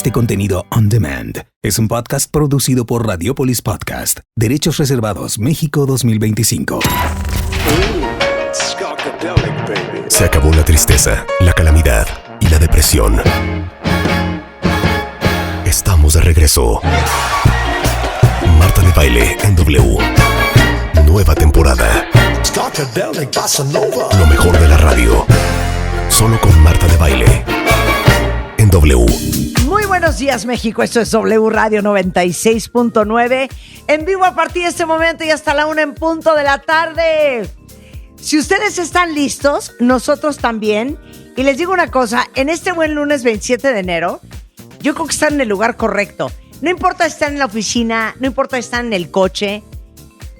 Este contenido on demand es un podcast producido por Radiopolis Podcast. Derechos reservados México 2025. Se acabó la tristeza, la calamidad y la depresión. Estamos de regreso. Marta de Baile en W. Nueva temporada. Lo mejor de la radio. Solo con Marta de Baile en W. Muy buenos días, México. Esto es W Radio 96.9. En vivo a partir de este momento y hasta la 1 en punto de la tarde. Si ustedes están listos, nosotros también. Y les digo una cosa, en este buen lunes 27 de enero, yo creo que están en el lugar correcto. No importa si están en la oficina, no importa si están en el coche.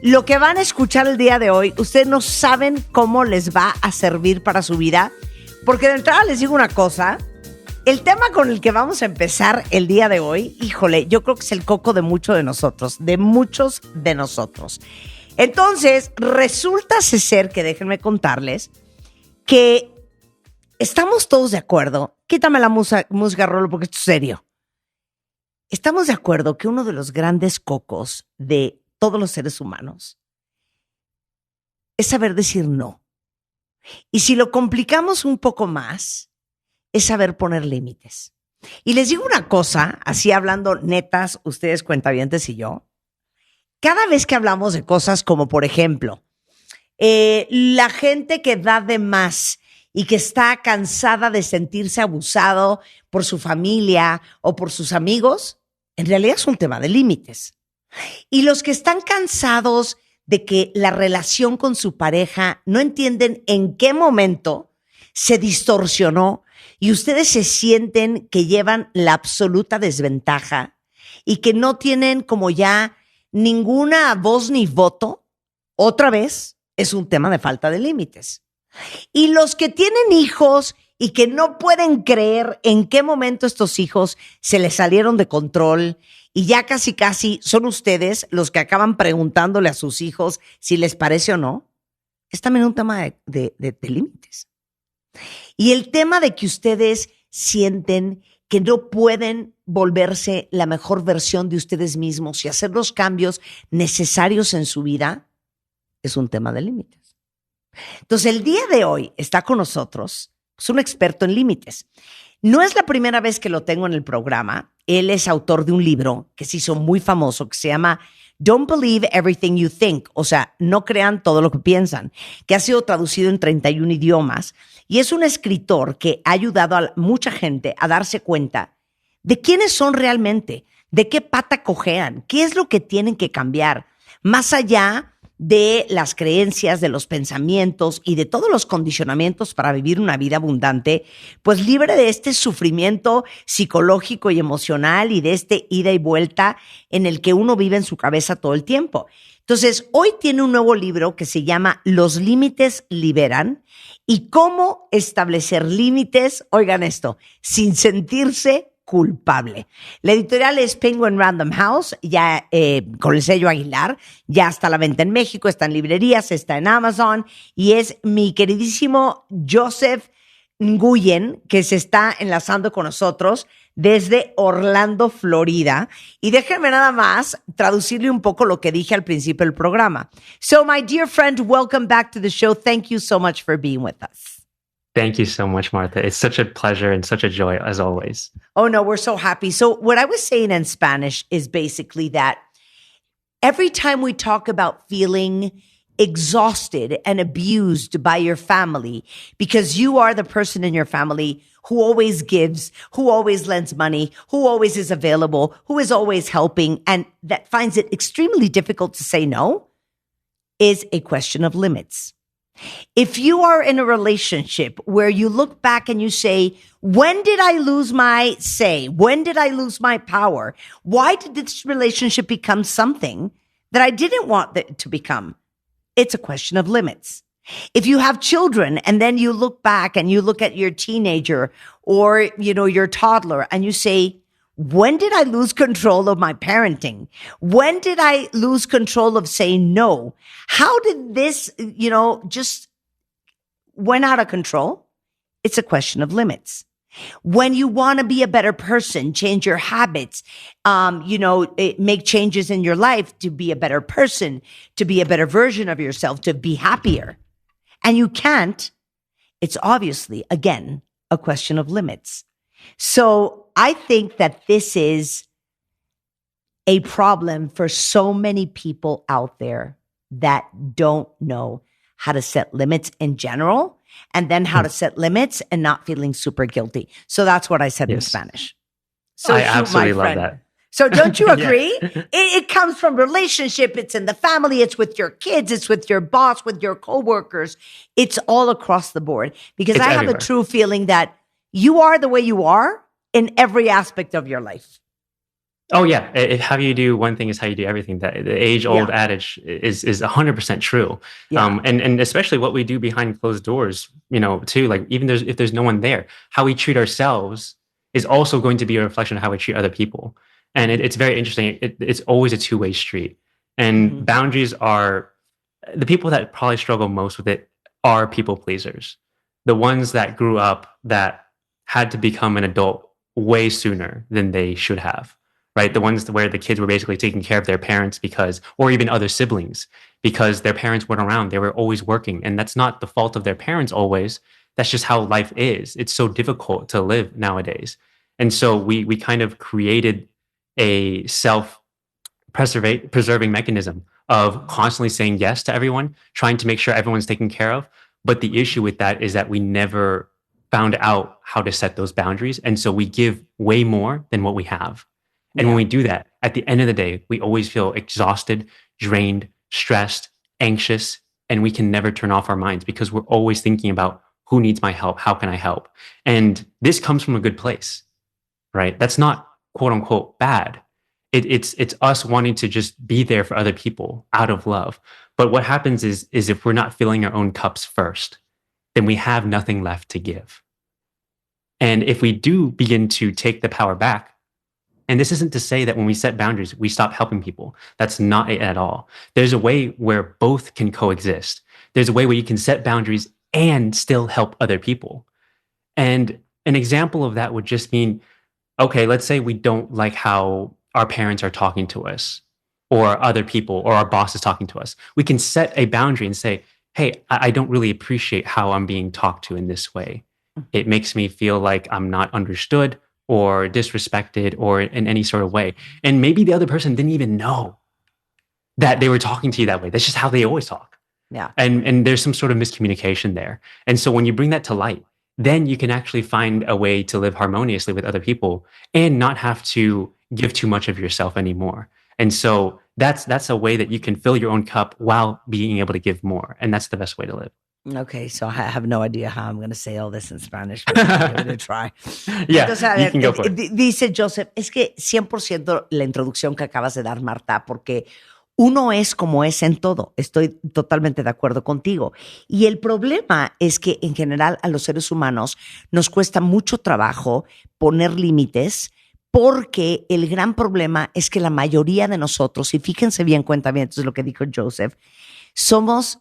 Lo que van a escuchar el día de hoy, ustedes no saben cómo les va a servir para su vida. Porque de entrada les digo una cosa, el tema con el que vamos a empezar el día de hoy, híjole, yo creo que es el coco de muchos de nosotros, de muchos de nosotros. Entonces, resulta ser que déjenme contarles que estamos todos de acuerdo. Quítame la música, Rolo, porque esto es serio. Estamos de acuerdo que uno de los grandes cocos de todos los seres humanos es saber decir no. Y si lo complicamos un poco más, es saber poner límites. Y les digo una cosa, así hablando netas, ustedes cuentavientes y yo, cada vez que hablamos de cosas como, por ejemplo, la gente que da de más y que está cansada de sentirse abusado por su familia o por sus amigos, en realidad es un tema de límites. Y los que están cansados de que la relación con su pareja no entienden en qué momento se distorsionó y ustedes se sienten que llevan la absoluta desventaja y que no tienen como ya ninguna voz ni voto, otra vez es un tema de falta de límites. Y los que tienen hijos y que no pueden creer en qué momento estos hijos se les salieron de control y ya casi son ustedes los que acaban preguntándole a sus hijos si les parece o no, es también un tema de límites. Y el tema de que ustedes sienten que no pueden volverse la mejor versión de ustedes mismos y hacer los cambios necesarios en su vida, es un tema de límites. Entonces, el día de hoy está con nosotros un experto en límites. No es la primera vez que lo tengo en el programa. Él es autor de un libro que se hizo muy famoso, que se llama Don't Believe Everything You Think, o sea, no crean todo lo que piensan, que ha sido traducido en 31 idiomas. Y es un escritor que ha ayudado a mucha gente a darse cuenta de quiénes son realmente, de qué pata cojean, qué es lo que tienen que cambiar, más allá de las creencias, de los pensamientos y de todos los condicionamientos para vivir una vida abundante, pues libre de este sufrimiento psicológico y emocional y de este ida y vuelta en el que uno vive en su cabeza todo el tiempo. Entonces, hoy tiene un nuevo libro que se llama Los límites liberan y cómo establecer límites, oigan esto, sin sentirse culpable. La editorial es Penguin Random House, ya con el sello Aguilar, ya está a la venta en México, está en librerías, está en Amazon y es mi queridísimo Joseph Nguyen que se está enlazando con nosotros desde Orlando, Florida. Y déjenme nada más traducirle un poco lo que dije al principio del programa. So, my dear friend, welcome back to the show. Thank you so much for being with us. Thank you so much, Martha. It's such a pleasure and such a joy, as always. Oh, no, we're so happy. So what I was saying in Spanish is basically that every time we talk about feeling exhausted and abused by your family, because you are the person in your family who always gives, who always lends money, who always is available, who is always helping, and that finds it extremely difficult to say no, is a question of limits. If you are in a relationship where you look back and you say, when did I lose my say? When did I lose my power? Why did this relationship become something that I didn't want it to become? It's a question of limits. If you have children and then you look back and you look at your teenager or, your toddler and you say, when did I lose control of my parenting? When did I lose control of saying no? How did this, just went out of control? It's a question of limits. When you want to be a better person, change your habits, make changes in your life to be a better person, to be a better version of yourself, to be happier. And you can't, it's obviously, again, a question of limits. So I think that this is a problem for so many people out there that don't know how to set limits in general, and then how to set limits and not feeling super guilty. So that's what I said in Spanish. So I absolutely love that. So don't you agree? It comes from relationship. It's in the family. It's with your kids. It's with your boss, with your coworkers. It's all across the board. Because I have a true feeling that you are the way you are in every aspect of your life. Oh yeah, how you do one thing is how you do everything. That the age-old adage is 100% true. Yeah. And especially what we do behind closed doors, too. Like even if there's no one there, how we treat ourselves is also going to be a reflection of how we treat other people. And it's very interesting. It's always a two-way street. And boundaries are the people that probably struggle most with it are people pleasers, the ones that grew up that had to become an adult way sooner than they should have. Right? The ones where the kids were basically taking care of their parents or even other siblings, because their parents weren't around. They were always working. And that's not the fault of their parents always. That's just how life is. It's so difficult to live nowadays. And so we kind of created a self-preserving mechanism of constantly saying yes to everyone, trying to make sure everyone's taken care of. But the issue with that is that we never found out how to set those boundaries. And so we give way more than what we have. And when we do that, at the end of the day, we always feel exhausted, drained, stressed, anxious, and we can never turn off our minds because we're always thinking about who needs my help? How can I help? And this comes from a good place, right? That's not quote unquote bad. It's us wanting to just be there for other people out of love. But what happens is if we're not filling our own cups first, then we have nothing left to give. And if we do begin to take the power back, and this isn't to say that when we set boundaries, we stop helping people. That's not it at all. There's a way where both can coexist. There's a way where you can set boundaries and still help other people. And an example of that would just mean, okay, let's say we don't like how our parents are talking to us or other people or our boss is talking to us. We can set a boundary and say, hey, I don't really appreciate how I'm being talked to in this way. It makes me feel like I'm not understood or disrespected or in any sort of way. And maybe the other person didn't even know that they were talking to you that way. That's just how they always talk. Yeah. And there's some sort of miscommunication there. And so when you bring that to light, then you can actually find a way to live harmoniously with other people and not have to give too much of yourself anymore. And so that's a way that you can fill your own cup while being able to give more. And that's the best way to live. Okay, so I have no idea how I'm going to say all this in Spanish, but I'm going to try. Yeah, Entonces, you can go for it. Dice Joseph, es que 100% la introducción que acabas de dar, Marta, porque uno es como es en todo. Estoy totalmente de acuerdo contigo. Y el problema es que en general a los seres humanos nos cuesta mucho trabajo poner límites, porque el gran problema es que la mayoría de nosotros, y fíjense bien, cuentavientes, lo que dijo Joseph, estamos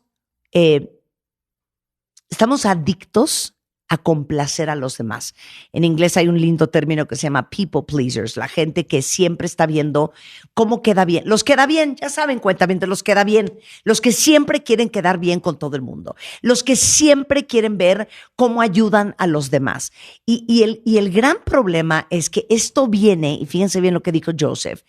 adictos a complacer a los demás. En inglés hay un lindo término que se llama people pleasers, la gente que siempre está viendo cómo queda bien. Los queda bien, ya saben, cuentamente, los queda bien. Los que siempre quieren quedar bien con todo el mundo. Los que siempre quieren ver cómo ayudan a los demás. Y el gran problema es que esto viene, y fíjense bien lo que dijo Joseph,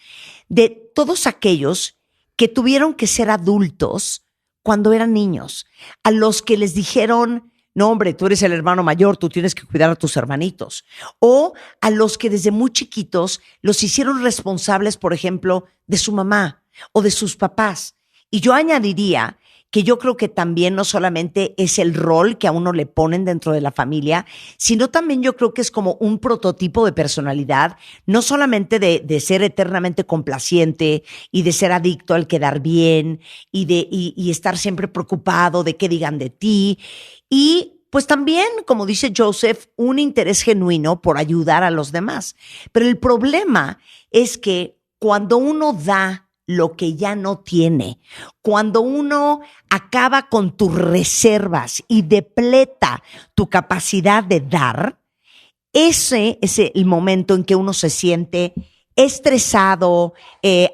de todos aquellos que tuvieron que ser adultos cuando eran niños, a los que les dijeron, no hombre, tú eres el hermano mayor, tú tienes que cuidar a tus hermanitos. O a los que desde muy chiquitos los hicieron responsables, por ejemplo, de su mamá o de sus papás. Y yo añadiría que yo creo que también no solamente es el rol que a uno le ponen dentro de la familia, sino también yo creo que es como un prototipo de personalidad, no solamente de ser eternamente complaciente y de ser adicto al quedar bien y estar siempre preocupado de qué digan de ti. Y pues también, como dice Joseph, un interés genuino por ayudar a los demás. Pero el problema es que cuando uno da lo que ya no tiene, cuando uno acaba con tus reservas y depleta tu capacidad de dar, ese es el momento en que uno se siente estresado,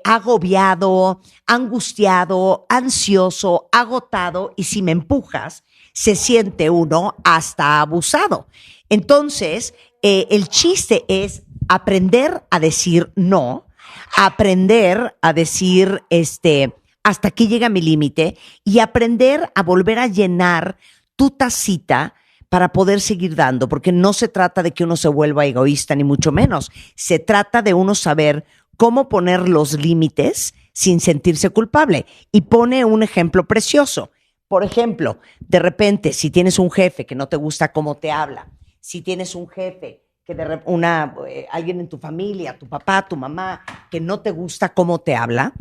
agobiado, angustiado, ansioso, agotado, y si me empujas, se siente uno hasta abusado. Entonces, el chiste es aprender a decir no, aprender a decir, hasta aquí llega mi límite, y aprender a volver a llenar tu tacita para poder seguir dando, porque no se trata de que uno se vuelva egoísta, ni mucho menos. Se trata de uno saber cómo poner los límites sin sentirse culpable. Y pone un ejemplo precioso. Por ejemplo, de repente, si tienes un jefe que no te gusta cómo te habla, si tienes un jefe que alguien en tu familia, tu papá, tu mamá, que no te gusta cómo te habla,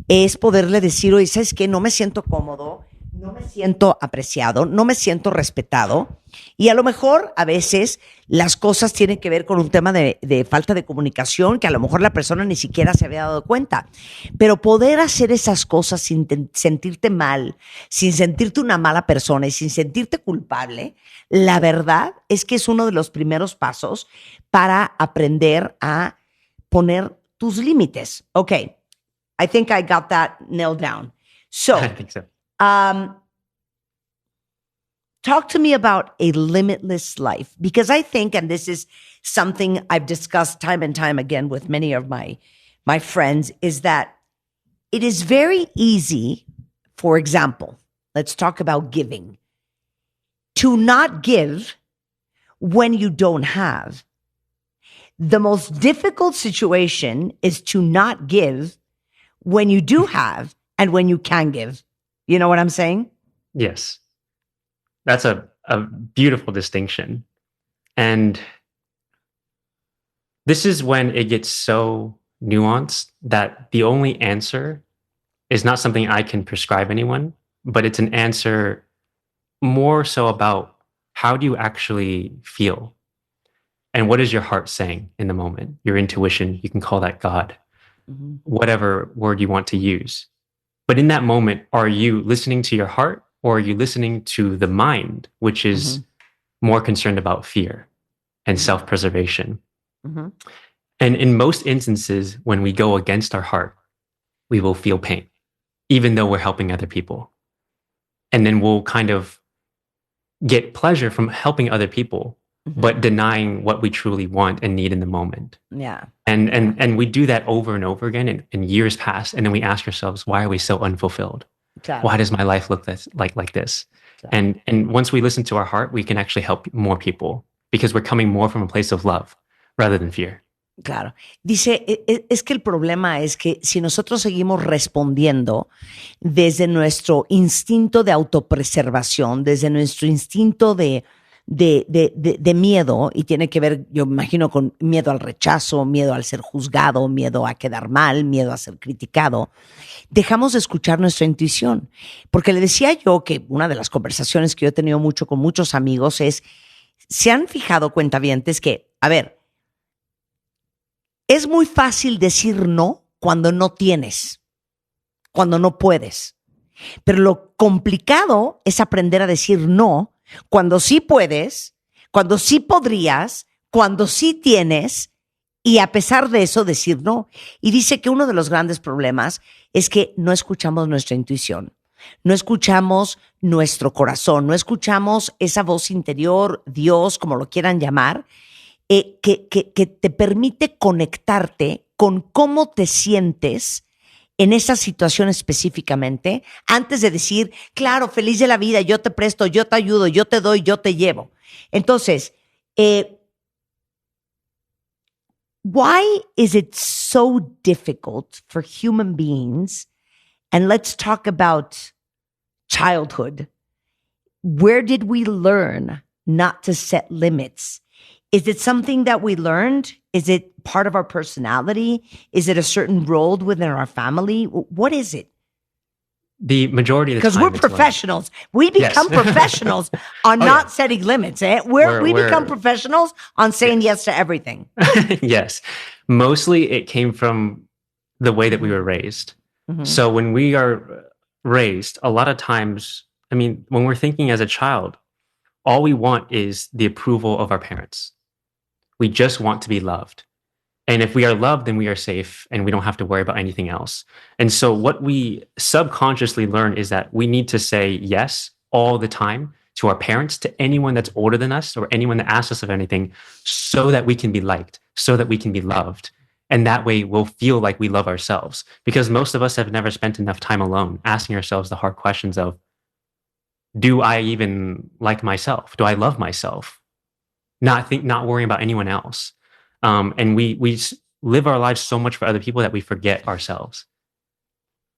es poderle decir, oye, ¿sabes qué? No me siento cómodo, no me siento apreciado, no me siento respetado. Y a lo mejor a veces las cosas tienen que ver con un tema de falta de comunicación, que a lo mejor la persona ni siquiera se había dado cuenta. Pero poder hacer esas cosas sin sentirte mal, sin sentirte una mala persona y sin sentirte culpable, la verdad es que es uno de los primeros pasos para aprender a poner tus límites. Okay, I think I got that nailed down. So, I think so. Talk to me about a limitless life, because I think, and this is something I've discussed time and time again with many of my friends, is that it is very easy, for example, let's talk about giving, to not give when you don't have. The most difficult situation is to not give when you do have and when you can give. You know what I'm saying? Yes. That's a beautiful distinction. And this is when it gets so nuanced that the only answer is not something I can prescribe anyone, but it's an answer more so about how do you actually feel? And what is your heart saying in the moment? Your intuition, you can call that God, whatever word you want to use. But in that moment, are you listening to your heart? Or are you listening to the mind, which is more concerned about fear and self-preservation? And in most instances, when we go against our heart, we will feel pain, even though we're helping other people. And then we'll kind of get pleasure from helping other people, but denying what we truly want and need in the moment. Yeah. And we do that over and over again, and years pass, and then we ask ourselves, why are we so unfulfilled? Claro. Why does my life look like this? Claro. And once we listen to our heart, we can actually help more people because we're coming more from a place of love rather than fear. Claro. Dice, es que el problema es que si nosotros seguimos respondiendo desde nuestro instinto de autopreservación, desde nuestro instinto de miedo, y tiene que ver, yo me imagino, con miedo al rechazo, miedo al ser juzgado, miedo a quedar mal, miedo a ser criticado, dejamos de escuchar nuestra intuición. Porque le decía yo que una de las conversaciones que yo he tenido mucho con muchos amigos es, ¿se han fijado, cuentavientes, que, a ver, es muy fácil decir no cuando no tienes, cuando no puedes? Pero lo complicado es aprender a decir no cuando sí puedes, cuando sí podrías, cuando sí tienes, y a pesar de eso decir no. Y dice que uno de los grandes problemas es que no escuchamos nuestra intuición, no escuchamos nuestro corazón, no escuchamos esa voz interior, Dios, como lo quieran llamar, que te permite conectarte con cómo te sientes en esa situación específicamente, antes de decir, claro, feliz de la vida, yo te presto, yo te ayudo, yo te doy, yo te llevo. Entonces, why is it so difficult for human beings? And let's talk about childhood. Where did we learn not to set limits? Is it something that we learned? Is it part of our personality? Is it a certain role within our family? What is it? The majority of the time, because we're professionals. We become professionals on not setting limits. We become professionals on saying yes to everything. Yes. Mostly it came from the way that we were raised. So when we are raised, a lot of times, I mean, when we're thinking as a child, all we want is the approval of our parents. We just want to be loved. And if we are loved, then we are safe and we don't have to worry about anything else. And so what we subconsciously learn is that we need to say yes all the time to our parents, to anyone that's older than us or anyone that asks us of anything, so that we can be liked, so that we can be loved. And that way we'll feel like we love ourselves, because most of us have never spent enough time alone asking ourselves the hard questions of, do I even like myself? Do I love myself? Not worrying about anyone else. And we live our lives so much for other people that we forget ourselves.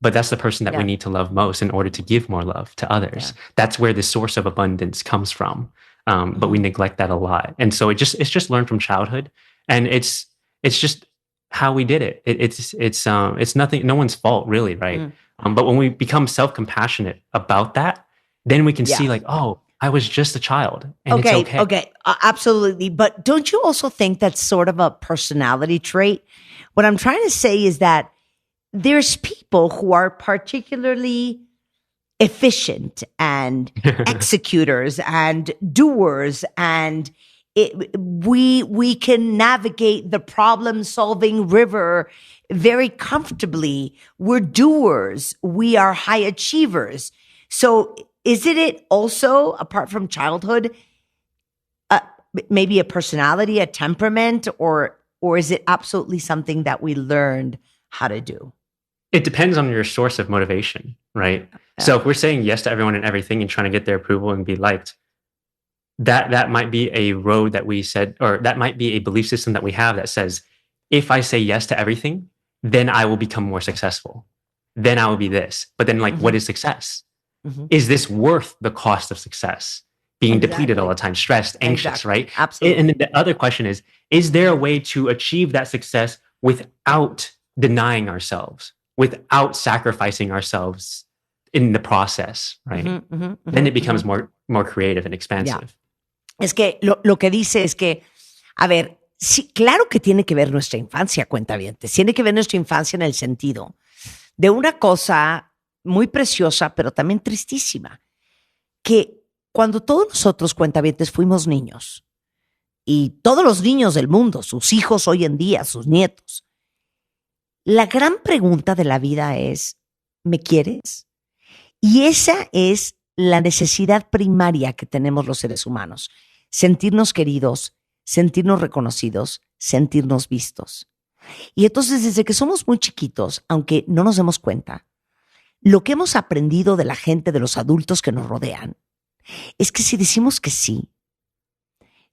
But that's the person that we need to love most in order to give more love to others. Yeah. That's where the source of abundance comes from. But we neglect that a lot. And so it's just learned from childhood. And it's just how we did it. It's nothing, no one's fault really, right? But when we become self-compassionate about that, then we can see like, oh, I was just a child and it's okay. Okay, absolutely. But don't you also think that's sort of a personality trait? What I'm trying to say is that there's people who are particularly efficient and executors and doers, and we can navigate the problem-solving river very comfortably. We're doers. We are high achievers. So isn't it also, apart from childhood, maybe a personality, a temperament, or is it absolutely something that we learned how to do? It depends on your source of motivation, right? Yeah. So if we're saying yes to everyone and everything and trying to get their approval and be liked, that might be a road that we said, or that might be a belief system that we have that says, if I say yes to everything, then I will become more successful. Then I will be this. But then what is success? Is this worth the cost of success? Being depleted all the time, stressed, anxious, right? Absolutely. And the other question is there a way to achieve that success without denying ourselves, without sacrificing ourselves in the process, right? Then it becomes more creative and expansive. Yeah. Es que lo que dice es que, a ver, sí, claro que tiene que ver nuestra infancia, cuentavientes. Tiene que ver nuestra infancia en el sentido de una cosa muy preciosa, pero también tristísima, que cuando todos nosotros, cuentavientes, fuimos niños, y todos los niños del mundo, sus hijos hoy en día, sus nietos, la gran pregunta de la vida es, ¿me quieres? Y esa es la necesidad primaria que tenemos los seres humanos, sentirnos queridos, sentirnos reconocidos, sentirnos vistos. Y entonces, desde que somos muy chiquitos, aunque no nos demos cuenta, lo que hemos aprendido de la gente, de los adultos que nos rodean, es que si decimos que sí,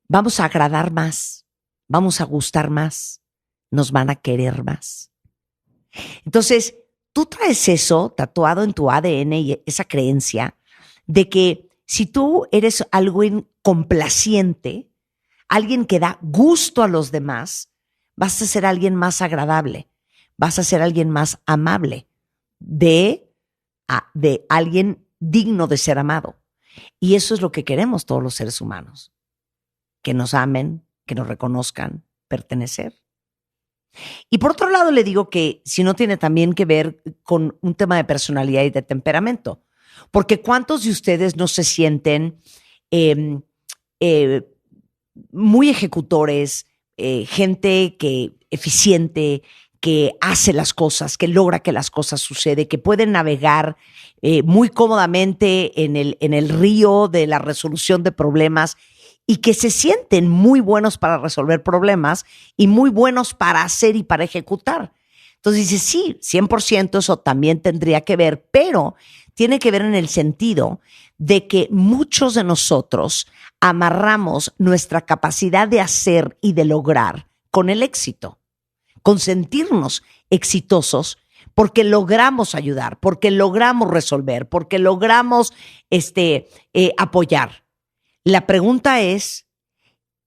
vamos a agradar más, vamos a gustar más, nos van a querer más. Entonces, tú traes eso tatuado en tu ADN y esa creencia de que si tú eres alguien complaciente, alguien que da gusto a los demás, vas a ser alguien más agradable, vas a ser alguien más amable, de alguien digno de ser amado. Y eso es lo que queremos todos los seres humanos, que nos amen, que nos reconozcan, pertenecer. Y por otro lado le digo que si no tiene también que ver con un tema de personalidad y de temperamento, porque ¿cuántos de ustedes no se sienten muy ejecutores, gente eficiente, que hace las cosas, que logra que las cosas suceden, que pueden navegar muy cómodamente en el río de la resolución de problemas y que se sienten muy buenos para resolver problemas y muy buenos para hacer y para ejecutar? Entonces dice, sí, 100% eso también tendría que ver, pero tiene que ver en el sentido de que muchos de nosotros amarramos nuestra capacidad de hacer y de lograr con el éxito, con sentirnos exitosos porque logramos ayudar, porque logramos resolver, porque logramos apoyar. La pregunta es,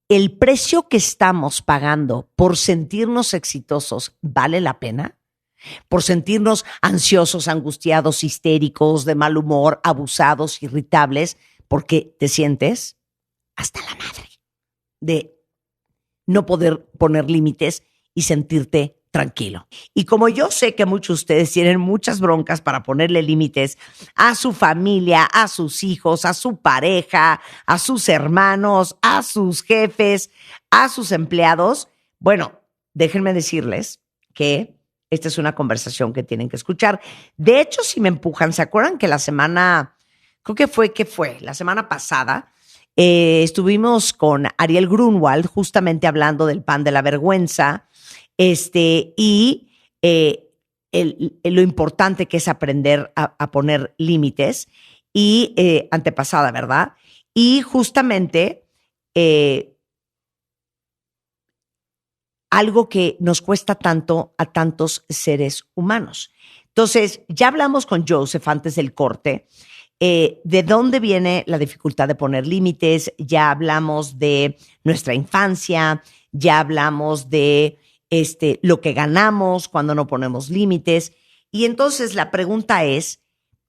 ¿el precio que estamos pagando por sentirnos exitosos vale la pena? ¿Por sentirnos ansiosos, angustiados, histéricos, de mal humor, abusados, irritables? Porque te sientes hasta la madre de no poder poner límites y sentirte tranquilo. Y como yo sé que muchos de ustedes tienen muchas broncas para ponerle límites a su familia, a sus hijos, a su pareja, a sus hermanos, a sus jefes, a sus empleados, bueno, déjenme decirles que esta es una conversación que tienen que escuchar. De hecho, si me empujan, ¿se acuerdan que la semana pasada, estuvimos con Ariel Grunwald justamente hablando del pan de la vergüenza, y lo importante que es aprender a poner límites, y antepasada, ¿verdad? Y justamente algo que nos cuesta tanto a tantos seres humanos. Entonces, ya hablamos con Joseph antes del corte, de dónde viene la dificultad de poner límites, ya hablamos de nuestra infancia, ya hablamos de lo que ganamos cuando no ponemos límites. Y entonces la pregunta es,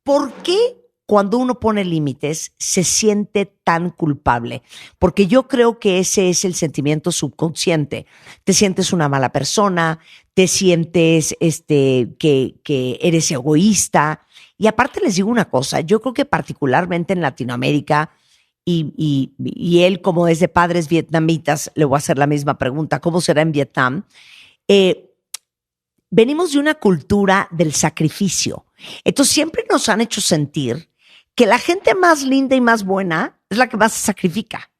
¿por qué cuando uno pone límites se siente tan culpable? Porque yo creo que ese es el sentimiento subconsciente. Te sientes una mala persona, te sientes que eres egoísta. Y aparte les digo una cosa, yo creo que particularmente en Latinoamérica, y él como es de padres vietnamitas, le voy a hacer la misma pregunta, ¿cómo será en Vietnam? Venimos de una cultura del sacrificio. Entonces siempre nos han hecho sentir que la gente más linda y más buena es la que más se sacrifica.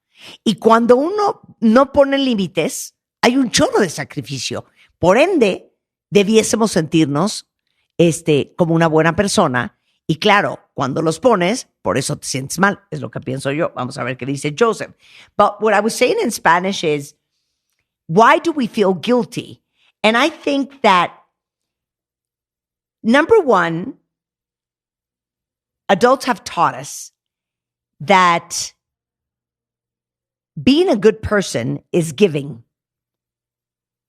Y cuando uno no pone límites, hay un chorro de sacrificio. Por ende, debiésemos sentirnos como una buena persona. Y claro, cuando los pones, por eso te sientes mal, es lo que pienso yo. Vamos a ver qué dice Joseph. But what I was saying in Spanish is, why do we feel guilty? And I think that, number one, adults have taught us that being a good person is giving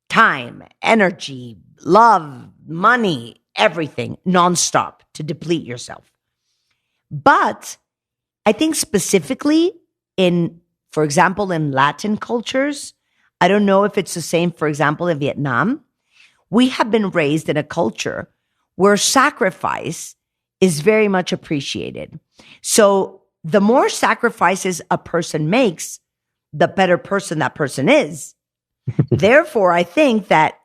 time, energy, love, money, everything nonstop to deplete yourself. But I think specifically for example, in Latin cultures, I don't know if it's the same, for example, in Vietnam, we have been raised in a culture where sacrifice is very much appreciated. So the more sacrifices a person makes, the better person that person is. Therefore, I think that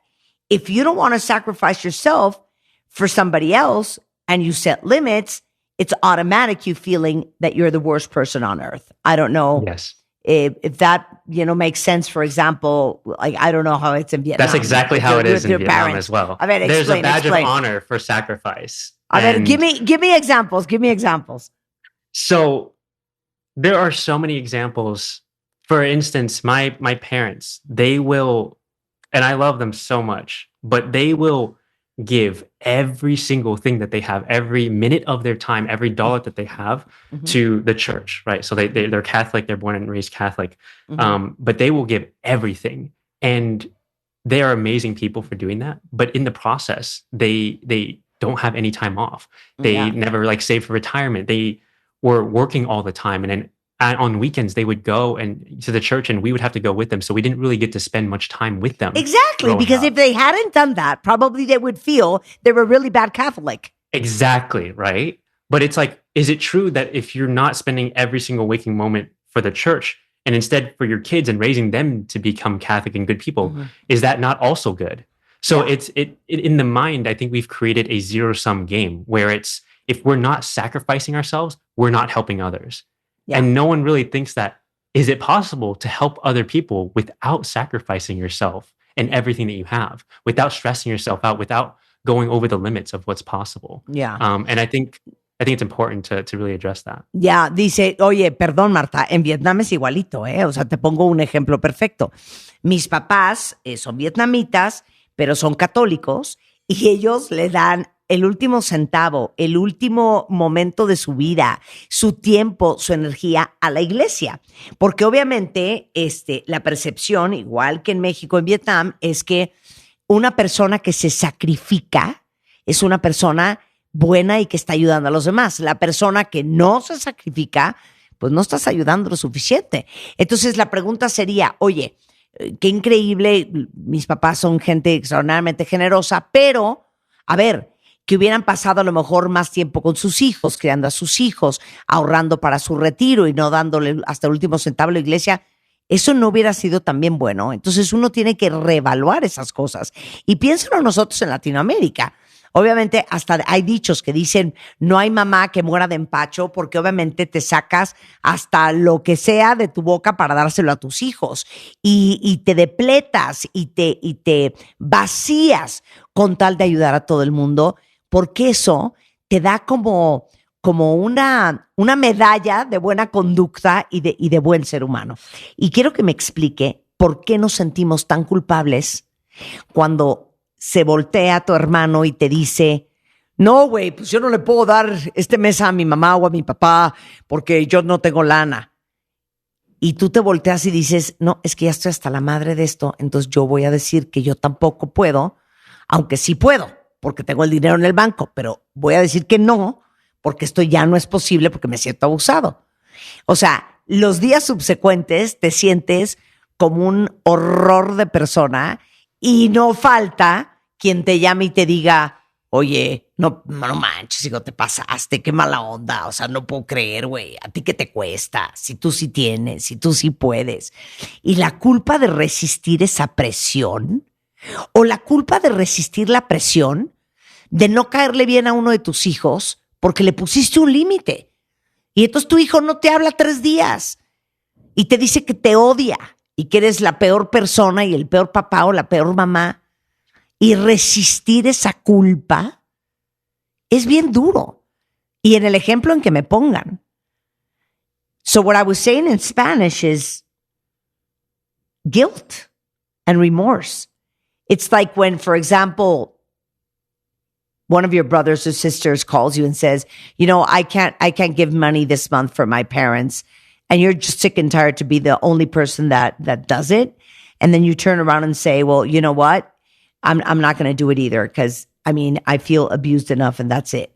if you don't want to sacrifice yourself for somebody else and you set limits, it's automatic you feeling that you're the worst person on earth. I don't know if that, makes sense. For example, like, I don't know how it's in Vietnam. That's exactly how it is in Vietnam as well. A ver, There's a badge of honor for sacrifice. A ver, give me examples. Give me examples. So there are so many examples. For instance, my parents, they will, and I love them so much, but they will give every single thing that they have, every minute of their time, every dollar that they have to the church, right? So they're Catholic, they're born and raised Catholic, but they will give everything. And they are amazing people for doing that. But in the process, they don't have any time off. They never save for retirement. They were working all the time. And then on weekends, they would go to the church and we would have to go with them. So we didn't really get to spend much time with them. Exactly. Because if they hadn't done that, probably they would feel they were really bad Catholic. Exactly. Right. But it's like, is it true that if you're not spending every single waking moment for the church and instead for your kids and raising them to become Catholic and good people, is that not also good? So it's in the mind, I think we've created a zero-sum game where it's, if we're not sacrificing ourselves, we're not helping others. Yeah. And no one really thinks that, is it possible to help other people without sacrificing yourself and everything that you have, without stressing yourself out, without going over the limits of what's possible? Yeah. And I think it's important to really address that. Ya, dice, oye, perdón, Marta, en Vietnam es igualito, ¿eh? O sea, te pongo un ejemplo perfecto. Mis papás son vietnamitas, pero son católicos, y ellos le dan el último centavo, el último momento de su vida, su tiempo, su energía a la iglesia. Porque obviamente la percepción, igual que en México, en Vietnam, es que una persona que se sacrifica es una persona buena y que está ayudando a los demás. La persona que no se sacrifica, pues no estás ayudando lo suficiente. Entonces la pregunta sería, oye, qué increíble, mis papás son gente extraordinariamente generosa, pero, a ver, que hubieran pasado a lo mejor más tiempo con sus hijos, criando a sus hijos, ahorrando para su retiro y no dándole hasta el último centavo a la iglesia, eso no hubiera sido también bueno. Entonces uno tiene que reevaluar esas cosas. Y piénsalo nosotros en Latinoamérica. Obviamente hasta hay dichos que dicen no hay mamá que muera de empacho porque obviamente te sacas hasta lo que sea de tu boca para dárselo a tus hijos y te depletas y te vacías con tal de ayudar a todo el mundo porque eso te da como una medalla de buena conducta y de buen ser humano. Y quiero que me explique por qué nos sentimos tan culpables cuando se voltea tu hermano y te dice, no, güey, pues yo no le puedo dar este mes a mi mamá o a mi papá porque yo no tengo lana. Y tú te volteas y dices, no, es que ya estoy hasta la madre de esto, entonces yo voy a decir que yo tampoco puedo, aunque sí puedo, porque tengo el dinero en el banco, pero voy a decir que no, porque esto ya no es posible porque me siento abusado. O sea, los días subsecuentes te sientes como un horror de persona y no falta quien te llame y te diga, oye, no manches, hijo, te pasaste, qué mala onda, o sea, no puedo creer, güey, ¿a ti qué te cuesta? Si tú sí tienes, si tú sí puedes. Y la culpa de resistir esa presión, o la culpa de resistir la presión de no caerle bien a uno de tus hijos porque le pusiste un límite. Y entonces tu hijo no te habla 3 días y te dice que te odia y que eres la peor persona y el peor papá o la peor mamá. Y resistir esa culpa es bien duro. Y en el ejemplo en que me pongan. So what I was saying in Spanish is guilt and remorse. It's like when, for example, one of your brothers or sisters calls you and says, you know, I can't give money this month for my parents. And you're just sick and tired to be the only person that does it. And then you turn around and say, well, you know what? I'm not going to do it either because, I mean, I feel abused enough and that's it.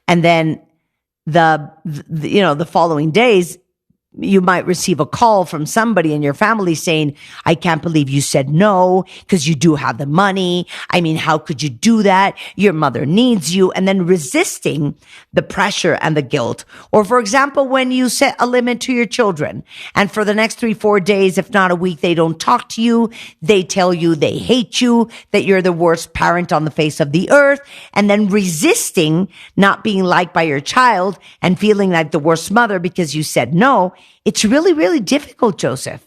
And then the following days, you might receive a call from somebody in your family saying, I can't believe you said no because you do have the money. I mean, how could you do that? Your mother needs you. And then resisting the pressure and the guilt. Or for example, when you set a limit to your children and for the next 3-4 days, if not a week, they don't talk to you. They tell you they hate you, that you're the worst parent on the face of the earth. And then resisting not being liked by your child and feeling like the worst mother because you said no. It's really, really difficult, Joseph.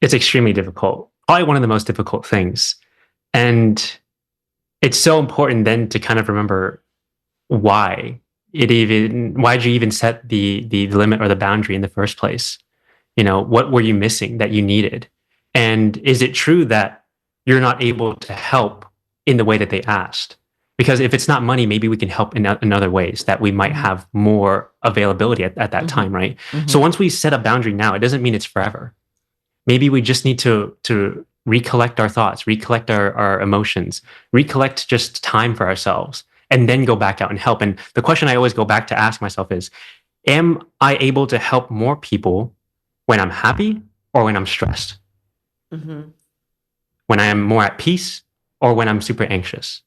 It's extremely difficult. Probably one of the most difficult things. And it's so important then to kind of remember why'd you even set the limit or the boundary in the first place? You know, what were you missing that you needed? And is it true that you're not able to help in the way that they asked? Because if it's not money, maybe we can help in other ways that we might have more availability at that time, right? Mm-hmm. So once we set a boundary now, it doesn't mean it's forever. Maybe we just need to recollect our thoughts, recollect our emotions, recollect just time for ourselves, and then go back out and help. And the question I always go back to ask myself is, am I able to help more people when I'm happy or when I'm stressed? Mm-hmm. When I am more at peace or when I'm super anxious?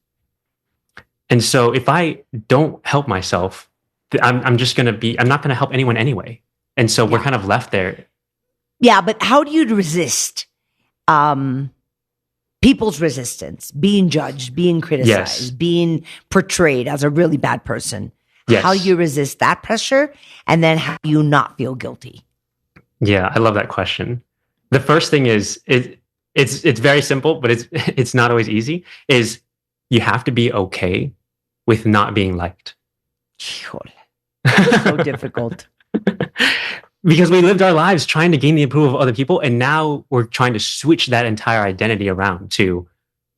And so if I don't help myself, I'm not going to help anyone anyway. And so we're kind of left there. Yeah, but how do you resist people's resistance, being judged, being criticized, being portrayed as a really bad person? Yes. How do you resist that pressure? And then how do you not feel guilty? Yeah, I love that question. The first thing is, it's very simple, but it's not always easy, is you have to be okay with not being liked. So difficult. Because we lived our lives trying to gain the approval of other people, and now we're trying to switch that entire identity around to,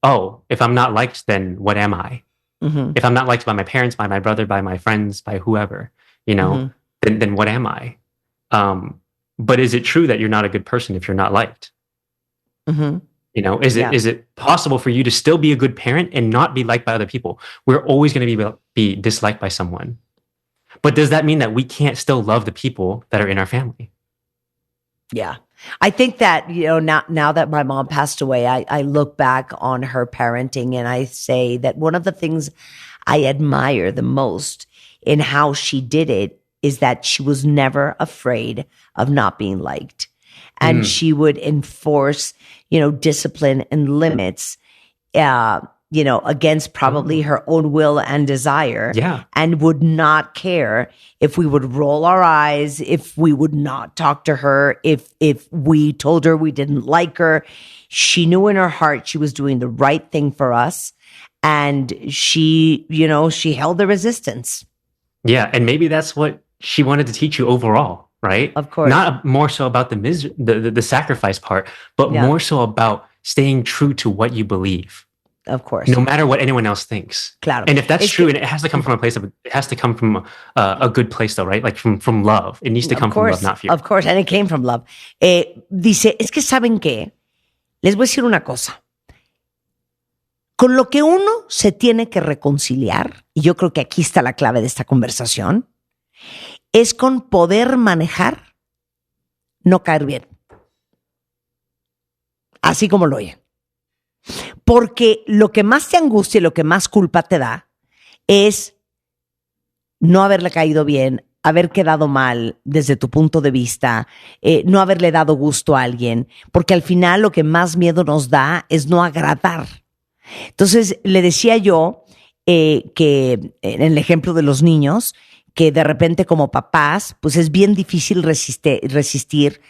oh, if I'm not liked, then what am I? Mm-hmm. If I'm not liked by my parents, by my brother, by my friends, by whoever, then what am I? But is it true that you're not a good person if you're not liked? Mm-hmm. Is it possible for you to still be a good parent and not be liked by other people? We're always going to be disliked by someone. But does that mean that we can't still love the people that are in our family? Yeah. I think that, now that my mom passed away, I look back on her parenting and I say that one of the things I admire the most in how she did it is that she was never afraid of not being liked. And she would enforce, discipline and limits, against probably her own will and desire. Yeah. And would not care if we would roll our eyes, if we would not talk to her, if we told her we didn't like her. She knew in her heart she was doing the right thing for us. And she held the resistance. Yeah. And maybe that's what she wanted to teach you overall, right? Of course. Not more so about the sacrifice part, but more so about staying true to what you believe. Of course. No matter what anyone else thinks. Claro. And if that's true, and it has to come from a good place though, right? Like from love. It needs to come from love, not fear. Of course, and it came from love. Dice, es que ¿saben qué? Les voy a decir una cosa. Con lo que uno se tiene que reconciliar, y yo creo que aquí está la clave de esta conversación, es con poder manejar, no caer bien. Así como lo oyen. Porque lo que más te angustia y lo que más culpa te da es no haberle caído bien, haber quedado mal desde tu punto de vista, no haberle dado gusto a alguien, porque al final lo que más miedo nos da es no agradar. Entonces, le decía yo que en el ejemplo de los niños, que de repente como papás, pues es bien difícil resistir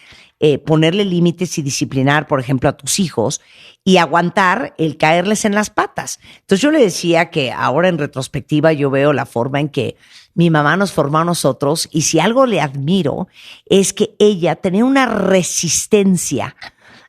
ponerle límites y disciplinar, por ejemplo, a tus hijos y aguantar el caerles en las patas. Entonces yo le decía que ahora en retrospectiva yo veo la forma en que mi mamá nos formó a nosotros y si algo le admiro es que ella tenía una resistencia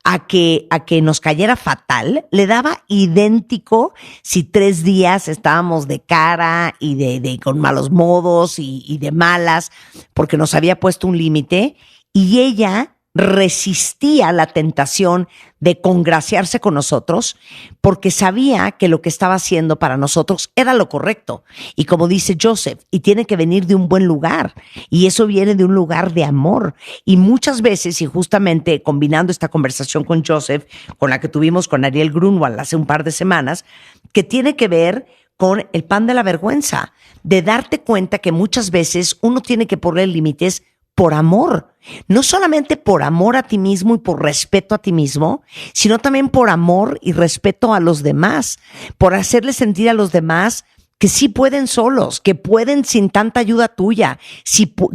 a que nos cayera fatal, le daba idéntico si 3 días estábamos de cara y de con malos modos y de malas porque nos había puesto un límite y ella resistía la tentación de congraciarse con nosotros porque sabía que lo que estaba haciendo para nosotros era lo correcto. Y como dice Joseph, y tiene que venir de un buen lugar. Y eso viene de un lugar de amor. Y muchas veces, y justamente combinando esta conversación con Joseph, con la que tuvimos con Ariel Grunwald hace un par de semanas, que tiene que ver con el pan de la vergüenza, de darte cuenta que muchas veces uno tiene que poner límites por amor, no solamente por amor a ti mismo y por respeto a ti mismo, sino también por amor y respeto a los demás, por hacerle sentir a los demás que sí pueden solos, que pueden sin tanta ayuda tuya,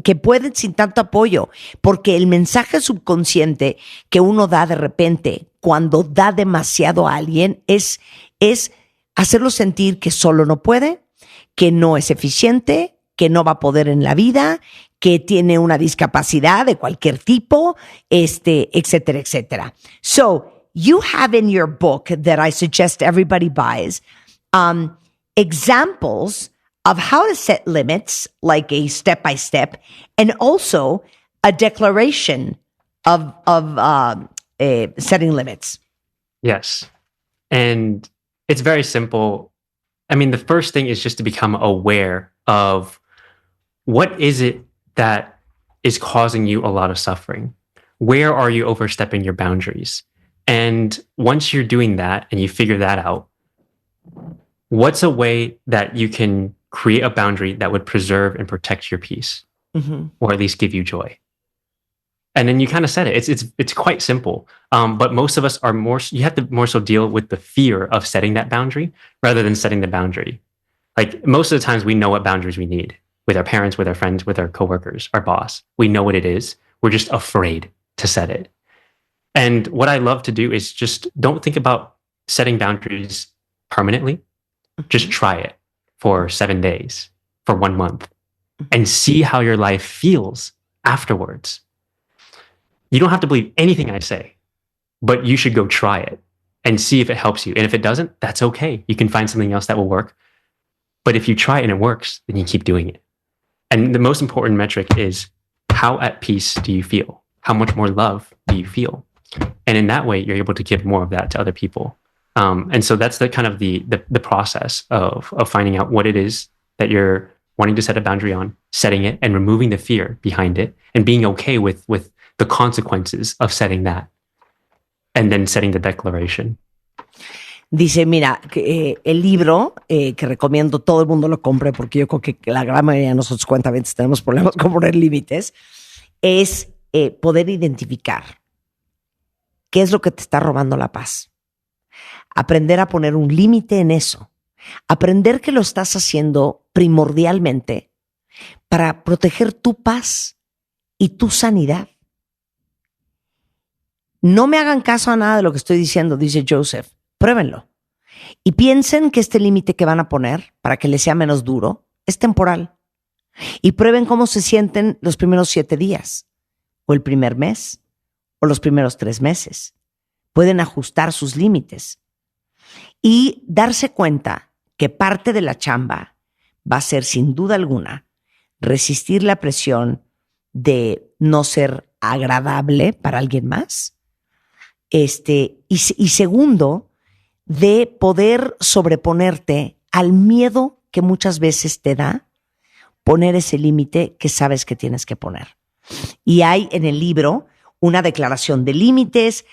que pueden sin tanto apoyo, porque el mensaje subconsciente que uno da de repente cuando da demasiado a alguien es hacerlo sentir que solo no puede, que no es eficiente, que no va a poder en la vida, que tiene una discapacidad de cualquier tipo, etcétera, etcétera. So, you have in your book that I suggest everybody buys, examples of how to set limits, like a step-by-step, and also a declaration of setting limits. Yes. And it's very simple. I mean, the first thing is just to become aware of what is it that is causing you a lot of suffering? Where are you overstepping your boundaries? And once you're doing that and you figure that out, what's a way that you can create a boundary that would preserve and protect your peace, or at least give you joy? And then you kind of said it. It's quite simple. But most of us are you have to more so deal with the fear of setting that boundary rather than setting the boundary. Like most of the times we know what boundaries we need with our parents, with our friends, with our coworkers, our boss. We know what it is. We're just afraid to set it. And what I love to do is just don't think about setting boundaries permanently. Just try it for 7 days, for 1 month, and see how your life feels afterwards. You don't have to believe anything I say, but you should go try it and see if it helps you. And if it doesn't, that's okay. You can find something else that will work. But if you try it and it works, then you keep doing it. And the most important metric is how at peace do you feel? How much more love do you feel? And in that way, you're able to give more of that to other people. And so that's the kind of the process of finding out what it is that you're wanting to set a boundary on, setting it and removing the fear behind it and being okay with the consequences of setting that and then setting the declaration. Dice, mira, el libro que recomiendo todo el mundo lo compre porque yo creo que la gran mayoría de nosotros cuentavientes tenemos problemas con poner límites, es poder identificar qué es lo que te está robando la paz. Aprender a poner un límite en eso. Aprender que lo estás haciendo primordialmente para proteger tu paz y tu sanidad. No me hagan caso a nada de lo que estoy diciendo, dice Joseph. Pruébenlo. Y piensen que este límite que van a poner para que les sea menos duro es temporal. Y prueben cómo se sienten los primeros 7 días, o el primer mes, o los primeros 3 meses. Pueden ajustar sus límites y darse cuenta que parte de la chamba va a ser, sin duda alguna, resistir la presión de no ser agradable para alguien más. Y segundo, de poder sobreponerte al miedo que muchas veces te da poner ese límite que sabes que tienes que poner. Y hay en el libro una declaración de límites,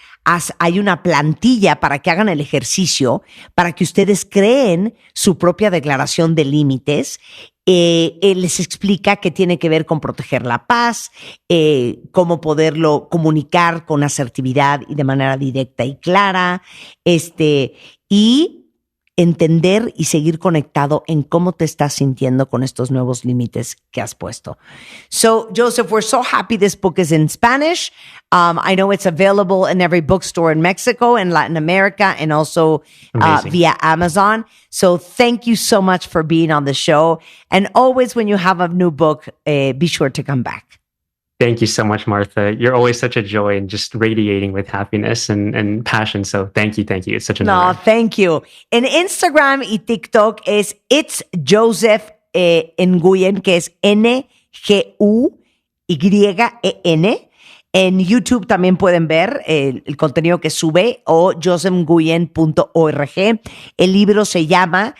hay una plantilla para que hagan el ejercicio, para que ustedes creen su propia declaración de límites. Les explica que tiene que ver con proteger la paz, cómo poderlo comunicar con asertividad y de manera directa y clara, y entender y seguir conectado en cómo te estás sintiendo con estos nuevos límites que has puesto. So, Joseph, we're so happy this book is in Spanish. I know it's available in every bookstore in Mexico and Latin America and also via Amazon. So thank you so much for being on the show. And always when you have a new book, be sure to come back. Thank you so much, Martha. You're always such a joy and just radiating with happiness and passion. So thank you. It's such an honor. No, thank you. En Instagram y TikTok es It's Joseph Nguyen, que es N-G-U-Y-E-N. En YouTube también pueden ver el contenido que sube o josephguyen.org. El libro se llama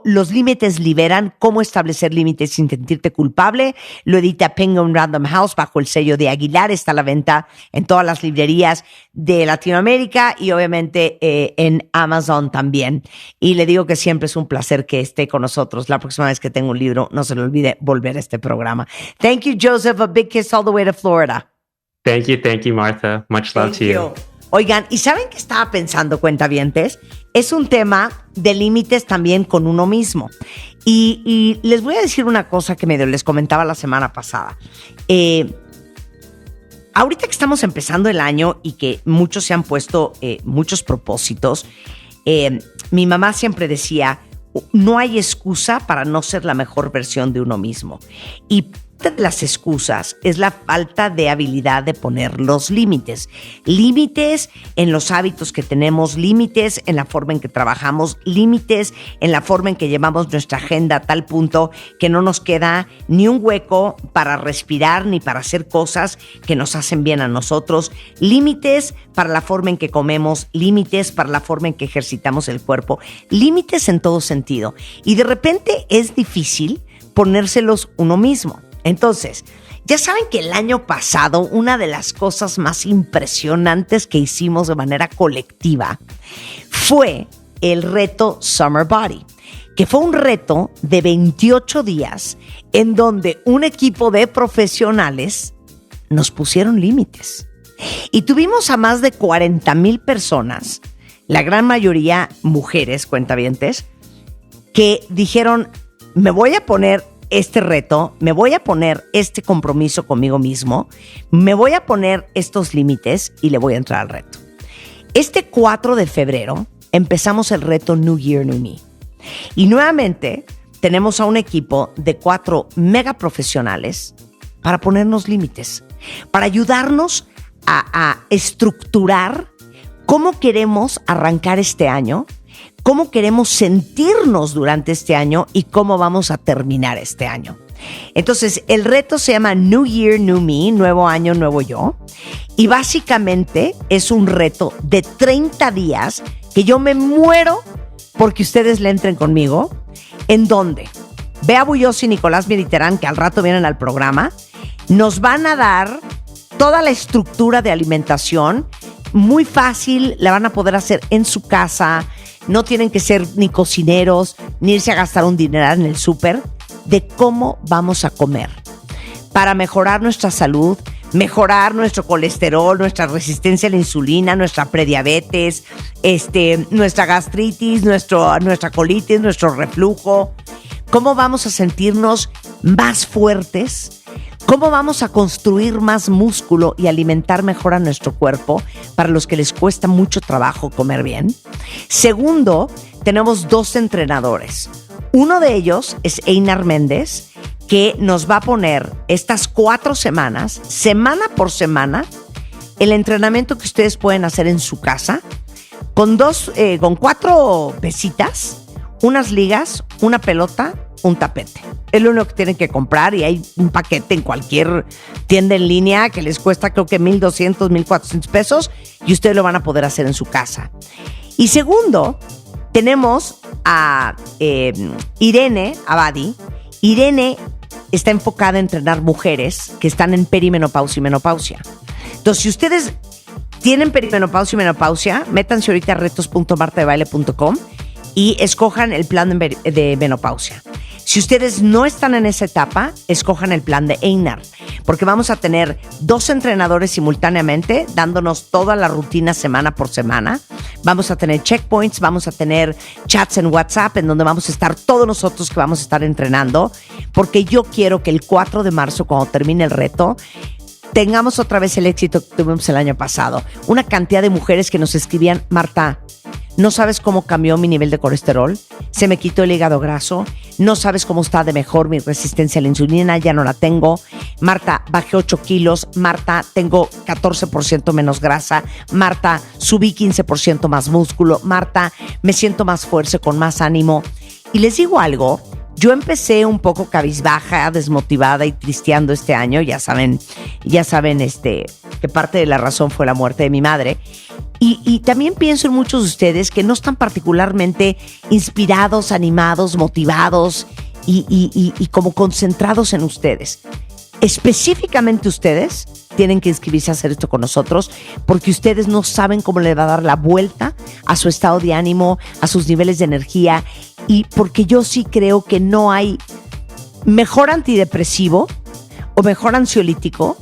Los límites liberan, cómo establecer límites sin sentirte culpable. Lo edita Penguin Random House bajo el sello de Aguilar. Está a la venta en todas las librerías de Latinoamérica y obviamente en Amazon también. Y le digo que siempre es un placer que esté con nosotros. La próxima vez que tenga un libro, no se le olvide volver a este programa. Thank you, Joseph. A big kiss all the way to Florida. Thank you, Martha. Much love to you. Oigan, ¿y saben qué estaba pensando, cuentavientes? Es un tema de límites también con uno mismo. Y les voy a decir una cosa que medio les comentaba la semana pasada. Ahorita que estamos empezando el año y que muchos se han puesto muchos propósitos, mi mamá siempre decía, no hay excusa para no ser la mejor versión de uno mismo. Y de las excusas es la falta de habilidad de poner los límites. Límites en los hábitos que tenemos, límites en la forma en que trabajamos, límites en la forma en que llevamos nuestra agenda a tal punto que no nos queda ni un hueco para respirar ni para hacer cosas que nos hacen bien a nosotros. Límites para la forma en que comemos, límites para la forma en que ejercitamos el cuerpo, límites en todo sentido. Y de repente es difícil ponérselos uno mismo. Entonces, ya saben que el año pasado una de las cosas más impresionantes que hicimos de manera colectiva fue el reto Summer Body, que fue un reto de 28 días en donde un equipo de profesionales nos pusieron límites. Y tuvimos a más de 40,000 personas, la gran mayoría mujeres, cuentavientes, que dijeron, me voy a poner este reto, me voy a poner este compromiso conmigo mismo, me voy a poner estos límites y le voy a entrar al reto. Este 4 de febrero empezamos el reto New Year, New Me. Y nuevamente tenemos a un equipo de 4 mega profesionales para ponernos límites, para ayudarnos a estructurar cómo queremos arrancar este año, cómo queremos sentirnos durante este año y cómo vamos a terminar este año. Entonces, el reto se llama New Year, New Me, nuevo año, nuevo yo. Y básicamente es un reto de 30 días que yo me muero porque ustedes le entren conmigo, en donde Bea Bulloso y Nicolás Militerán, que al rato vienen al programa, nos van a dar toda la estructura de alimentación, muy fácil, la van a poder hacer en su casa. No tienen que ser ni cocineros, ni irse a gastar un dineral en el súper, de cómo vamos a comer para mejorar nuestra salud, mejorar nuestro colesterol, nuestra resistencia a la insulina, nuestra prediabetes, nuestra gastritis, nuestra colitis, nuestro reflujo. Cómo vamos a sentirnos más fuertes, cómo vamos a construir más músculo y alimentar mejor a nuestro cuerpo para los que les cuesta mucho trabajo comer bien. Segundo, tenemos 2 entrenadores. Uno de ellos es Einar Méndez, que nos va a poner estas 4 semanas, semana por semana, el entrenamiento que ustedes pueden hacer en su casa con 4 pesitas, unas ligas, una pelota, un tapete. Es lo único que tienen que comprar y hay un paquete en cualquier tienda en línea que les cuesta creo que 1,200, 1,400 pesos y ustedes lo van a poder hacer en su casa. Y segundo, tenemos a Irene Abadi. Irene está enfocada en entrenar mujeres que están en perimenopausia y menopausia. Entonces, si ustedes tienen perimenopausia y menopausia, métanse ahorita a retos.martadebaile.com y escojan el plan de menopausia. Si ustedes no están en esa etapa, escojan el plan de Einar, porque vamos a tener 2 entrenadores simultáneamente dándonos toda la rutina semana por semana. Vamos a tener checkpoints, vamos a tener chats en WhatsApp en donde vamos a estar todos nosotros que vamos a estar entrenando, porque yo quiero que el 4 de marzo, cuando termine el reto, tengamos otra vez el éxito que tuvimos el año pasado. Una cantidad de mujeres que nos escribían: Marta, no sabes cómo cambió mi nivel de colesterol, se me quitó el hígado graso, no sabes cómo está de mejor mi resistencia a la insulina, ya no la tengo. Marta, bajé 8 kilos. Marta, tengo 14% menos grasa. Marta, subí 15% más músculo. Marta, me siento más fuerte, con más ánimo. Y les digo algo, yo empecé un poco cabizbaja, desmotivada y tristeando este año. Ya saben que parte de la razón fue la muerte de mi madre. Y también pienso en muchos de ustedes que no están particularmente inspirados, animados, motivados y como concentrados en ustedes. Específicamente ustedes tienen que inscribirse a hacer esto con nosotros porque ustedes no saben cómo le va a dar la vuelta a su estado de ánimo, a sus niveles de energía, y porque yo sí creo que no hay mejor antidepresivo o mejor ansiolítico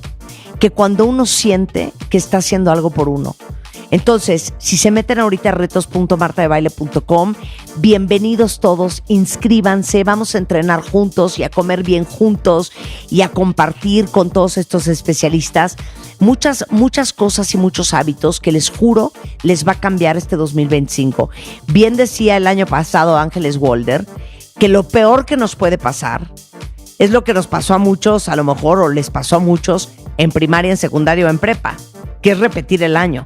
que cuando uno siente que está haciendo algo por uno. Entonces, si se meten ahorita a retos.martadebaile.com, bienvenidos todos, inscríbanse, vamos a entrenar juntos y a comer bien juntos y a compartir con todos estos especialistas muchas cosas y muchos hábitos que les juro les va a cambiar este 2025. Bien decía el año pasado Ángeles Walder que lo peor que nos puede pasar es lo que nos pasó a muchos, a lo mejor, o les pasó a muchos en primaria, en secundaria o en prepa, que es repetir el año.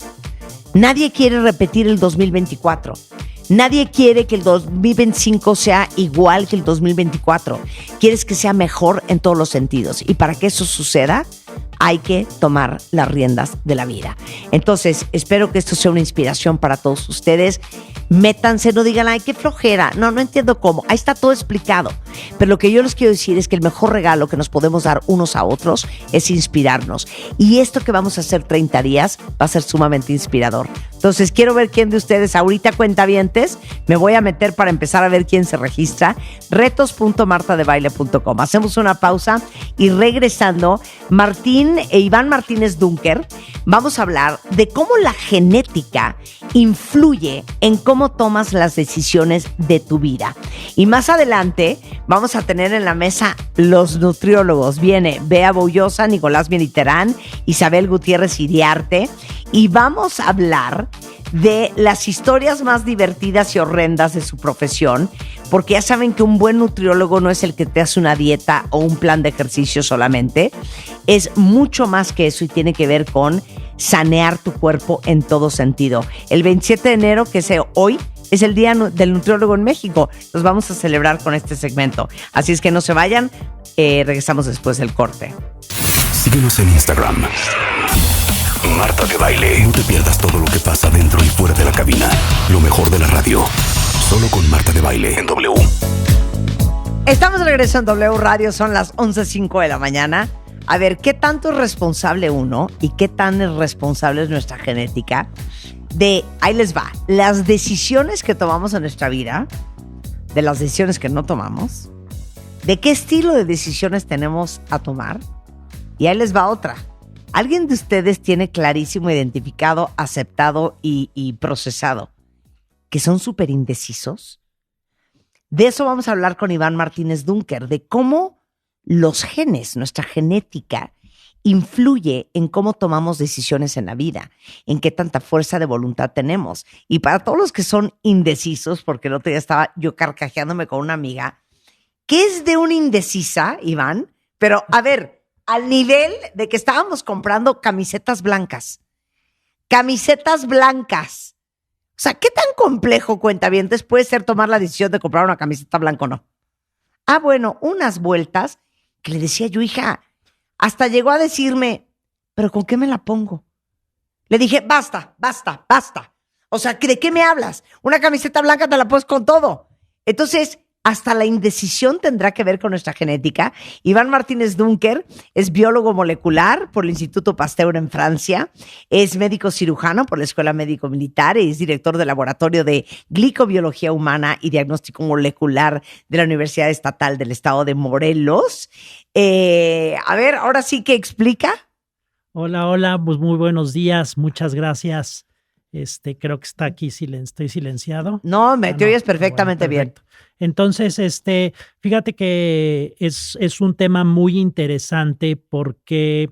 Nadie quiere repetir el 2024. Nadie quiere que el 2025 sea igual que el 2024. Quieres que sea mejor en todos los sentidos. Y para que eso suceda, hay que tomar las riendas de la vida. Entonces, espero que esto sea una inspiración para todos ustedes. Métanse, no digan, ay, qué flojera. No entiendo cómo. Ahí está todo explicado. Pero lo que yo les quiero decir es que el mejor regalo que nos podemos dar unos a otros es inspirarnos. Y esto que vamos a hacer 30 días va a ser sumamente inspirador. Entonces, quiero ver quién de ustedes ahorita, cuentavientes, me voy a meter para empezar a ver quién se registra. retos.martadebaile.com. Hacemos una pausa y regresando, Iván Martínez Dunker, vamos a hablar de cómo la genética influye en cómo tomas las decisiones de tu vida. Y más adelante vamos a tener en la mesa los nutriólogos. Viene Bea Boullosa, Nicolás Militerán, Isabel Gutiérrez Iriarte, y vamos a hablar de las historias más divertidas y horrendas de su profesión, porque ya saben que un buen nutriólogo no es el que te hace una dieta o un plan de ejercicio solamente, es mucho más que eso y tiene que ver con sanear tu cuerpo en todo sentido. El 27 de enero, que es hoy, es el Día del Nutriólogo en México. Los vamos a celebrar con este segmento. Así es que no se vayan, regresamos después del corte. Síguenos en Instagram. Marta de Baile. No te pierdas todo lo que pasa dentro y fuera de la cabina. Lo mejor de la radio. Solo con Marta de Baile en W. Estamos de regreso en W Radio. Son las 11:05 de la mañana. A ver, ¿qué tanto es responsable uno y qué tan responsable es nuestra genética? Ahí les va, las decisiones que tomamos en nuestra vida, de las decisiones que no tomamos, de qué estilo de decisiones tenemos a tomar, y ahí les va otra. ¿Alguien de ustedes tiene clarísimo identificado, aceptado y procesado que son súper indecisos? De eso vamos a hablar con Iván Martínez Dunker, de cómo los genes, nuestra genética, influye en cómo tomamos decisiones en la vida, en qué tanta fuerza de voluntad tenemos. Y para todos los que son indecisos, porque el otro día estaba yo carcajeándome con una amiga, ¿qué es de una indecisa, Iván? Pero, a ver, al nivel de que estábamos comprando camisetas blancas. Camisetas blancas. O sea, ¿qué tan complejo, cuentavientes, puede ser tomar la decisión de comprar una camiseta blanca o no? Ah, bueno, unas vueltas que le decía yo, hija, hasta llegó a decirme, ¿pero con qué me la pongo? Le dije, basta. O sea, ¿de qué me hablas? Una camiseta blanca te la pones con todo. Entonces, hasta la indecisión tendrá que ver con nuestra genética. Iván Martínez Dunker es biólogo molecular por el Instituto Pasteur en Francia, es médico cirujano por la Escuela Médico Militar y es director del Laboratorio de Glicobiología Humana y Diagnóstico Molecular de la Universidad Estatal del Estado de Morelos. A ver, ahora sí que explica. Hola, pues muy buenos días, muchas gracias. Creo que está aquí, estoy silenciado. No, te oyes perfectamente bien. Entonces, fíjate que es un tema muy interesante porque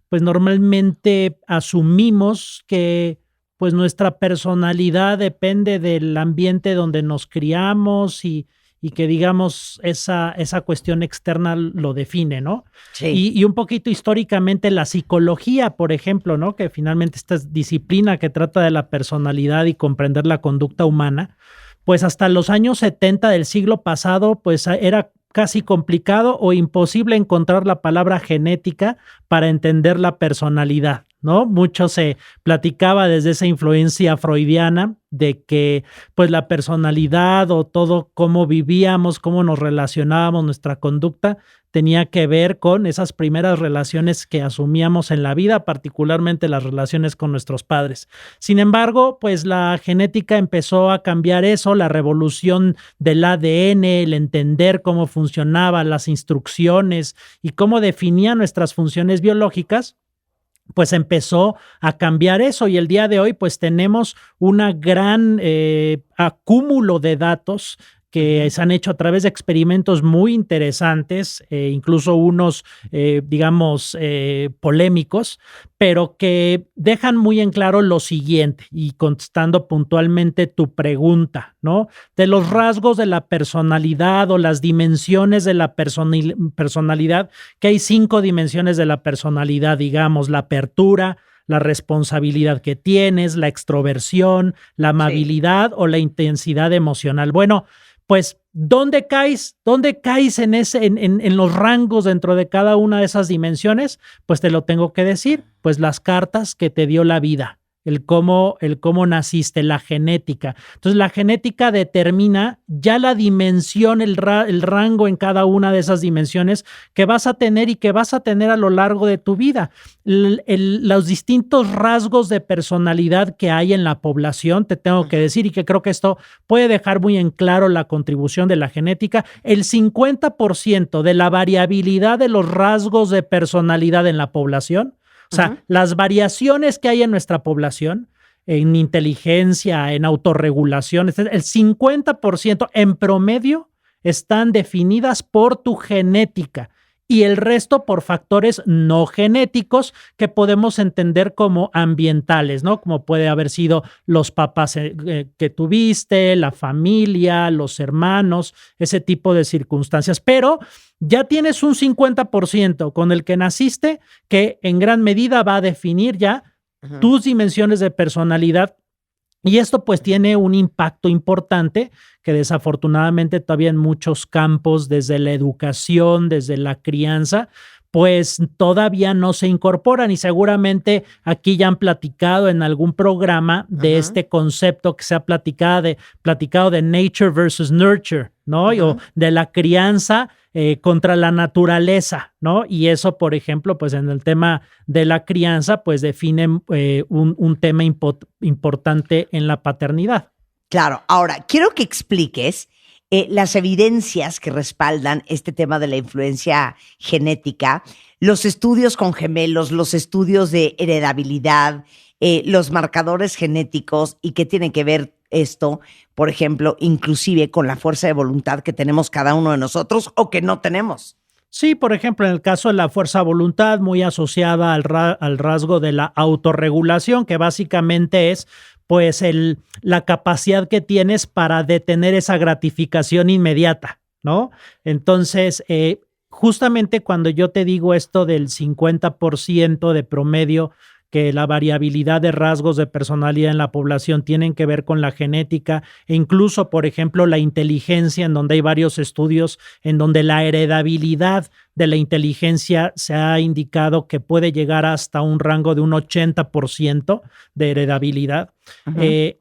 pues normalmente asumimos que pues nuestra personalidad depende del ambiente donde nos criamos y que digamos esa cuestión externa lo define, ¿no? Sí. Y un poquito históricamente la psicología, por ejemplo, ¿no? Que finalmente esta disciplina que trata de la personalidad y comprender la conducta humana, pues hasta los años 70 del siglo pasado, pues era casi complicado o imposible encontrar la palabra genética para entender la personalidad, ¿no? Mucho se platicaba desde esa influencia freudiana de que pues la personalidad o todo cómo vivíamos, cómo nos relacionábamos, nuestra conducta tenía que ver con esas primeras relaciones que asumíamos en la vida, particularmente las relaciones con nuestros padres. Sin embargo, pues la genética empezó a cambiar eso, la revolución del ADN, el entender cómo funcionaban las instrucciones y cómo definía nuestras funciones biológicas, pues empezó a cambiar eso y el día de hoy pues tenemos una gran acúmulo de datos que se han hecho a través de experimentos muy interesantes, incluso unos, polémicos, pero que dejan muy en claro lo siguiente, y contestando puntualmente tu pregunta, ¿no? De los rasgos de la personalidad o las dimensiones de la personalidad, que hay 5 dimensiones de la personalidad, digamos, la apertura, la responsabilidad que tienes, la extroversión, la amabilidad o la intensidad emocional. Bueno, pues, ¿dónde caes en los rangos dentro de cada una de esas dimensiones? Pues te lo tengo que decir, pues las cartas que te dio la vida, el cómo naciste, la genética. Entonces, la genética determina ya la dimensión, el rango en cada una de esas dimensiones que vas a tener y que vas a tener a lo largo de tu vida. Los distintos rasgos de personalidad que hay en la población, te tengo que decir, y que creo que esto puede dejar muy en claro la contribución de la genética, el 50% de la variabilidad de los rasgos de personalidad en la población, o sea, las variaciones que hay en nuestra población, en inteligencia, en autorregulación, el 50% en promedio están definidas por tu genética y el resto por factores no genéticos que podemos entender como ambientales, ¿no? Como puede haber sido los papás que tuviste, la familia, los hermanos, ese tipo de circunstancias. Pero ya tienes un 50% con el que naciste que en gran medida va a definir ya tus dimensiones de personalidad. Y esto pues tiene un impacto importante que desafortunadamente todavía en muchos campos, desde la educación, desde la crianza, pues todavía no se incorporan y seguramente aquí ya han platicado en algún programa de este concepto que se ha platicado de nature versus nurture, ¿no? O de la crianza contra la naturaleza, ¿no? Y eso, por ejemplo, pues en el tema de la crianza, pues define un tema importante en la paternidad. Claro, ahora quiero que expliques las evidencias que respaldan este tema de la influencia genética, los estudios con gemelos, los estudios de heredabilidad, los marcadores genéticos y qué tiene que ver esto, por ejemplo, inclusive con la fuerza de voluntad que tenemos cada uno de nosotros o que no tenemos. Sí, por ejemplo, en el caso de la fuerza de voluntad, muy asociada al rasgo de la autorregulación, que básicamente es pues la capacidad que tienes para detener esa gratificación inmediata, ¿no? Entonces, justamente cuando yo te digo esto del 50% de promedio, que la variabilidad de rasgos de personalidad en la población tienen que ver con la genética e incluso, por ejemplo, la inteligencia, en donde hay varios estudios en donde la heredabilidad de la inteligencia se ha indicado que puede llegar hasta un rango de un 80% de heredabilidad.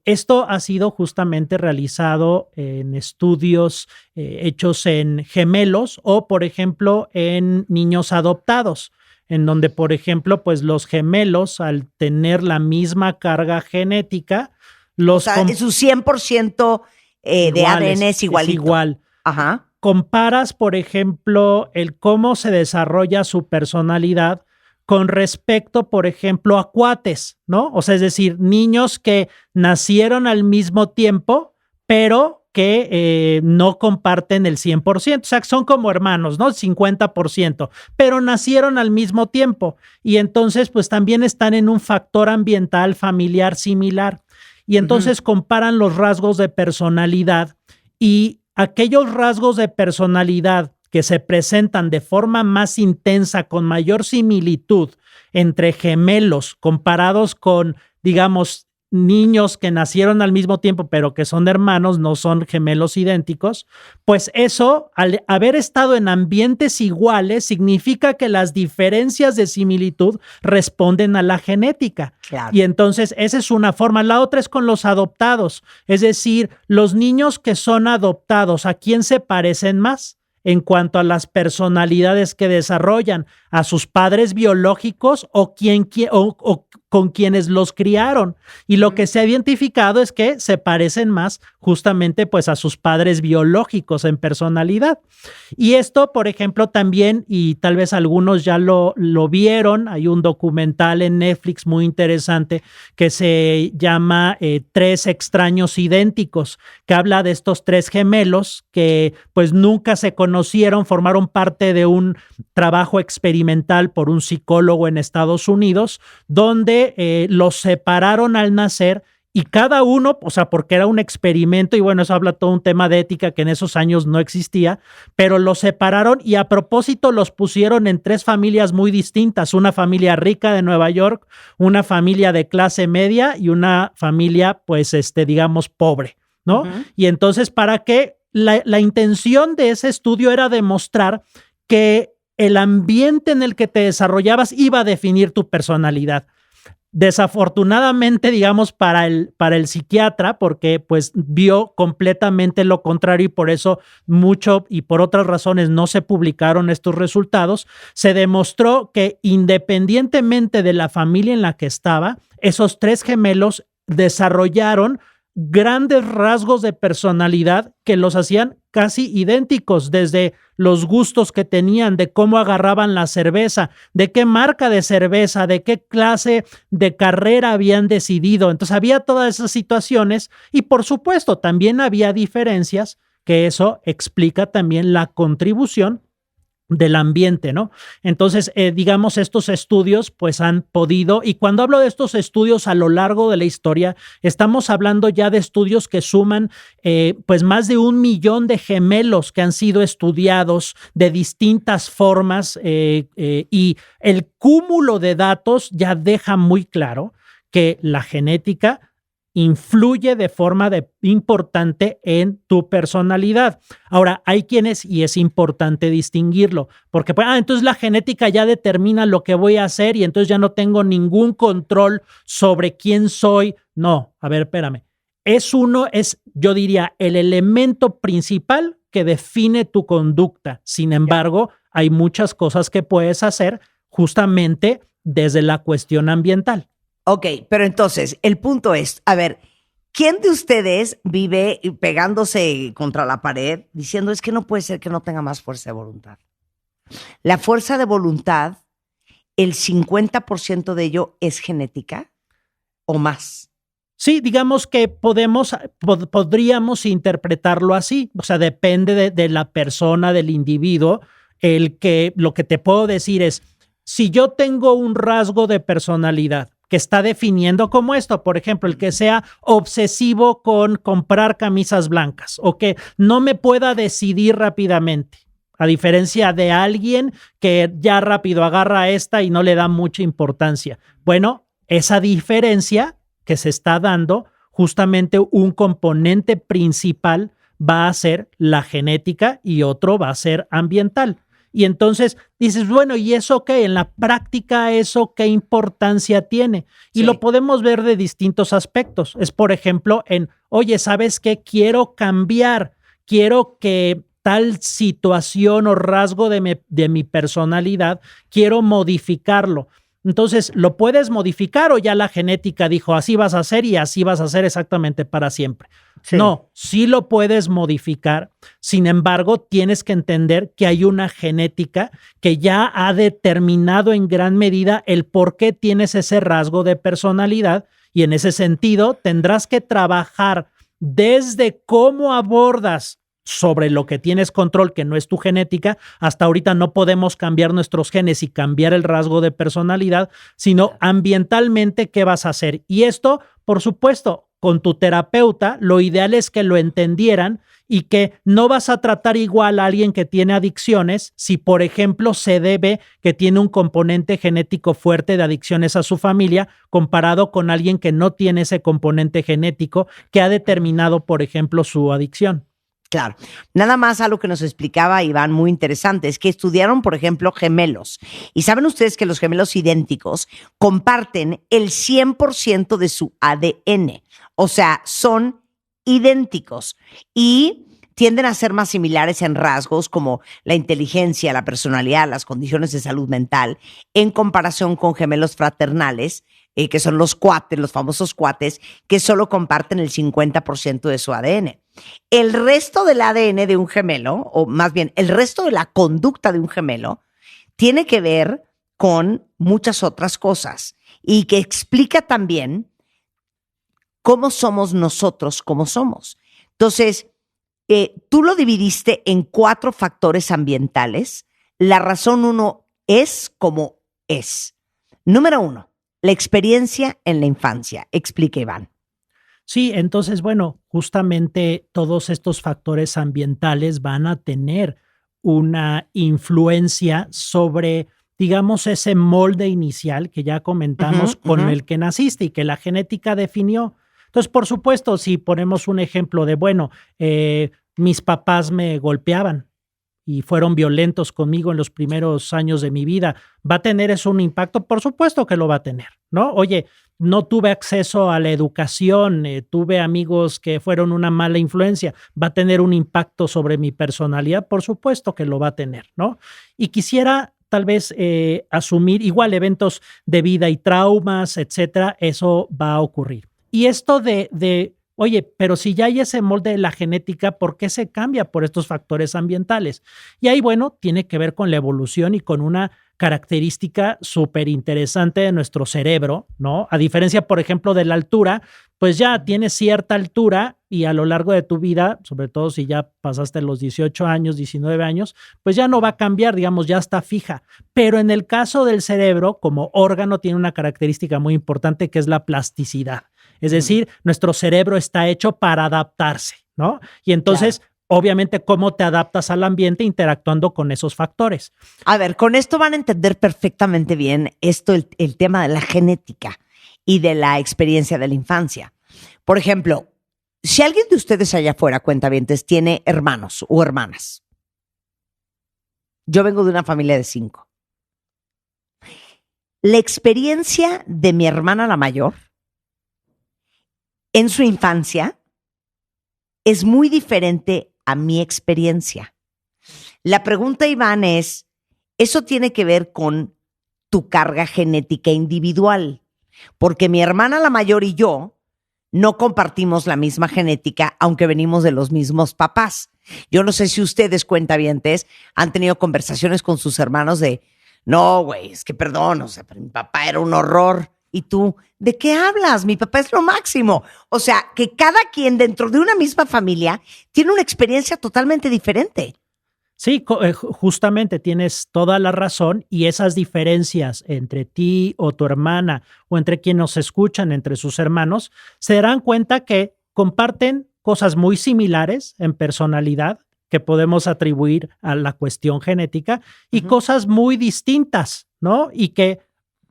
Esto ha sido justamente realizado en estudios hechos en gemelos o, por ejemplo, en niños adoptados, en donde, por ejemplo, pues los gemelos, al tener la misma carga genética, o sea, su 100% de ADN es igualito. Es igual. Ajá. Comparas, por ejemplo, el cómo se desarrolla su personalidad con respecto, por ejemplo, a cuates, ¿no? O sea, es decir, niños que nacieron al mismo tiempo, pero que no comparten el 100%, o sea, que son como hermanos, ¿no? 50%, pero nacieron al mismo tiempo y entonces pues también están en un factor ambiental familiar similar y entonces comparan los rasgos de personalidad y aquellos rasgos de personalidad que se presentan de forma más intensa, con mayor similitud entre gemelos comparados con, digamos, niños que nacieron al mismo tiempo, pero que son hermanos, no son gemelos idénticos, pues eso, al haber estado en ambientes iguales, significa que las diferencias de similitud responden a la genética. Claro. Y entonces esa es una forma. La otra es con los adoptados, es decir, los niños que son adoptados, ¿a quién se parecen más? En cuanto a las personalidades que desarrollan, a sus padres biológicos o con quienes los criaron. Y lo que se ha identificado es que se parecen más justamente pues a sus padres biológicos en personalidad. Y esto, por ejemplo, también, y tal vez algunos ya lo vieron, hay un documental en Netflix muy interesante que se llama Tres extraños idénticos, que habla de estos tres gemelos que pues nunca se conocieron, formaron parte de un trabajo experimental por un psicólogo en Estados Unidos, donde los separaron al nacer y cada uno, o sea, porque era un experimento y bueno, eso habla todo un tema de ética que en esos años no existía, pero los separaron y a propósito los pusieron en tres familias muy distintas, una familia rica de Nueva York, una familia de clase media y una familia, pues, digamos, pobre, ¿no? Y entonces, ¿para qué? La intención de ese estudio era demostrar que el ambiente en el que te desarrollabas iba a definir tu personalidad. Desafortunadamente, digamos, para el psiquiatra, porque pues vio completamente lo contrario y por eso mucho y por otras razones no se publicaron estos resultados, se demostró que independientemente de la familia en la que estaba, esos tres gemelos desarrollaron grandes rasgos de personalidad que los hacían casi idénticos, desde los gustos que tenían, de cómo agarraban la cerveza, de qué marca de cerveza, de qué clase de carrera habían decidido. Entonces había todas esas situaciones y por supuesto también había diferencias, que eso explica también la contribución del ambiente, ¿no? Entonces, digamos, estos estudios pues han podido, y cuando hablo de estos estudios a lo largo de la historia, estamos hablando ya de estudios que suman pues más de 1 millón de gemelos que han sido estudiados de distintas formas y el cúmulo de datos ya deja muy claro que la genética influye de forma importante en tu personalidad. Ahora, hay quienes, y es importante distinguirlo, porque entonces la genética ya determina lo que voy a hacer y entonces ya no tengo ningún control sobre quién soy. No, a ver, espérame. Yo diría, el elemento principal que define tu conducta. Sin embargo, hay muchas cosas que puedes hacer justamente desde la cuestión ambiental. Ok, pero entonces, el punto es, a ver, ¿quién de ustedes vive pegándose contra la pared diciendo es que no puede ser que no tenga más fuerza de voluntad? La fuerza de voluntad, el 50% de ello es genética o más. Sí, digamos que podríamos interpretarlo así. O sea, depende de la persona, del individuo. Lo que te puedo decir es, si yo tengo un rasgo de personalidad que está definiendo como esto, por ejemplo, el que sea obsesivo con comprar camisas blancas o que no me pueda decidir rápidamente, a diferencia de alguien que ya rápido agarra esta y no le da mucha importancia. Bueno, esa diferencia que se está dando, justamente un componente principal va a ser la genética y otro va a ser ambiental. Y entonces dices, bueno, ¿y eso qué? En la práctica, ¿eso qué importancia tiene? Y Sí. lo podemos ver de distintos aspectos. Es, por ejemplo, oye, ¿sabes qué? Quiero cambiar, quiero que tal situación o rasgo de mi personalidad, quiero modificarlo. Entonces, ¿lo puedes modificar o ya la genética dijo, así vas a hacer y así vas a hacer exactamente para siempre? Sí. No, sí lo puedes modificar. Sin embargo, tienes que entender que hay una genética que ya ha determinado en gran medida el por qué tienes ese rasgo de personalidad y en ese sentido tendrás que trabajar desde cómo abordas sobre lo que tienes control, que no es tu genética. Hasta ahorita no podemos cambiar nuestros genes y cambiar el rasgo de personalidad, sino ambientalmente, ¿qué vas a hacer? Y esto, por supuesto, con tu terapeuta, lo ideal es que lo entendieran y que no vas a tratar igual a alguien que tiene adicciones si, por ejemplo, se debe que tiene un componente genético fuerte de adicciones a su familia, comparado con alguien que no tiene ese componente genético que ha determinado, por ejemplo, su adicción. Claro. Nada más algo que nos explicaba Iván muy interesante es que estudiaron, por ejemplo, gemelos. Y saben ustedes que los gemelos idénticos comparten el 100% de su ADN. O sea, son idénticos y tienden a ser más similares en rasgos como la inteligencia, la personalidad, las condiciones de salud mental, en comparación con gemelos fraternales, que son los cuates, los famosos cuates, que solo comparten el 50% de su ADN. El resto del ADN de un gemelo, o más bien el resto de la conducta de un gemelo, tiene que ver con muchas otras cosas y que explica también cómo somos nosotros, cómo somos. Entonces, tú lo dividiste en 4 factores ambientales. La razón 1 es como es. Número 1, la experiencia en la infancia. Explica, Iván. Sí, entonces, bueno, justamente todos estos factores ambientales van a tener una influencia sobre, digamos, ese molde inicial que ya comentamos con el que naciste y que la genética definió. Entonces, por supuesto, si ponemos un ejemplo de, bueno, mis papás me golpeaban y fueron violentos conmigo en los primeros años de mi vida, ¿va a tener eso un impacto? Por supuesto que lo va a tener, ¿no? Oye, no tuve acceso a la educación, tuve amigos que fueron una mala influencia, ¿va a tener un impacto sobre mi personalidad? Por supuesto que lo va a tener, ¿no? Y quisiera tal vez asumir igual eventos de vida y traumas, etcétera, eso va a ocurrir. Y esto oye, pero si ya hay ese molde de la genética, ¿por qué se cambia por estos factores ambientales? Y ahí, bueno, tiene que ver con la evolución y con una característica súper interesante de nuestro cerebro, ¿no? A diferencia, por ejemplo, de la altura, pues ya tienes cierta altura y a lo largo de tu vida, sobre todo si ya pasaste los 18 años, 19 años, pues ya no va a cambiar, digamos, ya está fija. Pero en el caso del cerebro, como órgano, tiene una característica muy importante que es la plasticidad. Es decir, nuestro cerebro está hecho para adaptarse, ¿no? Y entonces, obviamente, ¿cómo te adaptas al ambiente interactuando con esos factores? A ver, con esto van a entender perfectamente bien el tema de la genética y de la experiencia de la infancia. Por ejemplo, si alguien de ustedes allá afuera, cuentavientes, tiene hermanos o hermanas. Yo vengo de una familia de 5. La experiencia de mi hermana la mayor en su infancia es muy diferente a mi experiencia. La pregunta, Iván, es, ¿eso tiene que ver con tu carga genética individual? Porque mi hermana la mayor y yo no compartimos la misma genética, aunque venimos de los mismos papás. Yo no sé si ustedes, cuentavientes, han tenido conversaciones con sus hermanos de, no, güey, es que perdón, o sea, pero mi papá era un horror. Y tú, ¿de qué hablas? Mi papá es lo máximo. O sea, que cada quien dentro de una misma familia tiene una experiencia totalmente diferente. Sí, justamente tienes toda la razón, y esas diferencias entre ti o tu hermana o entre quienes nos escuchan, entre sus hermanos, se darán cuenta que comparten cosas muy similares en personalidad que podemos atribuir a la cuestión genética y cosas muy distintas, ¿no? Y que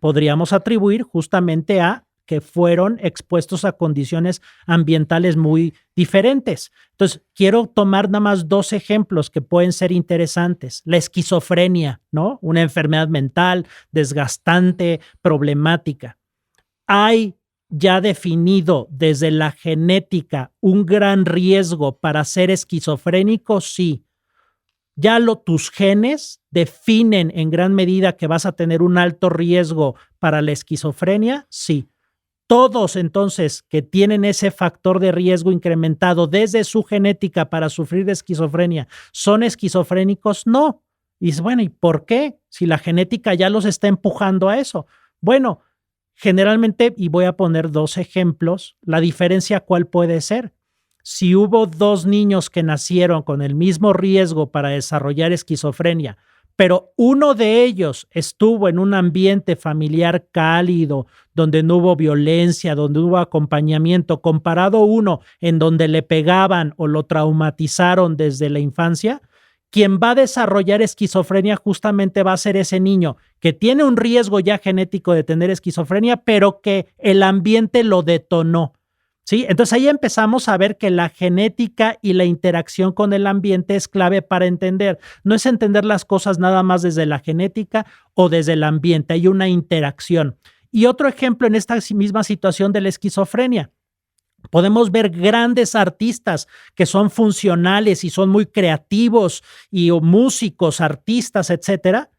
podríamos atribuir justamente a que fueron expuestos a condiciones ambientales muy diferentes. Entonces, quiero tomar nada más 2 ejemplos que pueden ser interesantes. La esquizofrenia, ¿no? Una enfermedad mental desgastante, problemática. Hay ya definido desde la genética un gran riesgo para ser esquizofrénico, sí. Ya tus genes definen en gran medida que vas a tener un alto riesgo para la esquizofrenia, sí. Todos entonces que tienen ese factor de riesgo incrementado desde su genética para sufrir de esquizofrenia, ¿son esquizofrénicos? No. Y dices, bueno, ¿y por qué? Si la genética ya los está empujando a eso. Bueno, generalmente, y voy a poner 2 ejemplos, la diferencia ¿cuál puede ser? Si hubo 2 niños que nacieron con el mismo riesgo para desarrollar esquizofrenia, pero uno de ellos estuvo en un ambiente familiar cálido, donde no hubo violencia, donde hubo acompañamiento, comparado uno en donde le pegaban o lo traumatizaron desde la infancia, quien va a desarrollar esquizofrenia justamente va a ser ese niño que tiene un riesgo ya genético de tener esquizofrenia, pero que el ambiente lo detonó. ¿Sí? Entonces ahí empezamos a ver que la genética y la interacción con el ambiente es clave para entender. No es entender las cosas nada más desde la genética o desde el ambiente, hay una interacción. Y otro ejemplo en esta misma situación de la esquizofrenia. Podemos ver grandes artistas que son funcionales y son muy creativos y músicos, artistas, etcétera,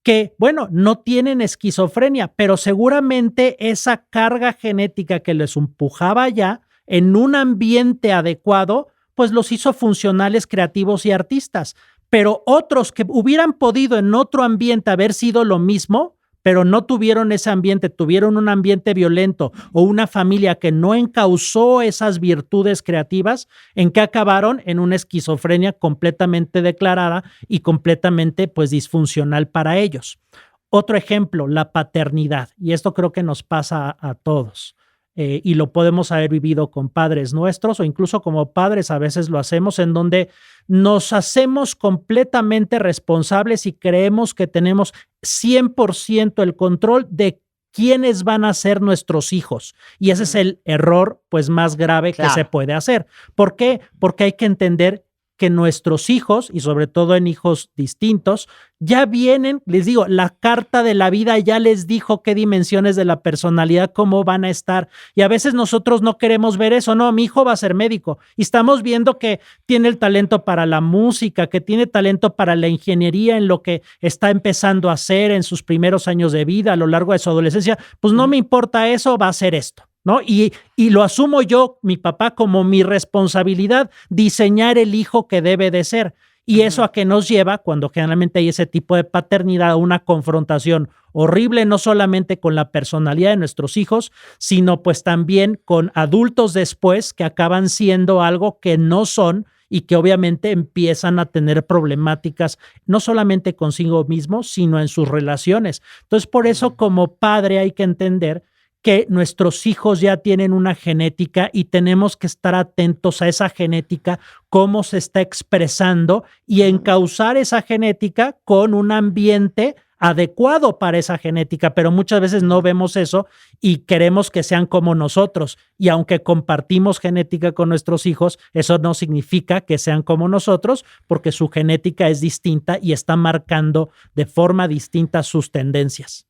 que, bueno, no tienen esquizofrenia, pero seguramente esa carga genética que les empujaba ya en un ambiente adecuado, pues los hizo funcionales, creativos y artistas. Pero otros que hubieran podido en otro ambiente haber sido lo mismo, pero no tuvieron ese ambiente, tuvieron un ambiente violento o una familia que no encauzó esas virtudes creativas, ¿en qué acabaron? En una esquizofrenia completamente declarada y completamente pues disfuncional para ellos. Otro ejemplo, la paternidad, y esto creo que nos pasa a todos. Y lo podemos haber vivido con padres nuestros o incluso como padres a veces lo hacemos, en donde nos hacemos completamente responsables y creemos que tenemos 100% el control de quiénes van a ser nuestros hijos. Y ese es el error pues más grave que se puede hacer. ¿Por qué? Porque hay que entender que nuestros hijos, y sobre todo en hijos distintos, ya vienen, les digo, la carta de la vida ya les dijo qué dimensiones de la personalidad, cómo van a estar. Y a veces nosotros no queremos ver eso. No, mi hijo va a ser médico. Y estamos viendo que tiene el talento para la música, que tiene talento para la ingeniería en lo que está empezando a hacer en sus primeros años de vida, a lo largo de su adolescencia. Pues no me importa eso, va a ser esto, ¿no? Y lo asumo yo, mi papá, como mi responsabilidad, diseñar el hijo que debe de ser. Y eso a qué nos lleva, cuando generalmente hay ese tipo de paternidad, a una confrontación horrible, no solamente con la personalidad de nuestros hijos, sino pues también con adultos después que acaban siendo algo que no son y que obviamente empiezan a tener problemáticas, no solamente consigo mismos, sino en sus relaciones. Entonces, por eso como padre hay que entender que nuestros hijos ya tienen una genética y tenemos que estar atentos a esa genética, cómo se está expresando y encauzar esa genética con un ambiente adecuado para esa genética, pero muchas veces no vemos eso y queremos que sean como nosotros. Y aunque compartimos genética con nuestros hijos, eso no significa que sean como nosotros, porque su genética es distinta y está marcando de forma distinta sus tendencias.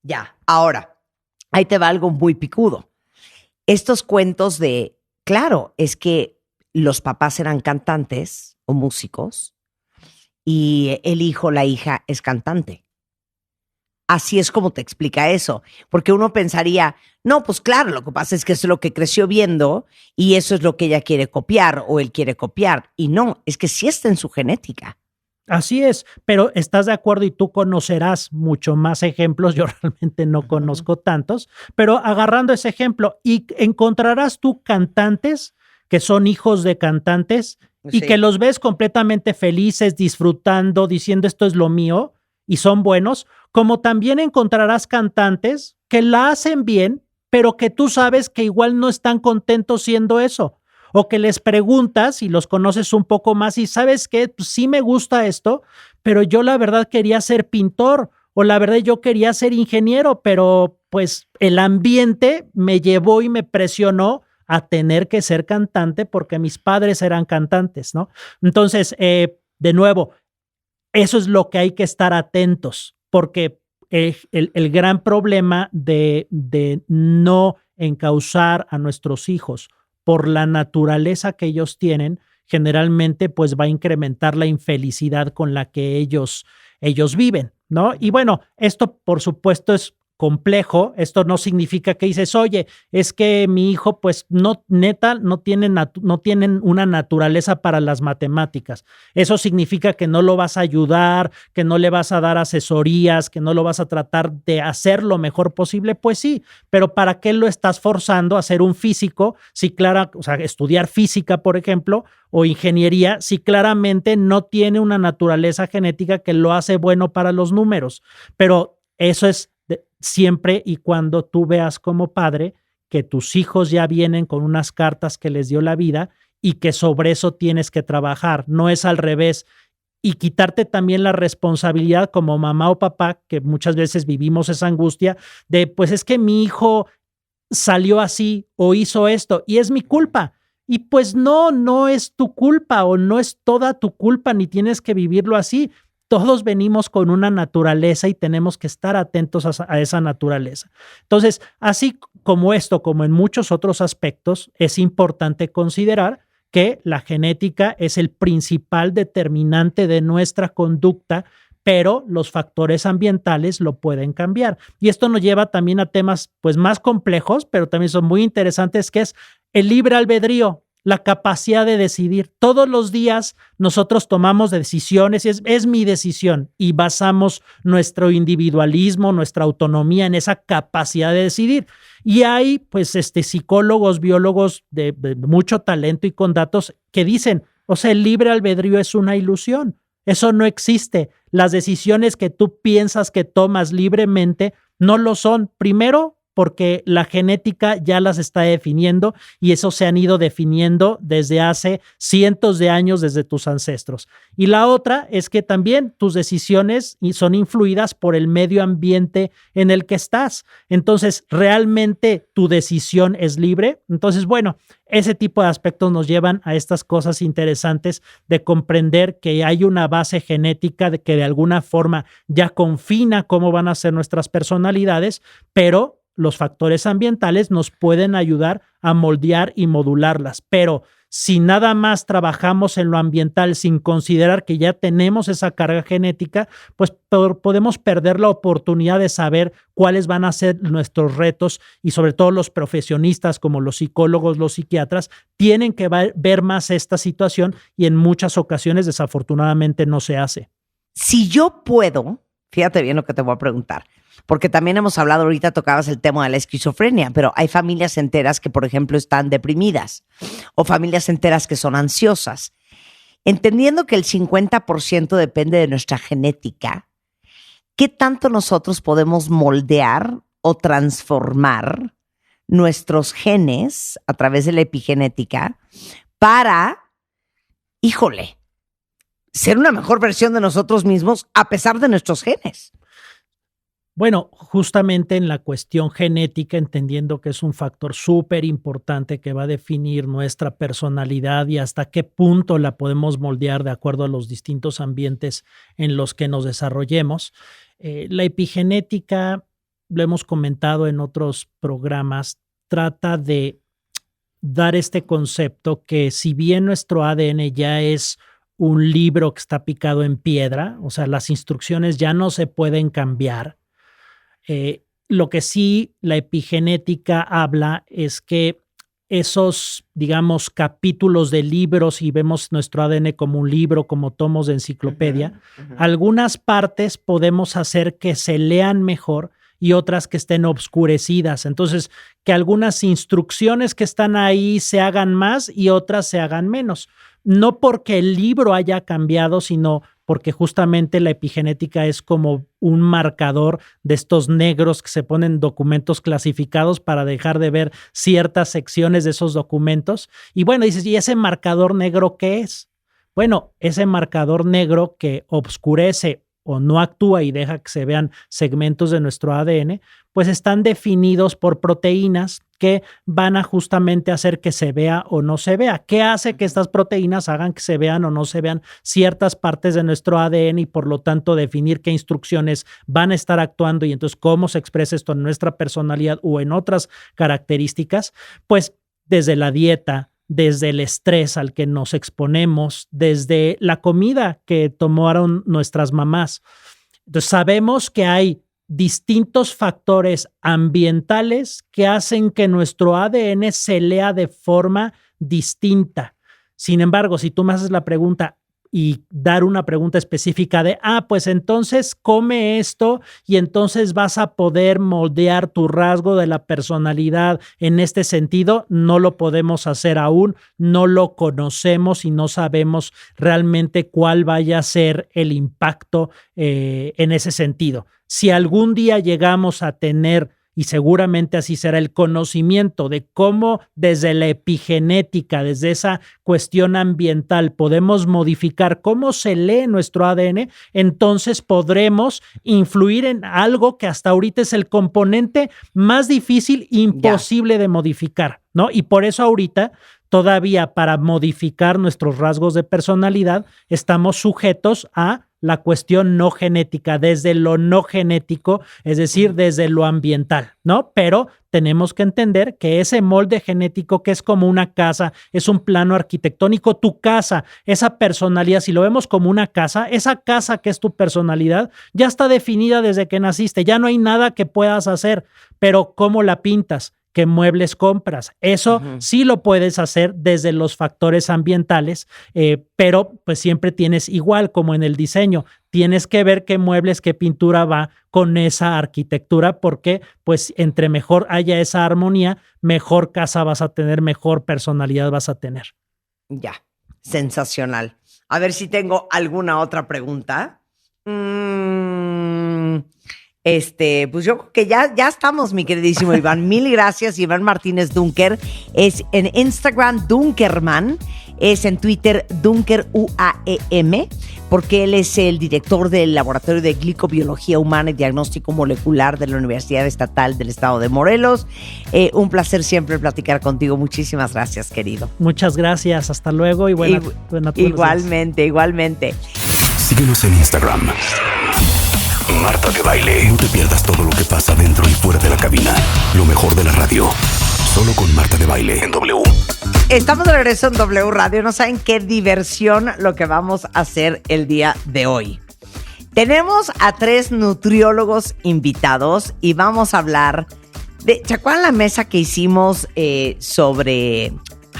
Ya, ahora, ahí te va algo muy picudo. Estos cuentos de, claro, es que los papás eran cantantes o músicos y el hijo, la hija es cantante. Así es como te explica eso, porque uno pensaría, no, pues claro, lo que pasa es que es lo que creció viendo y eso es lo que ella quiere copiar o él quiere copiar. Y no, es que sí está en su genética. Así es, pero estás de acuerdo y tú conocerás mucho más ejemplos, yo realmente no conozco tantos, pero agarrando ese ejemplo, y encontrarás tú cantantes que son hijos de cantantes y que los ves completamente felices, disfrutando, diciendo esto es lo mío y son buenos, como también encontrarás cantantes que la hacen bien, pero que tú sabes que igual no están contentos siendo eso. O que les preguntas y los conoces un poco más y sabes que pues, sí me gusta esto, pero yo la verdad quería ser pintor o la verdad yo quería ser ingeniero, pero pues el ambiente me llevó y me presionó a tener que ser cantante porque mis padres eran cantantes, ¿no? Entonces, de nuevo, eso es lo que hay que estar atentos, porque el gran problema de no encauzar a nuestros hijos por la naturaleza que ellos tienen, generalmente pues va a incrementar la infelicidad con la que ellos viven, ¿no? Y bueno, esto por supuesto es complejo, esto no significa que dices, oye, es que mi hijo pues no tienen una naturaleza para las matemáticas. Eso significa que no lo vas a ayudar, que no le vas a dar asesorías, que no lo vas a tratar de hacer lo mejor posible. Pues sí, pero ¿para qué lo estás forzando a ser un físico? Si o sea, estudiar física, por ejemplo, o ingeniería, si claramente no tiene una naturaleza genética que lo hace bueno para los números. Pero eso es siempre y cuando tú veas como padre que tus hijos ya vienen con unas cartas que les dio la vida y que sobre eso tienes que trabajar, no es al revés. Y quitarte también la responsabilidad como mamá o papá, que muchas veces vivimos esa angustia de, pues es que mi hijo salió así o hizo esto y es mi culpa. Y pues no es tu culpa o no es toda tu culpa, ni tienes que vivirlo así. Todos venimos con una naturaleza y tenemos que estar atentos a esa naturaleza. Entonces, así como esto, como en muchos otros aspectos, es importante considerar que la genética es el principal determinante de nuestra conducta, pero los factores ambientales lo pueden cambiar. Y esto nos lleva también a temas pues más complejos, pero también son muy interesantes, que es el libre albedrío. La capacidad de decidir. Todos los días nosotros tomamos decisiones y es mi decisión y basamos nuestro individualismo, nuestra autonomía en esa capacidad de decidir. Y hay pues psicólogos, biólogos de mucho talento y con datos que dicen, o sea, el libre albedrío es una ilusión. Eso no existe. Las decisiones que tú piensas que tomas libremente no lo son. Primero, porque la genética ya las está definiendo y eso se han ido definiendo desde hace cientos de años, desde tus ancestros. Y la otra es que también tus decisiones son influidas por el medio ambiente en el que estás. Entonces, ¿realmente tu decisión es libre? Entonces, bueno, ese tipo de aspectos nos llevan a estas cosas interesantes de comprender que hay una base genética de que de alguna forma ya confina cómo van a ser nuestras personalidades, pero los factores ambientales nos pueden ayudar a moldear y modularlas, pero si nada más trabajamos en lo ambiental sin considerar que ya tenemos esa carga genética, pues podemos perder la oportunidad de saber cuáles van a ser nuestros retos y sobre todo los profesionistas como los psicólogos, los psiquiatras, tienen que ver más esta situación y en muchas ocasiones desafortunadamente no se hace. Si yo puedo, fíjate bien lo que te voy a preguntar, porque también hemos hablado, ahorita tocabas el tema de la esquizofrenia, pero hay familias enteras que, por ejemplo, están deprimidas o familias enteras que son ansiosas. Entendiendo que el 50% depende de nuestra genética, ¿qué tanto nosotros podemos moldear o transformar nuestros genes a través de la epigenética para, híjole, ser una mejor versión de nosotros mismos a pesar de nuestros genes? Bueno, justamente en la cuestión genética, entendiendo que es un factor súper importante que va a definir nuestra personalidad y hasta qué punto la podemos moldear de acuerdo a los distintos ambientes en los que nos desarrollemos. La epigenética, lo hemos comentado en otros programas, trata de dar este concepto que si bien nuestro ADN ya es un libro que está picado en piedra, o sea, las instrucciones ya no se pueden cambiar, lo que sí la epigenética habla es que esos, digamos, capítulos de libros, y vemos nuestro ADN como un libro, como tomos de enciclopedia, algunas partes podemos hacer que se lean mejor y otras que estén obscurecidas. Entonces, que algunas instrucciones que están ahí se hagan más y otras se hagan menos. No porque el libro haya cambiado, sino porque justamente la epigenética es como un marcador de estos negros que se ponen en documentos clasificados para dejar de ver ciertas secciones de esos documentos. Y bueno, dices, ¿y ese marcador negro qué es? Bueno, ese marcador negro que obscurece o no actúa y deja que se vean segmentos de nuestro ADN, pues están definidos por proteínas que van a justamente hacer que se vea o no se vea. ¿Qué hace que estas proteínas hagan que se vean o no se vean ciertas partes de nuestro ADN y por lo tanto definir qué instrucciones van a estar actuando y entonces cómo se expresa esto en nuestra personalidad o en otras características? Pues desde la dieta, desde el estrés al que nos exponemos, desde la comida que tomaron nuestras mamás. Entonces sabemos que hay distintos factores ambientales que hacen que nuestro ADN se lea de forma distinta. Sin embargo, si tú me haces la pregunta y dar una pregunta específica de, pues entonces come esto y entonces vas a poder moldear tu rasgo de la personalidad en este sentido, no lo podemos hacer aún, no lo conocemos y no sabemos realmente cuál vaya a ser el impacto en ese sentido. Si algún día llegamos a tener, y seguramente así será, el conocimiento de cómo desde la epigenética, desde esa cuestión ambiental, podemos modificar cómo se lee nuestro ADN, entonces podremos influir en algo que hasta ahorita es el componente más difícil, imposible de modificar, ¿no? Y por eso ahorita todavía para modificar nuestros rasgos de personalidad estamos sujetos a la cuestión no genética, desde lo no genético, es decir, desde lo ambiental, ¿no? Pero tenemos que entender que ese molde genético, que es como una casa, es un plano arquitectónico, tu casa, esa personalidad, si lo vemos como una casa, esa casa que es tu personalidad, ya está definida desde que naciste, ya no hay nada que puedas hacer, pero ¿cómo la pintas? ¿Qué muebles compras? Eso sí lo puedes hacer desde los factores ambientales, pero pues siempre tienes, igual como en el diseño, tienes que ver qué muebles, qué pintura va con esa arquitectura, porque pues entre mejor haya esa armonía, mejor casa vas a tener, mejor personalidad vas a tener. Ya, sensacional. A ver si tengo alguna otra pregunta. Pues yo creo que ya estamos, mi queridísimo Iván. Mil gracias. Iván Martínez Dunker es en Instagram Dunkerman, es en Twitter Dunker UAEM, porque él es el director del Laboratorio de Glicobiología Humana y Diagnóstico Molecular de la Universidad Estatal del Estado de Morelos. Un placer siempre platicar contigo. Muchísimas gracias, querido. Muchas gracias. Hasta luego y buena Igualmente. Síguenos en Instagram. Marta de Baile. No te pierdas todo lo que pasa dentro y fuera de la cabina. Lo mejor de la radio. Solo con Marta de Baile en W. Estamos de regreso en W Radio. No saben qué diversión lo que vamos a hacer el día de hoy. Tenemos a 3 nutriólogos invitados y vamos a hablar de... ¿Se acuerdan la mesa que hicimos sobre...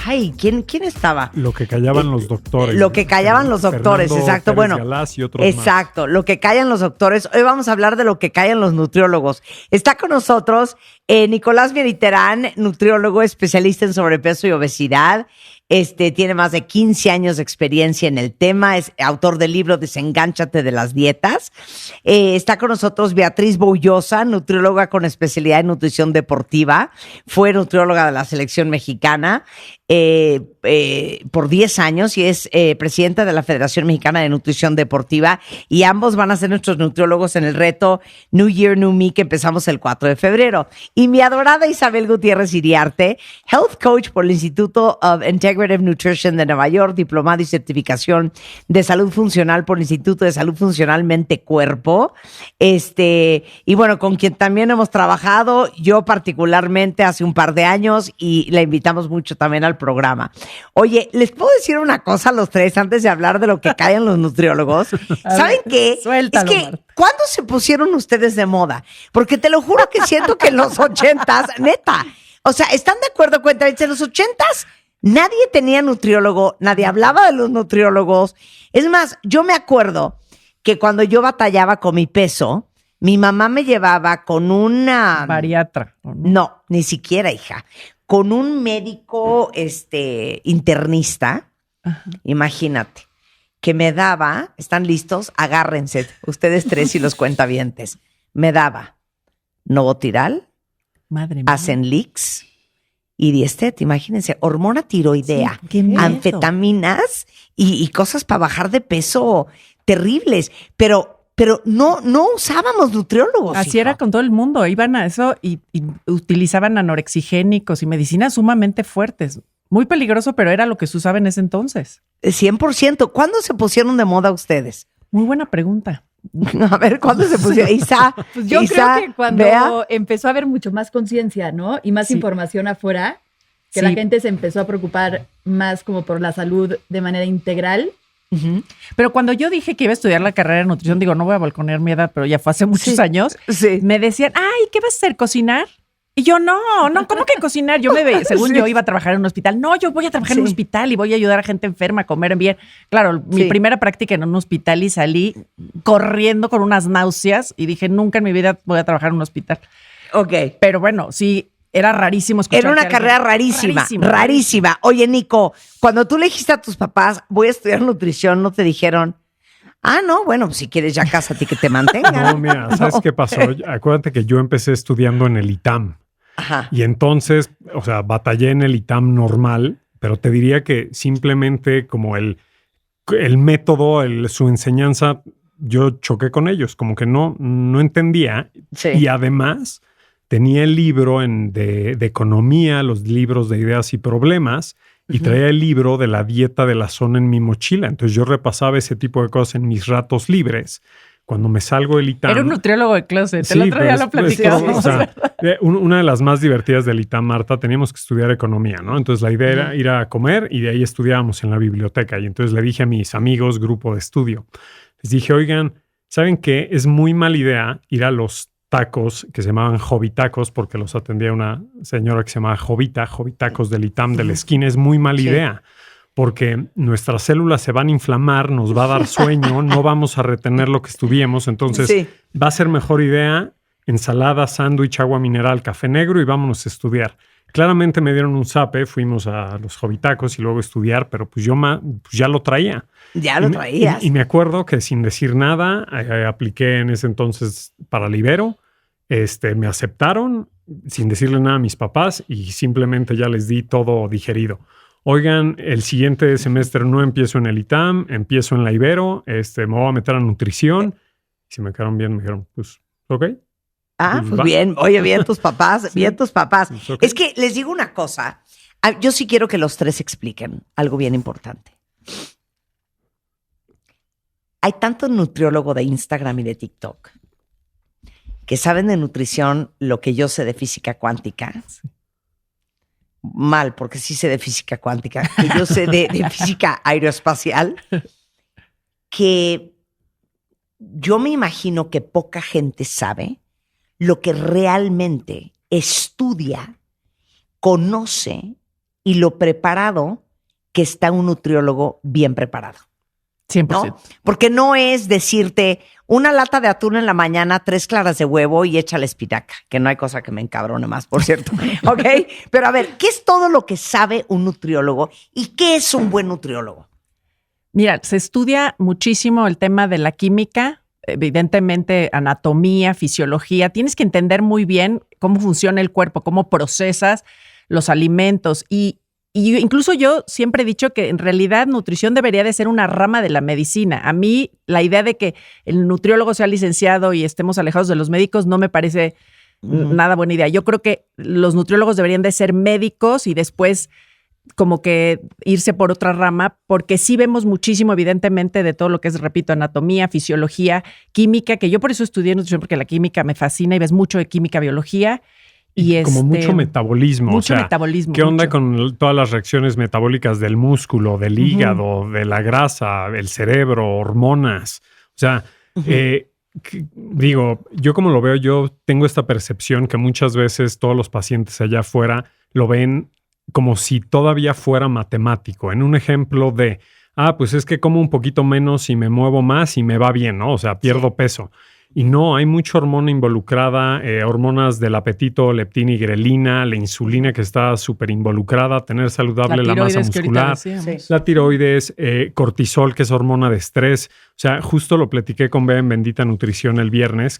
Ay, ¿quién estaba? Lo que callaban los doctores. Lo que callaban los doctores, Fernando exacto. Pérez Bueno, Galás y otros exacto, más. lo que callan los doctores. Hoy vamos a hablar de lo que callan los nutriólogos. Está con nosotros Nicolás Mieriterán, nutriólogo especialista en sobrepeso y obesidad. Tiene más de 15 años de experiencia en el tema, es autor del libro Desengánchate de las dietas. Está con nosotros Beatriz Boullosa, nutrióloga con especialidad en nutrición deportiva, fue nutrióloga de la selección mexicana. por 10 años y es presidenta de la Federación Mexicana de Nutrición Deportiva, y ambos van a ser nuestros nutriólogos en el reto New Year, New Me que empezamos el 4 de febrero. Y mi adorada Isabel Gutiérrez Iriarte, Health Coach por el Instituto of Integrative Nutrition de Nueva York, diplomado y certificación de salud funcional por el Instituto de Salud Funcional Mente Cuerpo, y bueno, con quien también hemos trabajado, yo particularmente hace un par de años, y la invitamos mucho también al programa. Oye, ¿les puedo decir una cosa a los tres antes de hablar de lo que callan los nutriólogos? ¿Saben qué? Suéltalo, Es que, Marta. ¿cuándo se pusieron ustedes de moda? Porque te lo juro que siento que en los 80s, neta, o sea, ¿están de acuerdo? Cuéntame, en los 80s nadie tenía nutriólogo, nadie hablaba de los nutriólogos. Es más, yo me acuerdo que cuando yo batallaba con mi peso, mi mamá me llevaba con una... Bariatra. ¿O no? No, ni siquiera, hija. Con un médico internista, imagínate, que me daba, ¿están listos? Agárrense, ustedes tres y los cuentavientes. Me daba Novotiral, Madre mía. Asenlix y Diestet, imagínense, hormona tiroidea, Sí, qué miedo. anfetaminas y cosas para bajar de peso terribles, pero no usábamos nutriólogos. Así hija. era con todo el mundo. Iban a eso y utilizaban anorexigénicos y medicinas sumamente fuertes. Muy peligroso, pero era lo que se usaba en ese entonces. 100%. ¿Cuándo se pusieron de moda ustedes? Muy buena pregunta. A ver, ¿cuándo se pusieron? Isa, Pues yo Isa, creo que cuando Bea. empezó a haber mucho más conciencia, ¿no? Y más Sí. información afuera, que Sí. la gente se empezó a preocupar más como por la salud de manera integral. Ujú. Pero cuando yo dije que iba a estudiar la carrera de nutrición, digo, no voy a balconear mi edad, pero ya fue hace muchos Sí. años, Sí. me decían, ay, ¿qué vas a hacer? ¿Cocinar? Y yo, no, ¿cómo que cocinar? Yo me veía, según Sí. yo iba a trabajar en un hospital. No, yo voy a trabajar en un Sí. hospital y voy a ayudar a gente enferma a comer bien. Claro, mi Sí. primera práctica en un hospital y salí corriendo con unas náuseas y dije, nunca en mi vida voy a trabajar en un hospital. Ok. Pero bueno, sí, era rarísimo escuchar. Era una que alguien- carrera rarísima. Oye, Nico, cuando tú le dijiste a tus papás, voy a estudiar nutrición, ¿no te dijeron, no, bueno, pues si quieres ya cásate y que te mantengan? No, mira, ¿sabes qué pasó? Acuérdate que yo empecé estudiando en el ITAM Ajá. y entonces, o sea, batallé en el ITAM normal, pero te diría que simplemente como el método, su enseñanza, yo choqué con ellos, como que no entendía. Sí. Y además tenía el libro de economía, los libros de ideas y problemas, y traía el libro de la dieta de la zona en mi mochila. Entonces yo repasaba ese tipo de cosas en mis ratos libres. Cuando me salgo del ITAM... Era un nutriólogo de closet. Sí, El otro día pero lo platicamos. o sea, una de las más divertidas del ITAM, Marta, teníamos que estudiar economía, ¿no? Entonces la idea era ir a comer y de ahí estudiábamos en la biblioteca. Y entonces le dije a mis amigos, grupo de estudio, les dije, oigan, ¿saben qué? Es muy mala idea ir a los tacos que se llamaban Jovitacos, porque los atendía una señora que se llamaba Jovitacos del ITAM de la esquina. Es muy mala idea, porque nuestras células se van a inflamar, nos va a dar sueño, no vamos a retener lo que estudiemos. Entonces, Sí. va a ser mejor idea ensalada, sándwich, agua mineral, café negro y vámonos a estudiar. Claramente me dieron un zape, fuimos a los Jovitacos y luego a estudiar, pero pues yo pues ya lo traía. Ya lo traías. Y me acuerdo que sin decir nada, apliqué en ese entonces para Libero, me aceptaron sin decirle nada a mis papás y simplemente ya les di todo digerido. Oigan, el siguiente semestre no empiezo en el ITAM, empiezo en la Ibero, me voy a meter a nutrición. Y si me quedaron bien, me dijeron, pues, ok. Pues Va. bien. Oye, bien tus papás, bien tus papás. Pues, ok. Es que les digo una cosa. Yo sí quiero que los tres expliquen algo bien importante. Hay tanto nutriólogo de Instagram y de TikTok que saben de nutrición lo que yo sé de física cuántica. Mal, porque sí sé de física cuántica, que yo sé de física aeroespacial, que yo me imagino que poca gente sabe lo que realmente estudia, conoce y lo preparado que está un nutriólogo bien preparado. 100%. ¿No? Porque no es decirte una lata de atún en la mañana, 3 claras de huevo y échale espinaca, que no hay cosa que me encabrone más, por cierto. ¿Ok? Pero a ver, ¿qué es todo lo que sabe un nutriólogo y qué es un buen nutriólogo? Mira, se estudia muchísimo el tema de la química, evidentemente anatomía, fisiología. Tienes que entender muy bien cómo funciona el cuerpo, cómo procesas los alimentos y Y incluso yo siempre he dicho que en realidad nutrición debería de ser una rama de la medicina. A mí la idea de que el nutriólogo sea licenciado y estemos alejados de los médicos no me parece nada buena idea. Yo creo que los nutriólogos deberían de ser médicos y después como que irse por otra rama, porque sí vemos muchísimo evidentemente de todo lo que es, repito, anatomía, fisiología, química, que yo por eso estudié nutrición, porque la química me fascina y ves mucho de química, biología. Y como mucho metabolismo. Mucho metabolismo. ¿Qué onda con todas las reacciones metabólicas del músculo, del hígado, de la grasa, el cerebro, hormonas? O sea, digo, yo como lo veo, yo tengo esta percepción que muchas veces todos los pacientes allá afuera lo ven como si todavía fuera matemático. En un ejemplo de, pues es que como un poquito menos y me muevo más y me va bien, ¿no? O sea, pierdo peso. Y no, hay mucha hormona involucrada, hormonas del apetito, leptina y grelina, la insulina que está súper involucrada, tener saludable la masa muscular, la tiroides, cortisol, que es hormona de estrés. O sea, justo lo platiqué con Bea en Bendita Nutrición el viernes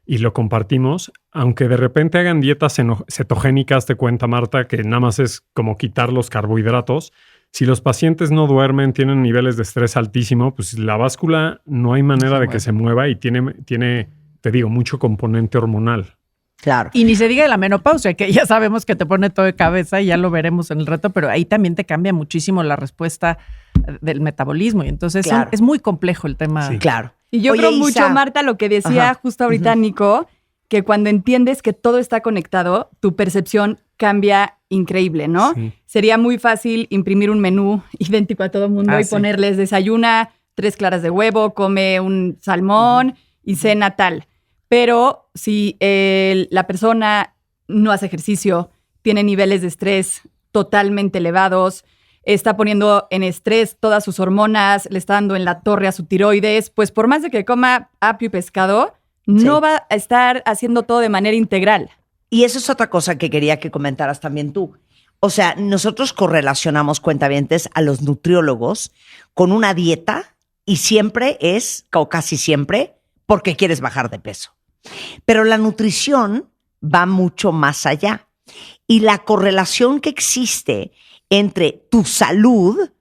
y lo compartimos. Aunque de repente hagan dietas cetogénicas, te cuenta Marta, que nada más es como quitar los carbohidratos. Si los pacientes no duermen, tienen niveles de estrés altísimo, pues la báscula no hay manera de que se mueva y tiene, te digo, mucho componente hormonal. Claro. Y ni se diga de la menopausia, que ya sabemos que te pone todo de cabeza y ya lo veremos en el reto, pero ahí también te cambia muchísimo la respuesta del metabolismo. Y entonces es muy complejo el tema. Sí. Claro. Y yo creo Isa, mucho, Marta, lo que decía justo ahorita Nico, que cuando entiendes que todo está conectado, tu percepción cambia increíble, ¿no? Sí. Sería muy fácil imprimir un menú idéntico a todo el mundo y ponerles desayuna 3 claras de huevo, come un salmón y cena tal. Pero si la persona no hace ejercicio, tiene niveles de estrés totalmente elevados, está poniendo en estrés todas sus hormonas, le está dando en la torre a su tiroides, pues por más de que coma apio y pescado, no va a estar haciendo todo de manera integral. Y eso es otra cosa que quería que comentaras también tú. O sea, nosotros correlacionamos, cuentavientes, a los nutriólogos con una dieta y siempre es, o casi siempre, porque quieres bajar de peso. Pero la nutrición va mucho más allá. Y la correlación que existe entre tu salud,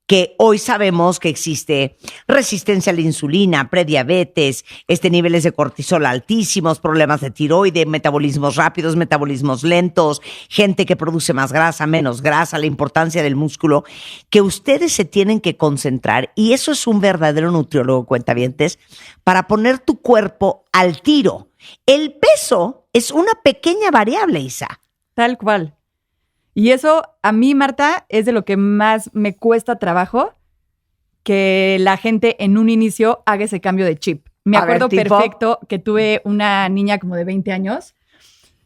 que hoy sabemos que existe resistencia a la insulina, prediabetes, niveles de cortisol altísimos, problemas de tiroide, metabolismos rápidos, metabolismos lentos, gente que produce más grasa, menos grasa, la importancia del músculo, que ustedes se tienen que concentrar, y eso es un verdadero nutriólogo, cuentavientes, para poner tu cuerpo al tiro. El peso es una pequeña variable, Isa. Tal cual. Y eso a mí, Marta, es de lo que más me cuesta trabajo, que la gente en un inicio haga ese cambio de chip. Me acuerdo perfecto que tuve una niña como de 20 años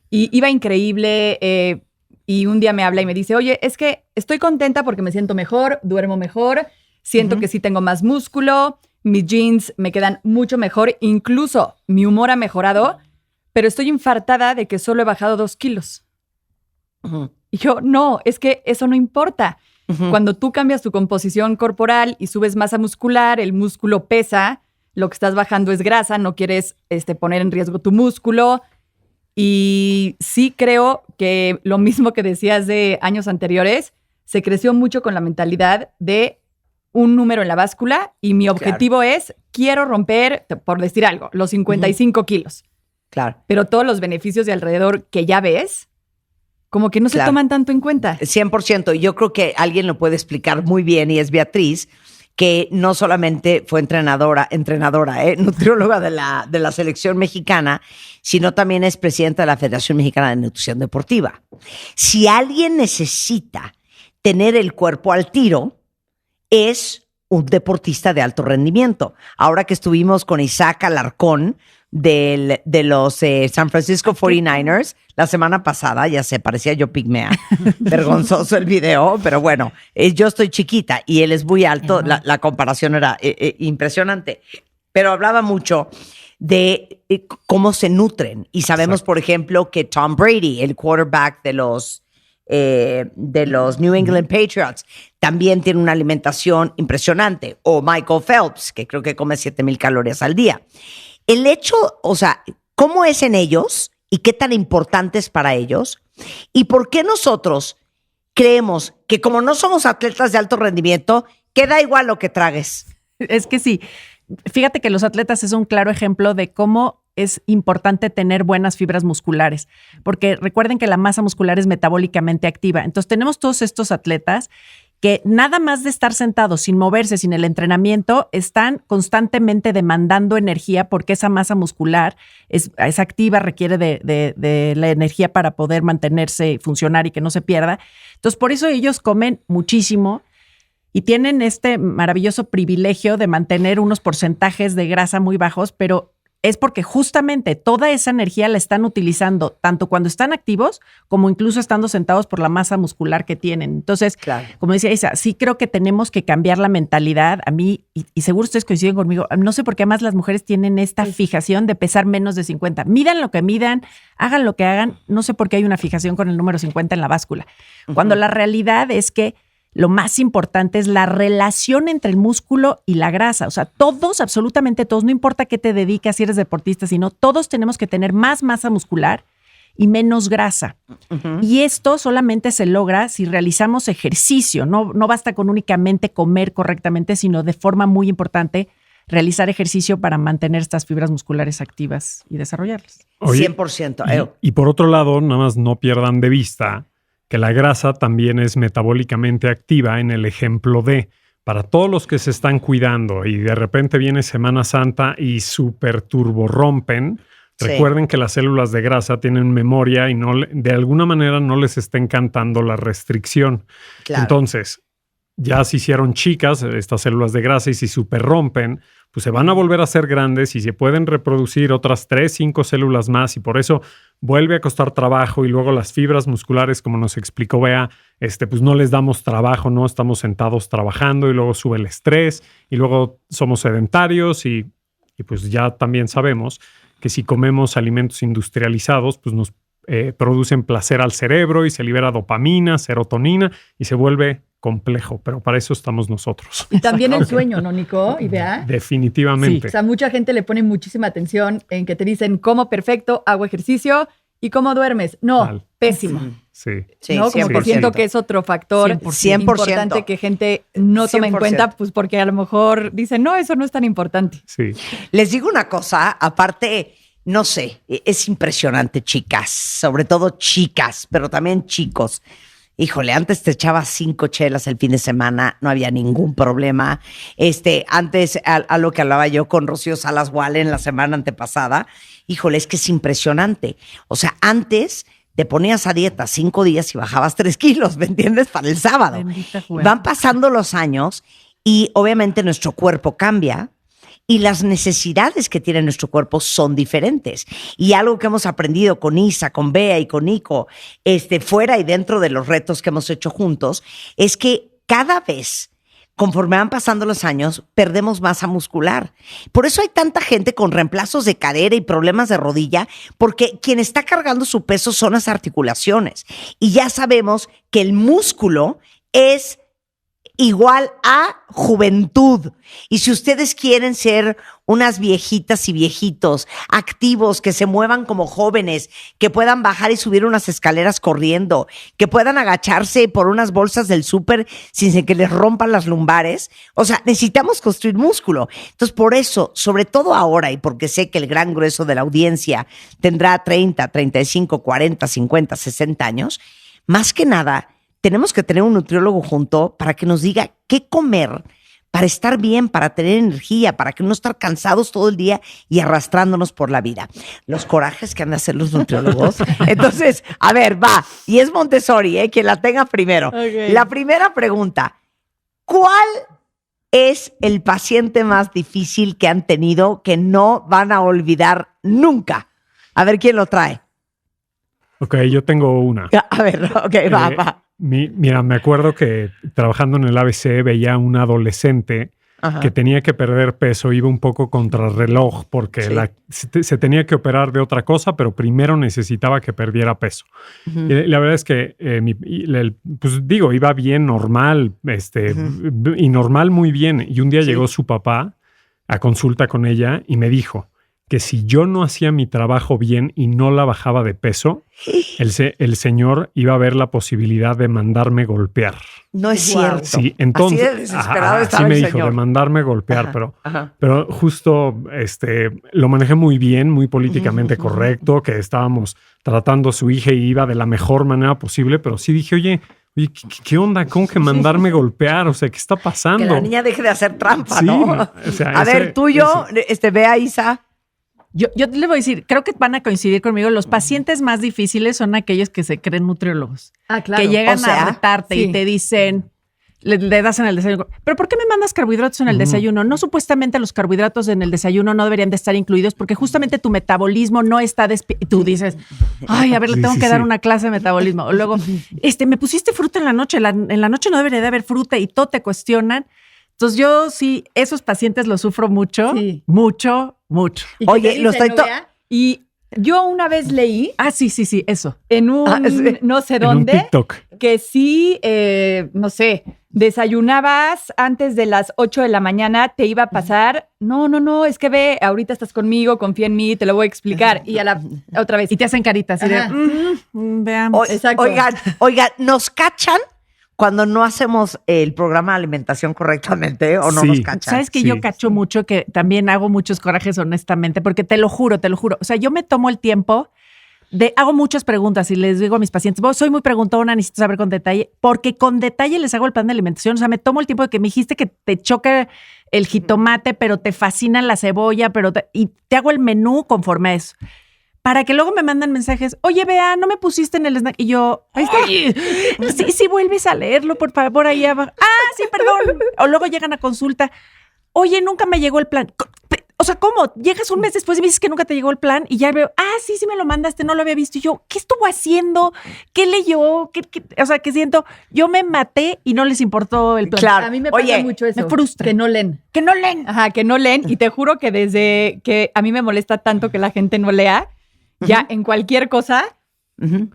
y iba increíble y un día me habla y me dice, oye, es que estoy contenta porque me siento mejor, duermo mejor, siento que sí tengo más músculo, mis jeans me quedan mucho mejor, incluso mi humor ha mejorado, pero estoy infartada de que solo he bajado 2 kilos. Y yo, no, es que eso no importa. Cuando tú cambias tu composición corporal y subes masa muscular, el músculo pesa, lo que estás bajando es grasa, no quieres poner en riesgo tu músculo. Y sí creo que lo mismo que decías de años anteriores, se creció mucho con la mentalidad de un número en la báscula y mi objetivo es, quiero romper, por decir algo, los 55 kilos. Claro. Pero todos los beneficios de alrededor que ya ves, como que no se toman tanto en cuenta. 100%. Yo creo que alguien lo puede explicar muy bien y es Beatriz, que no solamente fue entrenadora, nutrióloga de la selección mexicana, sino también es presidenta de la Federación Mexicana de Nutrición Deportiva. Si alguien necesita tener el cuerpo al tiro, es un deportista de alto rendimiento. Ahora que estuvimos con Isaac Alarcón de los San Francisco 49ers la semana pasada, ya sé, parecía yo pigmea, vergonzoso el video, pero bueno, yo estoy chiquita y él es muy alto, la comparación era impresionante, pero hablaba mucho de cómo se nutren y sabemos, por ejemplo, que Tom Brady, el quarterback de los New England Patriots, también tiene una alimentación impresionante, o Michael Phelps, que creo que come 7,000 calorías al día. El hecho, o sea, ¿cómo es en ellos y qué tan importante es para ellos? ¿Y por qué nosotros, creemos que como no somos atletas de alto rendimiento, que da igual lo que tragues. Es que sí. Fíjate que los atletas es un claro ejemplo de cómo es importante tener buenas fibras musculares, porque recuerden que la masa muscular es metabólicamente activa. Entonces tenemos todos estos atletas que nada más de estar sentados, sin moverse, sin el entrenamiento, están constantemente demandando energía porque esa masa muscular es activa, requiere de la energía para poder mantenerse, funcionar y que no se pierda. Entonces, por eso ellos comen muchísimo y tienen este maravilloso privilegio de mantener unos porcentajes de grasa muy bajos, pero es porque justamente toda esa energía la están utilizando tanto cuando están activos como incluso estando sentados por la masa muscular que tienen. Entonces, claro, como decía Isa, sí creo que tenemos que cambiar la mentalidad. A mí, y seguro ustedes coinciden conmigo, no sé por qué más las mujeres tienen esta fijación de pesar menos de 50. Midan lo que midan, hagan lo que hagan. No sé por qué hay una fijación con el número 50 en la báscula. Cuando la realidad es que lo más importante es la relación entre el músculo y la grasa. O sea, todos, absolutamente todos, no importa qué te dedicas, si eres deportista, sino todos tenemos que tener más masa muscular y menos grasa. Y esto solamente se logra si realizamos ejercicio. No basta con únicamente comer correctamente, sino de forma muy importante realizar ejercicio para mantener estas fibras musculares activas y desarrollarlas. Oye, 100%. Y por otro lado, nada más no pierdan de vista que la grasa también es metabólicamente activa en el ejemplo de, para todos los que se están cuidando y de repente viene Semana Santa y súper turbo rompen, recuerden que las células de grasa tienen memoria y no, de alguna manera no les está encantando la restricción. Claro. Entonces, ya se hicieron chicas estas células de grasa y si súper rompen, pues se van a volver a ser grandes y se pueden reproducir otras 3, 5 células más y por eso vuelve a costar trabajo y luego las fibras musculares, como nos explicó Bea, pues no les damos trabajo, ¿no? Estamos sentados trabajando y luego sube el estrés y luego somos sedentarios y pues ya también sabemos que si comemos alimentos industrializados, pues nos producen placer al cerebro y se libera dopamina, serotonina y se vuelve complejo, pero para eso estamos nosotros. Y también el sueño, ¿no, Nico? ¿Y Bea? Definitivamente. Sí. O sea, mucha gente le pone muchísima atención en que te dicen como perfecto, hago ejercicio y cómo duermes. No, mal. Pésimo. Sí. ¿No? Como 100%. Que siento que es otro factor 100%. Importante que gente no toma en cuenta, pues porque a lo mejor dicen, no, eso no es tan importante. Sí. Les digo una cosa, aparte, no sé, es impresionante, chicas, sobre todo chicas, pero también chicos. Híjole, antes te echabas 5 chelas el fin de semana, no había ningún problema. Antes, a lo que hablaba yo con Rocío Salas Walen la semana antepasada, híjole, es que es impresionante. O sea, antes te ponías a dieta 5 días y bajabas 3 kilos, ¿me entiendes? Para el sábado. Van pasando los años y obviamente nuestro cuerpo cambia. Y las necesidades que tiene nuestro cuerpo son diferentes. Y algo que hemos aprendido con Isa, con Bea y con Nico, fuera y dentro de los retos que hemos hecho juntos, es que cada vez, conforme van pasando los años, perdemos masa muscular. Por eso hay tanta gente con reemplazos de cadera y problemas de rodilla, porque quien está cargando su peso son las articulaciones. Y ya sabemos que el músculo es igual a juventud. Y si ustedes quieren ser unas viejitas y viejitos activos, que se muevan como jóvenes, que puedan bajar y subir unas escaleras corriendo, que puedan agacharse por unas bolsas del súper sin que les rompan las lumbares, o sea, necesitamos construir músculo. Entonces, por eso, sobre todo ahora, y porque sé que el gran grueso de la audiencia tendrá 30, 35, 40, 50, 60 años, más que nada, tenemos que tener un nutriólogo junto para que nos diga qué comer para estar bien, para tener energía, para que no estar cansados todo el día y arrastrándonos por la vida. Los corajes que han de hacer los nutriólogos. Entonces, a ver, va. Y es Montessori, quien la tenga primero. Okay. La primera pregunta, ¿cuál es el paciente más difícil que han tenido que no van a olvidar nunca? A ver, ¿quién lo trae? Ok, yo tengo una. A ver, ok, va. Mira, me acuerdo que trabajando en el ABC veía a un adolescente que tenía que perder peso, iba un poco contrarreloj porque se tenía que operar de otra cosa, pero primero necesitaba que perdiera peso. Y la verdad es que, iba bien, normal, y normal muy bien. Y un día llegó su papá a consulta con ella y me dijo que si yo no hacía mi trabajo bien y no la bajaba de peso, el señor iba a ver la posibilidad de mandarme golpear. No es cierto. Sí, entonces, así de desesperado estaba sí me el dijo, señor. de mandarme golpear, Ajá. pero justo lo manejé muy bien, muy políticamente correcto, que estábamos tratando a su hija y iba de la mejor manera posible, pero sí dije, oye, ¿qué onda? ¿Cómo que mandarme golpear? O sea, ¿qué está pasando? Que la niña deje de hacer trampa, Sí, ¿no? o sea, a ver, tú y yo, vea, Isa. Yo le voy a decir, creo que van a coincidir conmigo, los pacientes más difíciles son aquellos que se creen nutriólogos. Ah, claro. Que llegan O sea, a retarte y te dicen, le das en el desayuno, ¿pero por qué me mandas carbohidratos en el desayuno? No, supuestamente los carbohidratos en el desayuno no deberían de estar incluidos porque justamente tu metabolismo no está y tú dices, ay, a ver, le tengo que dar una clase de metabolismo. O luego, me pusiste fruta en la noche, en la noche no debería de haber fruta y todo te cuestionan. Entonces yo sí, esos pacientes los sufro mucho, mucho. Oye, los y yo una vez leí. Sí, eso. En un no sé dónde. En un TikTok. Que sí, no sé, desayunabas antes de las 8 de la mañana, te iba a pasar. No, es que ve, ahorita estás conmigo, confía en mí, te lo voy a explicar. Y otra vez. Y te hacen caritas. Y veamos. Exacto. Oigan, ¿nos cachan cuando no hacemos el programa de alimentación correctamente o no Sí. nos cachan? ¿Sabes que Sí. yo cacho mucho que también hago muchos corajes honestamente? Porque te lo juro. O sea, yo me tomo el tiempo hago muchas preguntas y les digo a mis pacientes, vos soy muy preguntona, necesito saber con detalle, porque con detalle les hago el plan de alimentación. O sea, me tomo el tiempo de que me dijiste que te choca el jitomate, pero te fascina la cebolla, y te hago el menú conforme a eso. Para que luego me mandan mensajes, oye, Bea, no me pusiste en el snack. Y yo, ahí está. Sí, vuelves a leerlo, por favor, ahí abajo. Sí, perdón. O luego llegan a consulta, oye, nunca me llegó el plan. O sea, ¿cómo? Llegas un mes después y me dices que nunca te llegó el plan y ya veo, sí me lo mandaste, no lo había visto. Y yo, ¿qué estuvo haciendo? ¿Qué leyó? O sea, que siento, yo me maté y no les importó el plan. Claro. A mí me pasa mucho eso. Me frustra. Que no leen. Ajá, que no leen. Y te juro que desde que a mí me molesta tanto que la gente no lea, ya en cualquier cosa,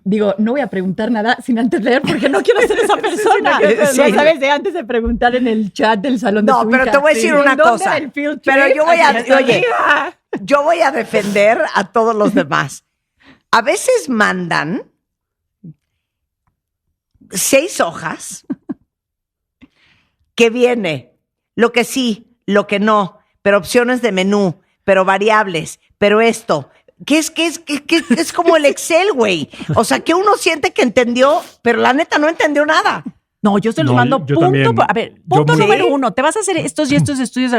digo, no voy a preguntar nada sin antes leer porque no quiero ser esa persona. Sí. No sabes de antes de preguntar en el chat del salón de tu hija. No, pero te voy a decir una cosa. Pero yo voy a defender a todos los demás. A veces mandan 6 hojas que viene lo que sí, lo que no, pero opciones de menú, pero variables, pero esto. Que es como el Excel, güey. O sea, que uno siente que entendió, pero la neta no entendió nada. No, yo se los mando yo punto. también. A ver, punto número 1, te vas a hacer estos y estos estudios.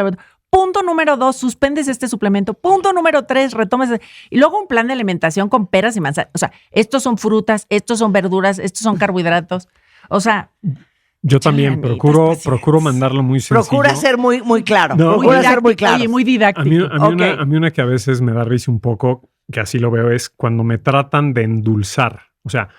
Punto número 2, suspendes este suplemento. Punto número 3, retomes. Y luego un plan de alimentación con peras y manzanas. O sea, estos son frutas, estos son verduras, estos son carbohidratos. O sea... Yo también procuro mandarlo muy sencillo. Procura ser muy, muy claro. No, Procura ser muy claro. Oye, muy didáctico. A mí una que a veces me da risa un poco, que así lo veo, es cuando me tratan de endulzar. O sea,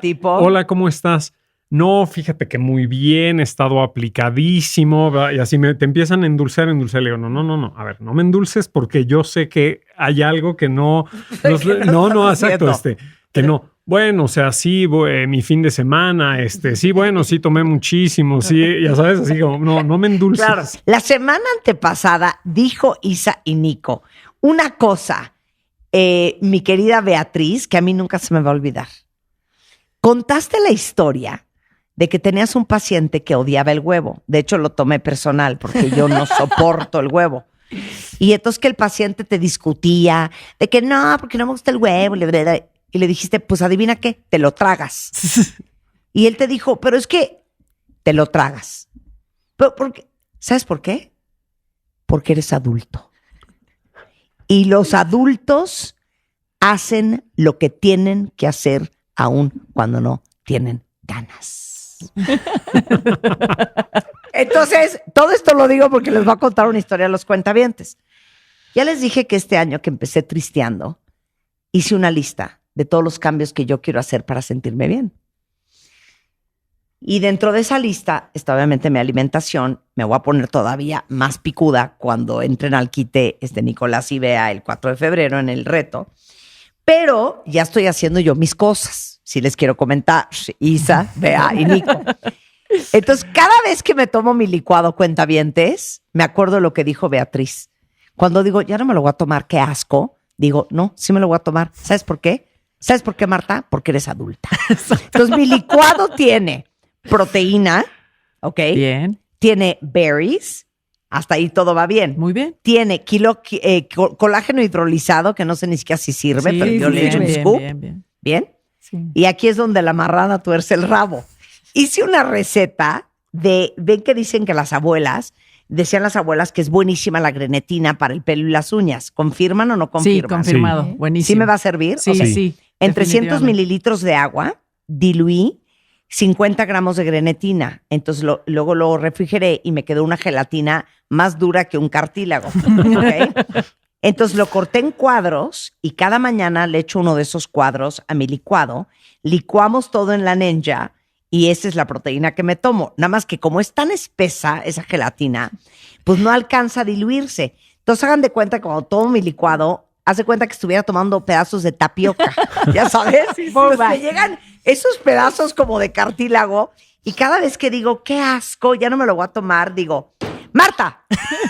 tipo... Hola, ¿cómo estás? No, fíjate que muy bien, he estado aplicadísimo, ¿verdad? Y así te empiezan a endulzar. Le digo, no. A ver, no me endulces porque yo sé que hay algo que no... exacto, que no... Bueno, o sea, sí, mi fin de semana, sí, bueno, sí, tomé muchísimo, sí, ya sabes, así como, no me endulces. Claro. La semana antepasada dijo Isa y Nico una cosa, mi querida Beatriz, que a mí nunca se me va a olvidar. Contaste la historia de que tenías un paciente que odiaba el huevo. De hecho, lo tomé personal porque yo no soporto el huevo. Y entonces que el paciente te discutía de que no, porque no me gusta el huevo, y le dijiste, pues adivina qué, te lo tragas. Y él te dijo, pero es que te lo tragas. Pero, ¿sabes por qué? Porque eres adulto. Y los adultos hacen lo que tienen que hacer aun cuando no tienen ganas. Entonces, todo esto lo digo porque les voy a contar una historia a los cuentavientes. Ya les dije que este año que empecé tristeando, hice una lista de todos los cambios que yo quiero hacer para sentirme bien. Y dentro de esa lista está obviamente mi alimentación. Me voy a poner todavía más picuda cuando entren al quite Nicolás y Bea el 4 de febrero en el reto. Pero ya estoy haciendo yo mis cosas. Si les quiero comentar, Isa, Bea y Nico. Entonces, cada vez que me tomo mi licuado cuentavientes, me acuerdo de lo que dijo Beatriz. Cuando digo, ya no me lo voy a tomar, qué asco, digo, no, sí me lo voy a tomar. ¿Sabes por qué? ¿Sabes por qué, Marta? Porque eres adulta. Entonces, mi licuado tiene proteína, ¿ok? Bien. Tiene berries, hasta ahí todo va bien. Muy bien. Tiene colágeno hidrolizado, que no sé ni siquiera si sirve, pero yo le echo un scoop. ¿Bien? Sí. Y aquí es donde la marrana tuerce el rabo. Hice una receta ven que dicen que decían las abuelas que es buenísima la grenetina para el pelo y las uñas. ¿Confirman o no confirman? Sí, confirmado. Sí. Buenísimo. ¿Sí me va a servir? Sí, Okay. sí. En 300 mililitros de agua, diluí 50 gramos de grenetina. Entonces luego lo refrigeré y me quedó una gelatina más dura que un cartílago. ¿Okay? Entonces lo corté en cuadros y cada mañana le echo uno de esos cuadros a mi licuado. Licuamos todo en la Ninja y esa es la proteína que me tomo. Nada más que como es tan espesa esa gelatina, pues no alcanza a diluirse. Entonces hagan de cuenta que cuando tomo mi licuado, haz de cuenta que estuviera tomando pedazos de tapioca. ¿Ya sabes? Pues me llegan esos pedazos como de cartílago y cada vez que digo, qué asco, ya no me lo voy a tomar, digo, Marta,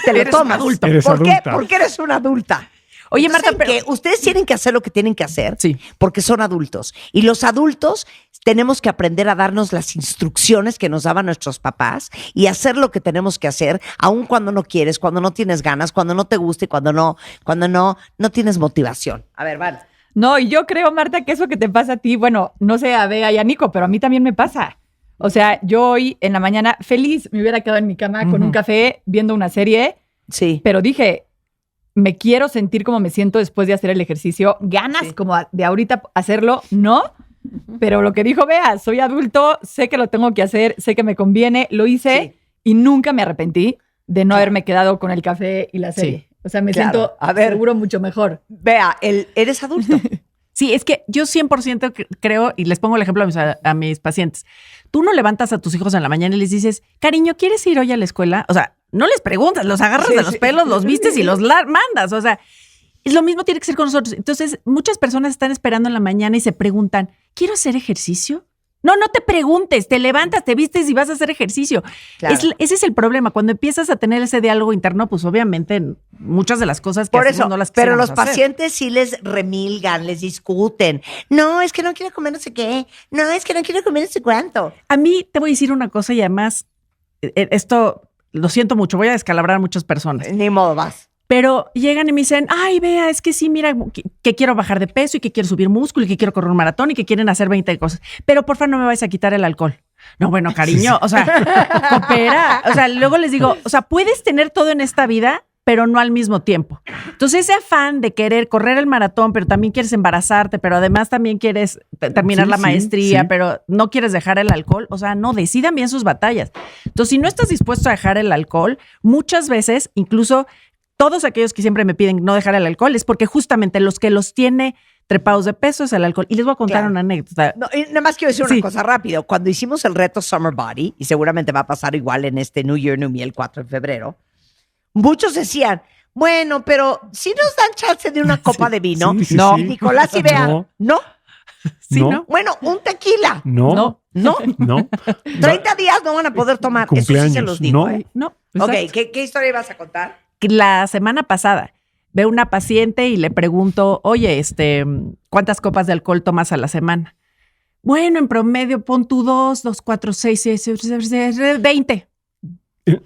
te lo tomas. adulto. ¿Por qué? Porque eres una adulta. Oye, Entonces, Marta, pero ustedes tienen que hacer lo que tienen que hacer Sí. porque son adultos. Y los adultos tenemos que aprender a darnos las instrucciones que nos daban nuestros papás y hacer lo que tenemos que hacer, aun cuando no quieres, cuando no tienes ganas, cuando no te gusta y cuando no tienes motivación. A ver, Van. No, y yo creo, Marta, que eso que te pasa a ti, bueno, no sé a Bea y a Nico, pero a mí también me pasa. O sea, yo hoy en la mañana feliz me hubiera quedado en mi cama con un café viendo una serie, Sí. pero dije, me quiero sentir como me siento después de hacer el ejercicio. Ganas como de ahorita hacerlo, no. Pero lo que dijo Bea, soy adulto, sé que lo tengo que hacer, sé que me conviene, lo hice y nunca me arrepentí de no haberme quedado con el café y la serie. O sea, me siento seguro mucho mejor. Bea, eres adulto. Sí, es que yo 100% creo, y les pongo el ejemplo a mis pacientes, tú no levantas a tus hijos en la mañana y les dices, cariño, ¿quieres ir hoy a la escuela? O sea, no les preguntas, los agarras de los pelos, los vistes y los mandas. O sea, es lo mismo tiene que ser con nosotros. Entonces, muchas personas están esperando en la mañana y se preguntan, ¿quiero hacer ejercicio? No te preguntes, te levantas, te vistes y vas a hacer ejercicio. Claro. Ese es el problema. Cuando empiezas a tener ese diálogo interno, pues obviamente muchas de las cosas que Por hacemos eso, no las pero quisiéramos los hacer. pacientes sí les remilgan, les discuten. No, es que no quiero comer no sé qué. No, es que no quiero comer no sé cuánto. A mí te voy a decir una cosa y además, esto lo siento mucho, voy a descalabrar a muchas personas. Ni modo, vas. Pero llegan y me dicen, ay, Bea, es que sí, mira, que quiero bajar de peso y que quiero subir músculo y que quiero correr un maratón y que quieren hacer 20 cosas. Pero porfa, no me vayas a quitar el alcohol. No, bueno, cariño, o sea, coopera. O sea, luego les digo, o sea, puedes tener todo en esta vida, pero no al mismo tiempo. Entonces, ese afán de querer correr el maratón, pero también quieres embarazarte, pero además también quieres terminar la maestría, pero no quieres dejar el alcohol, o sea, no, decidan bien sus batallas. Entonces, si no estás dispuesto a dejar el alcohol, muchas veces, incluso todos aquellos que siempre me piden no dejar el alcohol, es porque justamente los que los tiene trepados de peso es el alcohol. Y les voy a contar una anécdota. No, y nada más quiero decir una cosa rápido. Cuando hicimos el reto Summer Body, y seguramente va a pasar igual en este New Year, New Me, el 4 de febrero, muchos decían, bueno, pero si nos dan chance de una copa de vino. Sí, no, sí. Nicolás y Bea, no. Sí, No. ¿no? Bueno, un tequila. No. 30 días no van a poder tomar. Eso sí se los digo. Cumpleaños, No. Ok, exacto. ¿qué historia ibas a contar? La semana pasada veo una paciente y le pregunto, oye, ¿cuántas copas de alcohol tomas a la semana? Bueno, en promedio pon tú 2, 4, 6, 20.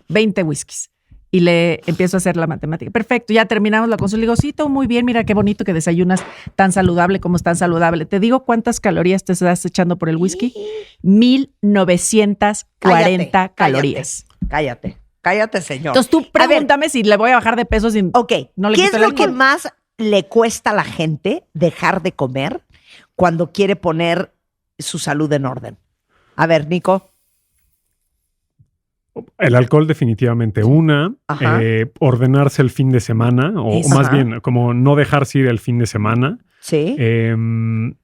20 whiskies. Y le empiezo a hacer la matemática. Perfecto, ya terminamos la consulta. Le digo, sí, todo muy bien. Mira qué bonito que desayunas tan saludable como es tan saludable. ¿Te digo cuántas calorías te estás echando por el whisky? 1940 calorías. Cállate, señor. Entonces tú pregúntame si le voy a bajar de peso sin Ok, no le ¿qué quito es el lo que alcohol? más le cuesta a la gente dejar de comer cuando quiere poner su salud en orden? A ver, Nico. El alcohol definitivamente Ajá. Ordenarse el fin de semana, o Eso. más Ajá. bien, como no dejarse ir el fin de semana. Sí. Em,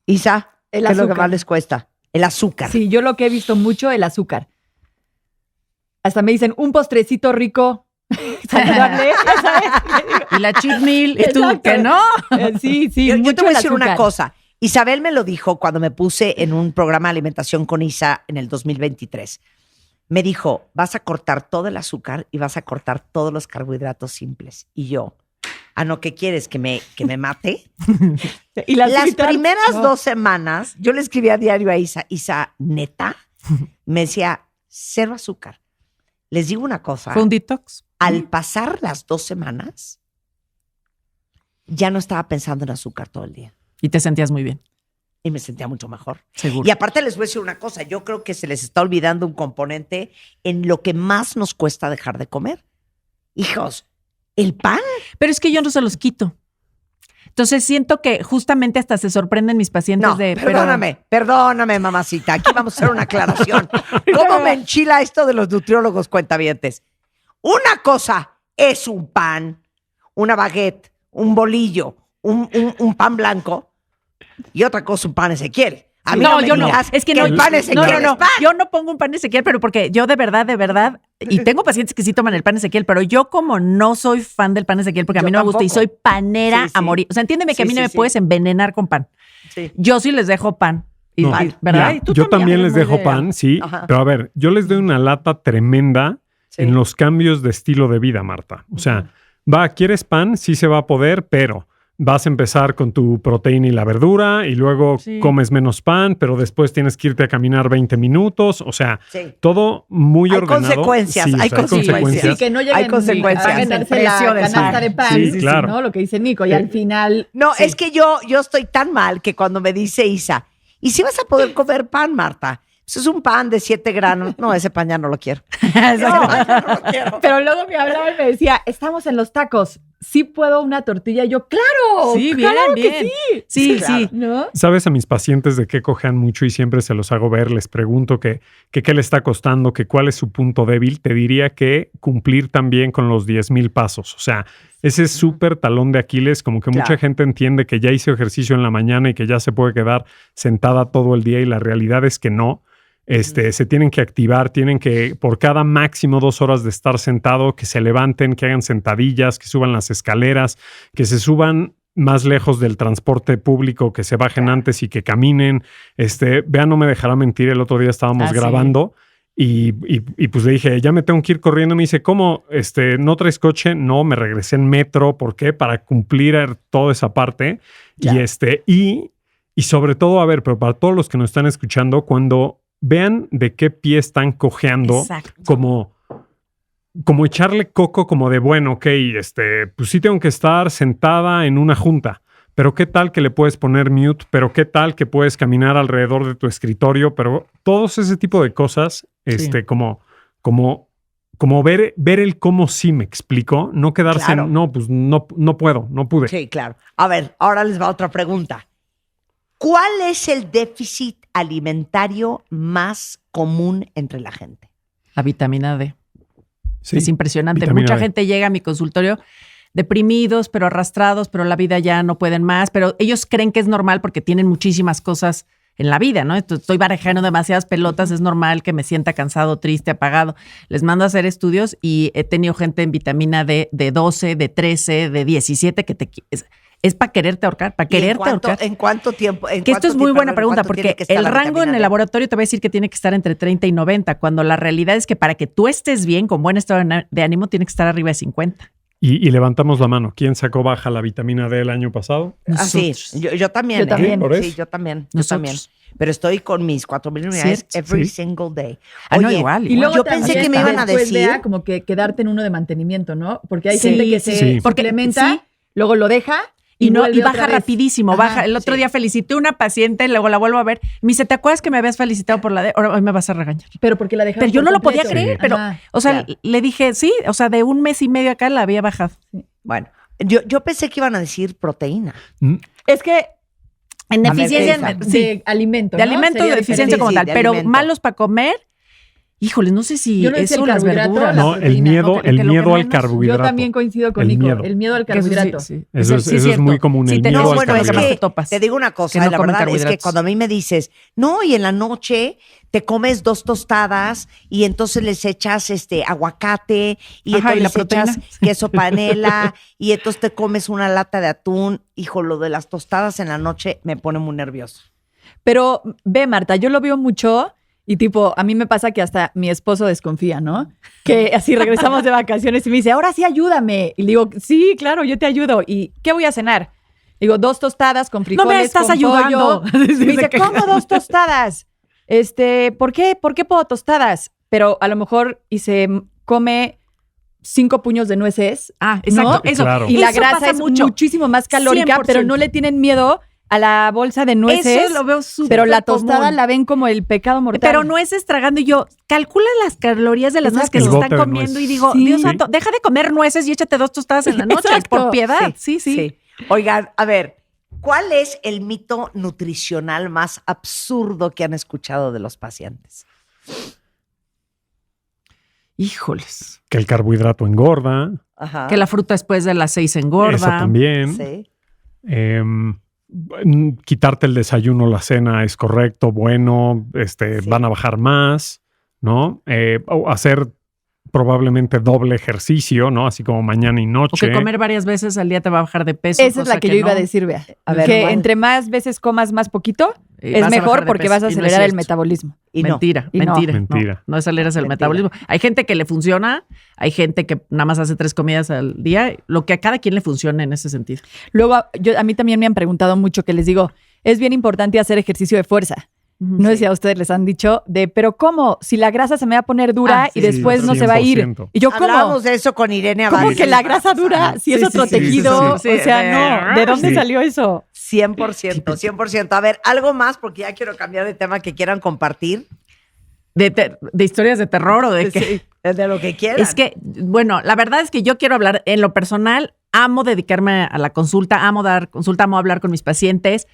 Isa, El ¿qué es lo que azúcar. más les cuesta? El azúcar. Sí, yo lo que he visto mucho, el azúcar. Hasta me dicen, un postrecito rico, saludable, ya sabes. Y la cheat meal, y tú Exacto. que no. Sí, Yo mucho te voy a el decir una azúcar. cosa. Isabel me lo dijo cuando me puse en un programa de alimentación con Isa en el 2023. me dijo, vas a cortar todo el azúcar y vas a cortar todos los carbohidratos simples. Y yo, no, ¿qué quieres? ¿Que me mate? Y las primeras 2 semanas, yo le escribí a diario a Isa, ¿neta? Me decía, 0 azúcar. Les digo una cosa. ¿Fue un detox? Al pasar las 2 semanas, ya no estaba pensando en azúcar todo el día. Y te sentías muy bien. Y me sentía mucho mejor. Seguro. Y aparte les voy a decir una cosa, yo creo que se les está olvidando un componente en lo que más nos cuesta dejar de comer. Hijos, el pan. Pero es que yo no se los quito. Entonces siento que justamente hasta se sorprenden mis pacientes Perdóname, mamacita. Aquí vamos a hacer una aclaración. ¿Cómo me enchila esto de los nutriólogos cuentavientes? Una cosa es un pan, una baguette, un bolillo, un pan blanco, y otra cosa un pan Ezequiel. A mí yo no. Es que el pan Ezequiel es pan. Yo no pongo un pan Ezequiel, pero porque yo de verdad, y tengo pacientes que sí toman el pan Ezequiel, pero yo como no soy fan del pan Ezequiel, porque a mí no me gusta y soy panera a morir. O sea, entiéndeme que a mí no me puedes envenenar con pan. Sí. Yo sí les dejo pan. ¿Verdad? Mira, yo también les dejo pan, sí. Ajá. Pero a ver, yo les doy una lata tremenda en los cambios de estilo de vida, Marta. O sea, ¿quieres pan? Sí se va a poder, pero vas a empezar con tu proteína y la verdura y luego comes menos pan, pero después tienes que irte a caminar 20 minutos. O sea, todo muy ordenado. Hay consecuencias. Sí, que no lleguen a ganarse la canasta de pan, claro. ¿no? Lo que dice Nico. Y al final... No, es que yo estoy tan mal que cuando me dice Isa, ¿y si vas a poder comer pan, Marta? Eso es un pan de 7 granos. No, ese pan ya no lo quiero. No lo quiero. Pero luego me hablaba y me decía, estamos en los tacos. ¿Sí puedo una tortilla? Y yo, ¡claro! Sí, claro bien. Que sí. Sí. ¿No? ¿Sabes a mis pacientes de qué cojean mucho y siempre se los hago ver? Les pregunto que qué le está costando, que cuál es su punto débil. Te diría que cumplir también con los 10,000 pasos. O sea, ese es súper talón de Aquiles. Como que mucha gente entiende que ya hizo ejercicio en la mañana y que ya se puede quedar sentada todo el día y la realidad es que no. Se tienen que activar, tienen que, por cada máximo 2 horas de estar sentado, que se levanten, que hagan sentadillas, que suban las escaleras, que se suban más lejos del transporte público, que se bajen antes y que caminen. Vean, no me dejará mentir, el otro día estábamos grabando y pues le dije, ya me tengo que ir corriendo. Me dice, ¿cómo? ¿No traes coche? No, me regresé en metro. ¿Por qué? Para cumplir toda esa parte. Y sobre todo, a ver, pero para todos los que nos están escuchando, cuando vean de qué pie están cojeando, como echarle coco, como de, bueno, ok, pues sí tengo que estar sentada en una junta, pero qué tal que le puedes poner mute, pero qué tal que puedes caminar alrededor de tu escritorio, pero todos ese tipo de cosas, como ver el cómo sí me explico, no quedarse en, no, pues no puedo, no pude. Sí, claro. A ver, ahora les va otra pregunta. ¿Cuál es el déficit alimentario más común entre la gente? La vitamina D. Sí, es impresionante. vitamina Mucha D. gente llega a mi consultorio deprimidos, pero arrastrados, pero la vida ya no pueden más, pero ellos creen que es normal porque tienen muchísimas cosas en la vida, ¿no? Estoy barajando demasiadas pelotas, es normal que me sienta cansado, triste, apagado. Les mando a hacer estudios y he tenido gente en vitamina D de 12, de 13, de 17 que es para quererte ahorcar, para quererte ahorcar. ¿En cuánto tiempo? Esto es muy buena pregunta, porque el rango en el laboratorio te va a decir que tiene que estar entre 30 y 90, cuando la realidad es que para que tú estés bien, con buen estado de ánimo, tiene que estar arriba de 50. Y levantamos la mano. ¿Quién sacó baja la vitamina D el año pasado? Sí, yo también. Yo también. Sí, yo también. Pero estoy con mis 4,000 unidades every single day. Oye, igual. Y luego yo pensé que me iban a decir como que quedarte en uno de mantenimiento, ¿no? Porque hay gente que se Sí. suplementa, luego lo deja y vuelve baja otra vez. rapidísimo, baja. El otro día felicité a una paciente, luego la vuelvo a ver. Me dice, ¿te acuerdas que me habías felicitado por la D? Ahora hoy me vas a regañar. Pero porque la dejaron. Pero yo por no lo completo. podía creer, pero, Ajá. o sea, le dije, sí, o sea, de 1 mes y medio acá la había bajado. Bueno, yo pensé que iban a decir proteína. Es que En deficiencia de alimento, de ¿no? alimentos Sería de deficiencia diferente. como Sí, tal, de pero alimento. malos para comer. Híjole, no sé si Yo no decía eso el las carbohidrato, verduras. la No, el proteína, miedo, ¿no? Que el lo que miedo al menos- carbohidrato. Yo también coincido con El Nico. miedo. El miedo al Que eso sí, carbohidrato. sí. Eso es cierto. muy común, el Sí, miedo No, al bueno, es carbohidrato. que te topas. te digo una cosa, Que no la comen verdad es que carbohidratos. cuando a mí me dices, no, y en la noche te comes 2 tostadas y entonces les echas aguacate y Ajá, y entonces la les echas proteína. queso panela y entonces te comes una lata de atún. Hijo, lo de las tostadas en la noche me pone muy nervioso. Pero ve, Marta, yo lo veo mucho Y tipo, a mí me pasa que hasta mi esposo desconfía, ¿no? Que así regresamos de vacaciones y me dice, ahora sí ayúdame. Y le digo, sí, claro, yo te ayudo. ¿Y qué voy a cenar? Digo, 2 tostadas con frijoles, no me estás con ayudando. pollo. Y me dice, ¿cómo 2 tostadas? ¿Por qué? ¿Por qué puedo tostadas? Pero a lo mejor y se come 5 puños de nueces. Ah, exacto. ¿no? Eso. Claro. Y la Eso grasa pasa es mucho. muchísimo más calórica, 100%. pero no le tienen miedo a la bolsa de nueces. Eso lo veo súper Pero la tostada común. la ven como el pecado mortal. Pero nueces tragando y yo, calcula las calorías de las nueces que El se bote están de comiendo nueces. y digo, Sí. Dios santo, deja de comer nueces y échate 2 tostadas en la noche, Exacto. por piedad. Sí. Oigan, a ver, ¿cuál es el mito nutricional más absurdo que han escuchado de los pacientes? Híjoles. Que el carbohidrato engorda. Ajá. Que la fruta después de las 6 engorda. Eso también. Sí. Quitarte el desayuno o la cena es correcto, bueno, Sí. van a bajar más, ¿no? O hacer probablemente doble ejercicio, ¿no? Así como mañana y O noche. que comer varias veces al día te va a bajar de peso. Esa es cosa la que yo iba a no. decir, Bea. A ver, que ¿cuál? entre más veces comas más poquito, Y es vas a mejor bajar de porque peso. vas a Y no es acelerar el cierto. metabolismo. Y no. Mentira, Y no. mentira. Mentira. No aceleras el Mentira. metabolismo. Hay gente que le funciona, hay gente que nada más hace 3 comidas al día, lo que a cada quien le funcione en ese sentido. Luego, a mí también me han preguntado mucho que les digo, es bien importante hacer ejercicio de fuerza. No sé si a ustedes les han dicho pero ¿cómo? Si la grasa se me va a poner dura Ah, y sí, después no se va a ir. 100%. Y yo, ¿cómo? Hablábamos de eso con Irene ¿Cómo Abad. que la grasa dura? Si es Sí, otro sí, sí, tejido. sí, sí, sí. O sea, no. ¿De dónde Sí. salió eso? 100%, 100%. A ver, algo más, porque ya quiero cambiar de tema que quieran compartir. De historias de terror o de qué. Sí, de lo que quieran. Es que, bueno, la verdad es que yo quiero hablar en lo personal, amo dedicarme a la consulta, amo dar consulta, amo hablar con mis pacientes.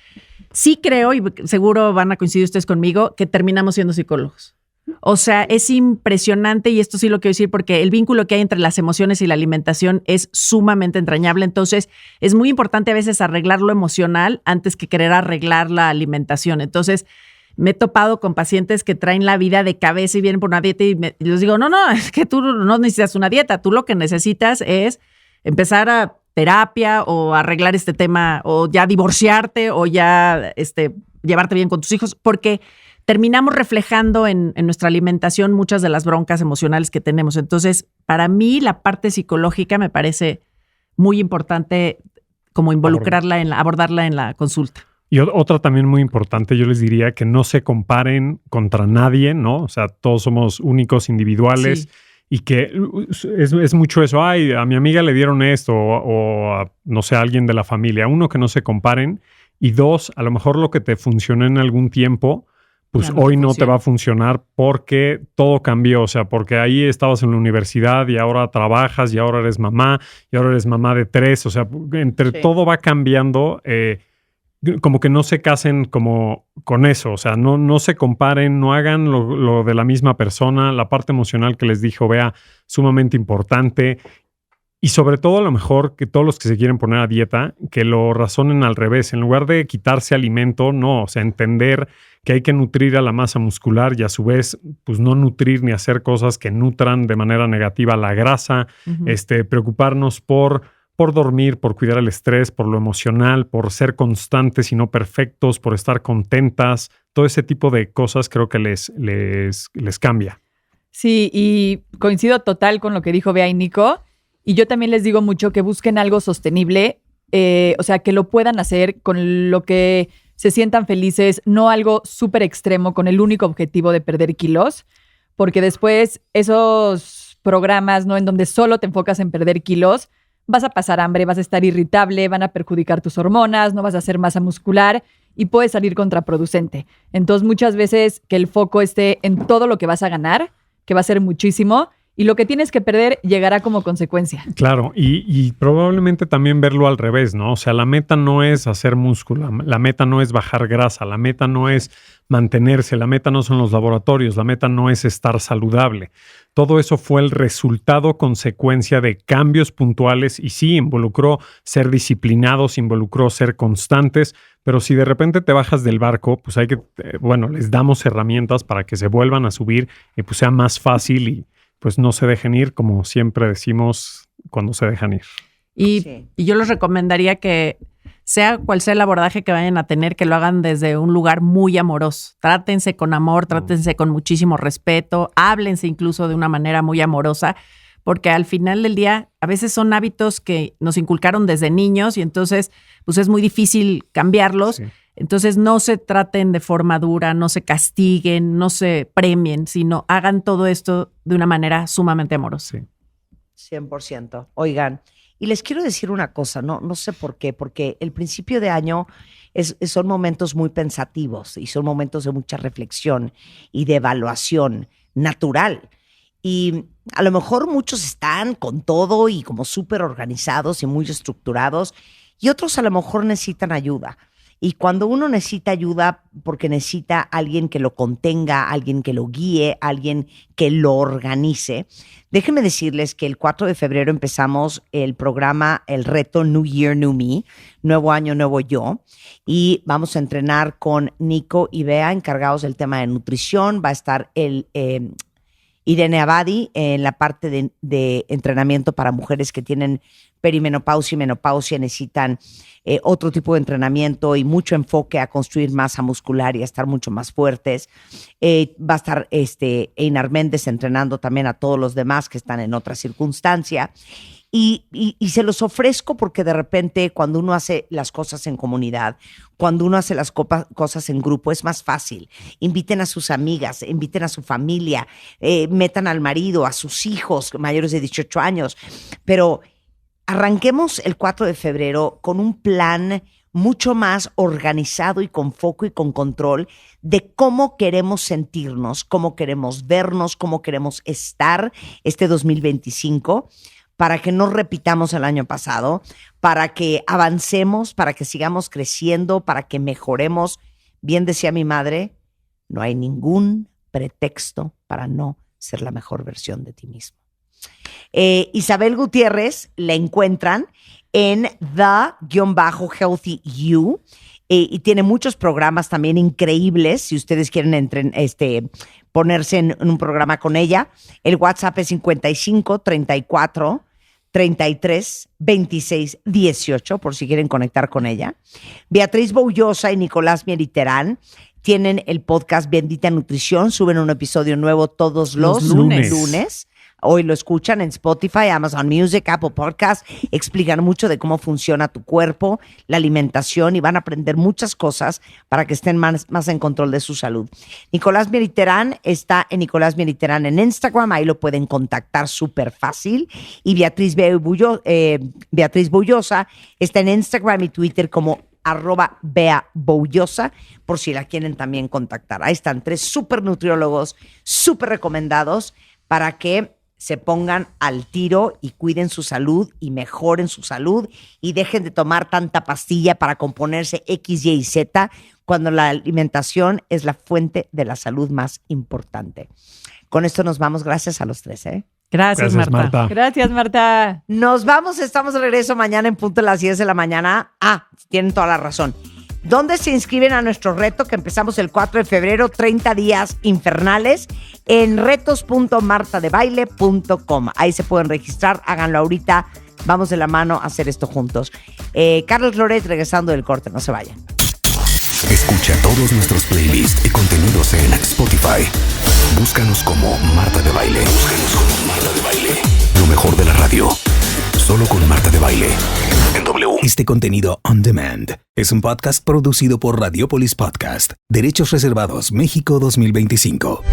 Sí creo, y seguro van a coincidir ustedes conmigo, que terminamos siendo psicólogos. O sea, es impresionante, y esto sí lo quiero decir porque el vínculo que hay entre las emociones y la alimentación es sumamente entrañable. Entonces, es muy importante a veces arreglar lo emocional antes que querer arreglar la alimentación. Entonces, me he topado con pacientes que traen la vida de cabeza y vienen por una dieta y les digo, no, es que tú no necesitas una dieta, tú lo que necesitas es empezar a terapia o arreglar este tema o ya divorciarte o ya llevarte bien con tus hijos, porque terminamos reflejando en nuestra alimentación muchas de las broncas emocionales que tenemos. Entonces, para mí la parte psicológica me parece muy importante como involucrarla, abordarla en la consulta. Y otra también muy importante, yo les diría que no se comparen contra nadie, ¿no? O sea, todos somos únicos, individuales. Sí. Y que es mucho eso, ay, a mi amiga le dieron esto o a, no sé, a alguien de la familia. Uno, que no se comparen. Y 2, a lo mejor lo que te funcionó en algún tiempo, pues hoy no te va a funcionar porque todo cambió. O sea, porque ahí estabas en la universidad y ahora trabajas y ahora eres mamá y ahora eres mamá de 3. O sea, entre todo va cambiando. Como que no se casen como con eso, o sea, no se comparen, no hagan lo de la misma persona. La parte emocional que les dijo, Bea, sumamente importante. Y sobre todo, a lo mejor, que todos los que se quieren poner a dieta, que lo razonen al revés. En lugar de quitarse alimento, no, o sea, entender que hay que nutrir a la masa muscular y a su vez, pues no nutrir ni hacer cosas que nutran de manera negativa la grasa. Preocuparnos por dormir, por cuidar el estrés, por lo emocional, por ser constantes y no perfectos, por estar contentas. Todo ese tipo de cosas creo que les cambia. Sí, y coincido total con lo que dijo Bea y Nico. Y yo también les digo mucho que busquen algo sostenible, o sea, que lo puedan hacer con lo que se sientan felices, no algo súper extremo con el único objetivo de perder kilos, porque después esos programas, ¿no?, en donde solo te enfocas en perder kilos, vas a pasar hambre, vas a estar irritable, van a perjudicar tus hormonas, no vas a hacer masa muscular y puede salir contraproducente. Entonces, muchas veces que el foco esté en todo lo que vas a ganar, que va a ser muchísimo, y lo que tienes que perder llegará como consecuencia. Claro, y probablemente también verlo al revés, ¿no? O sea, la meta no es hacer músculo, la meta no es bajar grasa, la meta no es mantenerse, la meta no son los laboratorios, la meta no es estar saludable. Todo eso fue el resultado, consecuencia de cambios puntuales y sí, involucró ser disciplinados, involucró ser constantes, pero si de repente te bajas del barco, pues hay que, les damos herramientas para que se vuelvan a subir y pues sea más fácil y pues no se dejen ir, como siempre decimos cuando se dejan ir. Y yo les recomendaría que sea cual sea el abordaje que vayan a tener, que lo hagan desde un lugar muy amoroso. Trátense con amor, trátense con muchísimo respeto, háblense incluso de una manera muy amorosa, porque al final del día a veces son hábitos que nos inculcaron desde niños y entonces pues es muy difícil cambiarlos. Sí. Entonces no se traten de forma dura, no se castiguen, no se premien, sino hagan todo esto de una manera sumamente amorosa. Sí. 100%. Oigan, y les quiero decir una cosa, no sé por qué, porque el principio de año son momentos muy pensativos y son momentos de mucha reflexión y de evaluación natural. Y a lo mejor muchos están con todo y como súper organizados y muy estructurados, y otros a lo mejor necesitan ayuda. Y cuando uno necesita ayuda porque necesita alguien que lo contenga, alguien que lo guíe, alguien que lo organice, déjenme decirles que el 4 de febrero empezamos el programa, el reto New Year, New Me, Nuevo Año, Nuevo Yo, y vamos a entrenar con Nico y Bea, encargados del tema de nutrición. Va a estar Irene Abadi en la parte de entrenamiento para mujeres que tienen perimenopausia y menopausia, necesitan otro tipo de entrenamiento y mucho enfoque a construir masa muscular y a estar mucho más fuertes. Va a estar Einar Méndez entrenando también a todos los demás que están en otra circunstancia. Y se los ofrezco porque de repente cuando uno hace las cosas en comunidad, cuando uno hace las cosas en grupo, es más fácil. Inviten a sus amigas, inviten a su familia, metan al marido, a sus hijos mayores de 18 años. Pero arranquemos el 4 de febrero con un plan mucho más organizado y con foco y con control de cómo queremos sentirnos, cómo queremos vernos, cómo queremos estar este 2025, para que no repitamos el año pasado, para que avancemos, para que sigamos creciendo, para que mejoremos. Bien decía mi madre, no hay ningún pretexto para no ser la mejor versión de ti mismo. Isabel Gutiérrez la encuentran en The-Healthy You y tiene muchos programas también increíbles. Si ustedes quieren ponerse en un programa con ella, el WhatsApp es 55 34 33 26 18, por si quieren conectar con ella. Beatriz Boullosa y Nicolás Mieriterán tienen el podcast Bendita Nutrición, suben un episodio nuevo todos los lunes. Hoy lo escuchan en Spotify, Amazon Music, Apple Podcast. Explican mucho de cómo funciona tu cuerpo, la alimentación, y van a aprender muchas cosas para que estén más en control de su salud. Nicolás Mieriterán está en Nicolás Mieriterán en Instagram, ahí lo pueden contactar súper fácil. Y Beatriz Boullosa está en Instagram y Twitter como @BeaBoullosa, por si la quieren también contactar. Ahí están 3 súper nutriólogos, súper recomendados para que se pongan al tiro y cuiden su salud y mejoren su salud y dejen de tomar tanta pastilla para componerse X, Y y Z, cuando la alimentación es la fuente de la salud más importante. Con esto nos vamos. Gracias a los 3, ¿eh? Gracias, Marta. Gracias, Marta. Nos vamos. Estamos de regreso mañana en punto de las 10 de la mañana. Tienen toda la razón. ¿Dónde se inscriben a nuestro reto que empezamos el 4 de febrero? 30 días infernales en retos.martadebaile.com. Ahí se pueden registrar, háganlo ahorita. Vamos de la mano a hacer esto juntos. Carlos Loret regresando del corte, no se vayan. Escucha todos nuestros playlists y contenidos en Spotify. Búscanos como Marta de Baile. Lo mejor de la radio. Solo con Marta de Baile. En W. Este contenido on demand es un podcast producido por Radiopolis Podcast. Derechos reservados México 2025.